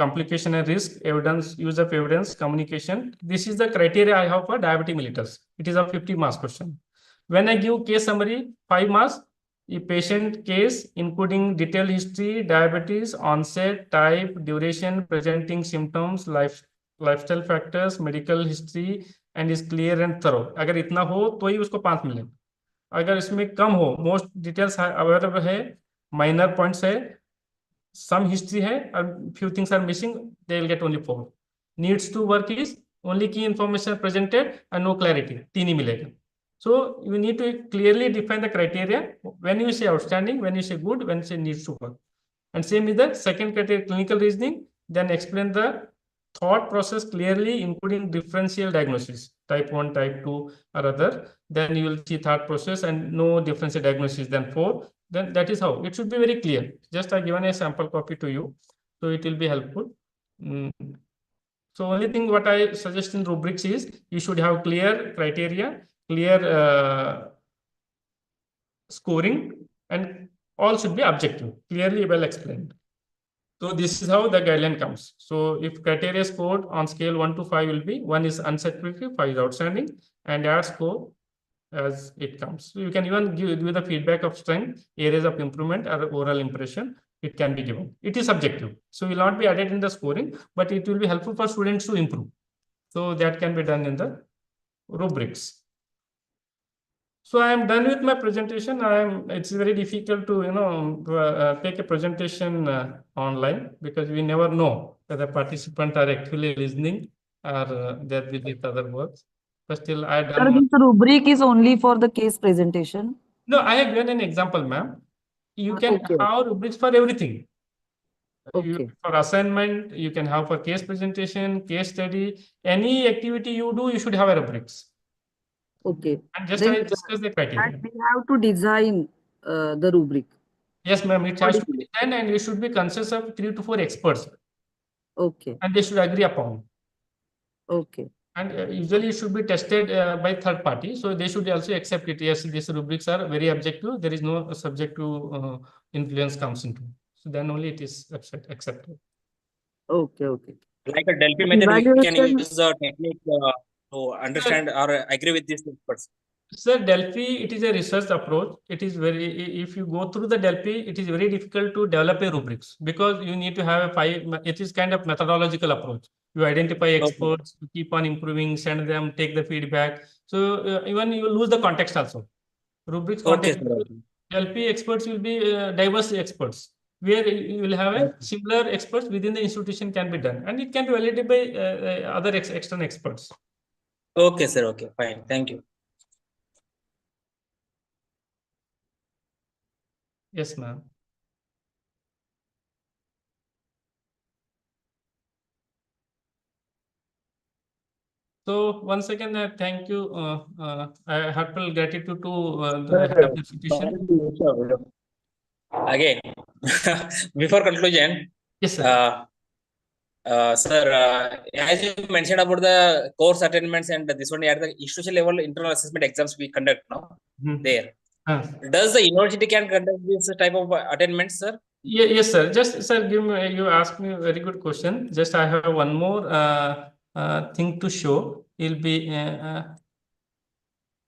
complication and risk, evidence, use of evidence, communication. This is the criteria I have for diabetic mellitus. It is a 50 marks question. When I give case summary, 5 marks, a patient case including detailed history, diabetes, onset, type, duration, presenting symptoms, lifestyle factors, medical history, and is clear and thorough. अगर इतना हो तो ही उसको 5 मिले. अगर इसमें कम हो, most details available है, माइनर पॉइंट्स है, some history hai and few things are missing, they will get only 4. Needs to work is only key information presented and no clarity, 3 ही मिलेगा. So you need to clearly define the criteria when you say outstanding, when you say good, when you say needs to work. And same is the second criteria, clinical reasoning, then explain the thought process clearly, including differential diagnosis, type 1, type 2 or other. Then you will see thought process and no differential diagnosis, then 4. Then that is how it should be very clear. Just I given a sample copy to you, so it will be helpful. So only thing what I suggest in rubrics is you should have clear criteria, clear scoring, and all should be objective, clearly well explained. So this is how the guideline comes. So if criteria scored on scale 1 to 5 will be 1 is unsatisfactory, 5 is outstanding, and add score as it comes. So you can even give the feedback of strength, areas of improvement, or overall impression. It can be given. It is subjective, so will not be added in the scoring, but it will be helpful for students to improve. So that can be done in the rubrics. So I am done with my presentation. It's very difficult to take a presentation online because we never know whether participants are actually listening or they're busy with other works. But still, I
Sir,
done.
this rubric is only for the case presentation.
No, I have given an example, ma'am. You can
Okay.
have rubrics for everything.
Okay.
For assignment, you can have for case presentation, case study, any activity you do, you should have a rubrics.
Okay.
And just
Then
I discuss the criteria.
we have to design the rubric.
Yes, ma'am. It has to be
Accordingly.
designed and it should be consist of 3 to 4 experts,
Okay.
and they should agree upon.
Okay.
And usually it should be tested by third party, so they should also accept it. Yes, these rubrics are very objective. There is no subjective influence comes into. So then only it is accepted.
Okay. Okay.
Like a Delphi method, we can
Evaluation.
use the technique to understand or agree with these experts.
Sir, Delphi, it is a research approach. It is if you go through the Delphi, it is very difficult to develop a rubrics because you need to have it is kind of methodological approach. You identify experts, you keep on improving, send them, take the feedback. So even you lose the context also. Rubrics
Okay,
context.
sir.
LP experts will be diverse experts, where you will have a similar experts within the institution can be done, and it can be validated by other external experts.
Okay, sir. Okay, fine. Thank you.
Yes, ma'am. So once again, thank you. Heartfelt gratitude to the head of the institution.
Again, before conclusion,
Yes, sir.
sir, as you mentioned about the course attainments and this one at the institution level internal assessment exams we conduct now there. Does the university can conduct this type of attainments, sir?
Yes, sir. Just, sir, you asked me a very good question. Just I have one more thing to show. It'll be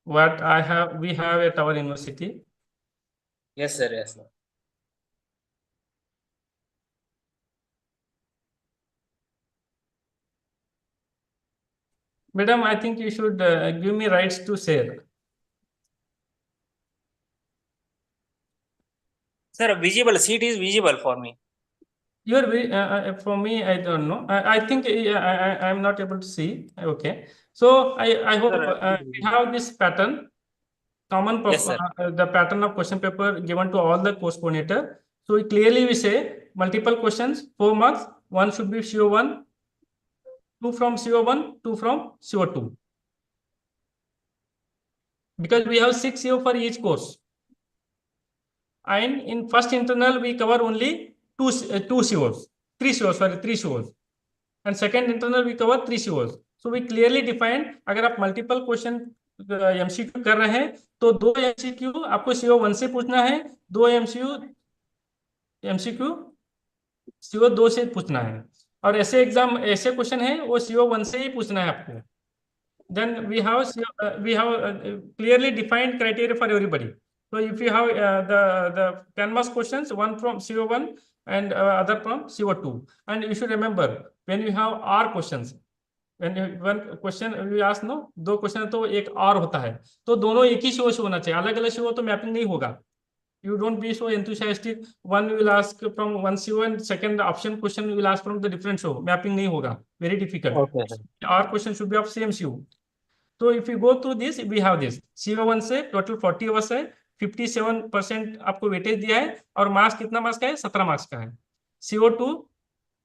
what we have at our university.
Yes, sir. Yes, sir.
Madam, I think you should give me rights to share.
Sir, visible seat is visible for me.
For me, I don't know. I think I'm not able to see. Okay. So I hope we have this pattern, common
Yes, sir.
the pattern of question paper given to all the course coordinator. So clearly we say multiple questions, 4 marks. One should be CO1, 2 from CO1, 2 from CO2. Because we have 6 CO for each course. And in first internal, we cover only two COs, 3 COs, sorry, 3 COs. And second internal, we cover 3 COs. So we clearly defined, अगर आप multiple question MCQ कर रहे हैं, तो 2 MCQ आपको CO1 से पूछना है, 2 MCQ CO2 से पूछना है. और ऐसे एग्जाम ऐसे क्वेश्चन है वो CO1 से ही पूछना है आपको. Then we have clearly defined criteria for everybody. So if you have the 10 marks questions, one from CO1 and other from CO2, and you should remember when you have R questions, when you one question we ask no, 2 question तो एक R होता है, तो दोनों एक ही CO से होना चाहिए, अलग अलग CO तो मैपिंग नहीं होगा. You don't be so enthusiastic. One will ask from one CO and second option question will ask from the different CO. Mapping नहीं होगा, very difficult.
Okay, sir.
R question should be of same CO. So if you go through this, we have this CO1 से total 40 hours है, 57% आपको weightage दिया है और marks कितना marks का है, 17 मार्क्स का है. CO2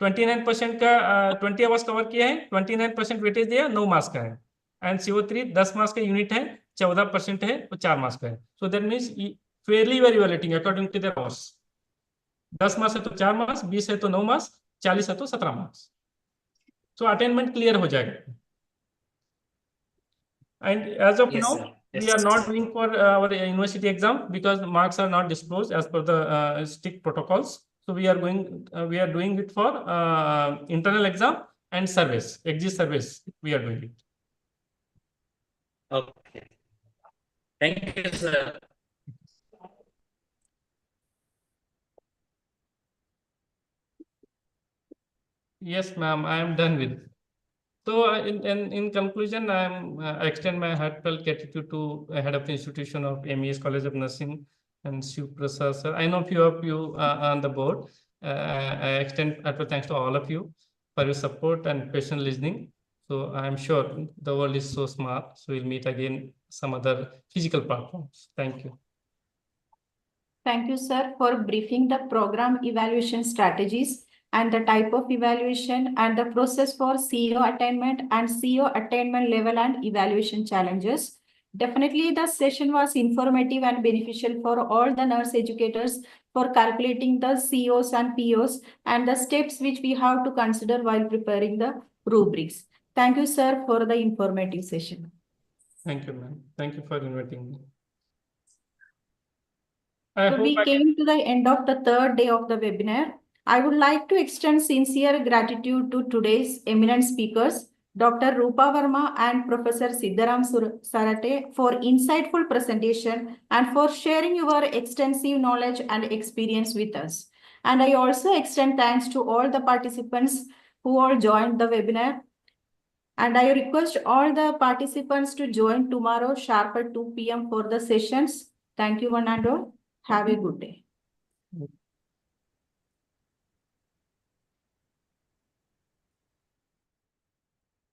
29% का 20 आवर्स कवर किया है, 29% वेटेज दिया, 9 मार्क्स का है. एंड CO3 10 मार्क्स का यूनिट है, 14% है, वो 4 मार्क्स का है. So that means fairly very evaluating according to their hours. 10 marks है तो 4 मार्क्स, 20 है तो 9 मार्क्स, 40 है तो 17 मार्क्स. सो अटेनमेंट क्लियर हो जाएगा. And as of
Yes,
now,
sir.
we
Yes.
are not doing for our university exam because marks are not disclosed as per the strict protocols. So we are doing it for internal exam and service, exit service. We are doing it.
Okay. Thank you, sir.
Yes, ma'am, I am done with. So in conclusion, I extend my heartfelt gratitude to head of the institution of MES College of Nursing and Shiv Prasad sir. I know few of you on the board. I extend heartfelt thanks to all of you for your support and patient listening. So I am sure the world is so smart. So we'll meet again some other physical platforms. Thank you.
Thank you, sir, for briefing the program evaluation strategies and the type of evaluation and the process for CO attainment and CO attainment level and evaluation challenges. Definitely, the session was informative and beneficial for all the nurse educators for calculating the COs and POs and the steps which we have to consider while preparing the rubrics. Thank you, sir, for the informative session.
Thank you, ma'am. Thank you for inviting me.
So we came to the end of the third day of the webinar. I would like to extend sincere gratitude to today's eminent speakers, Dr. Rupa Verma and Professor Siddharam Sarate for insightful presentation and for sharing your extensive knowledge and experience with us. And I also extend thanks to all the participants who all joined the webinar. And I request all the participants to join tomorrow sharp at 2 p.m. for the sessions. Thank you, one and all. Have a good day.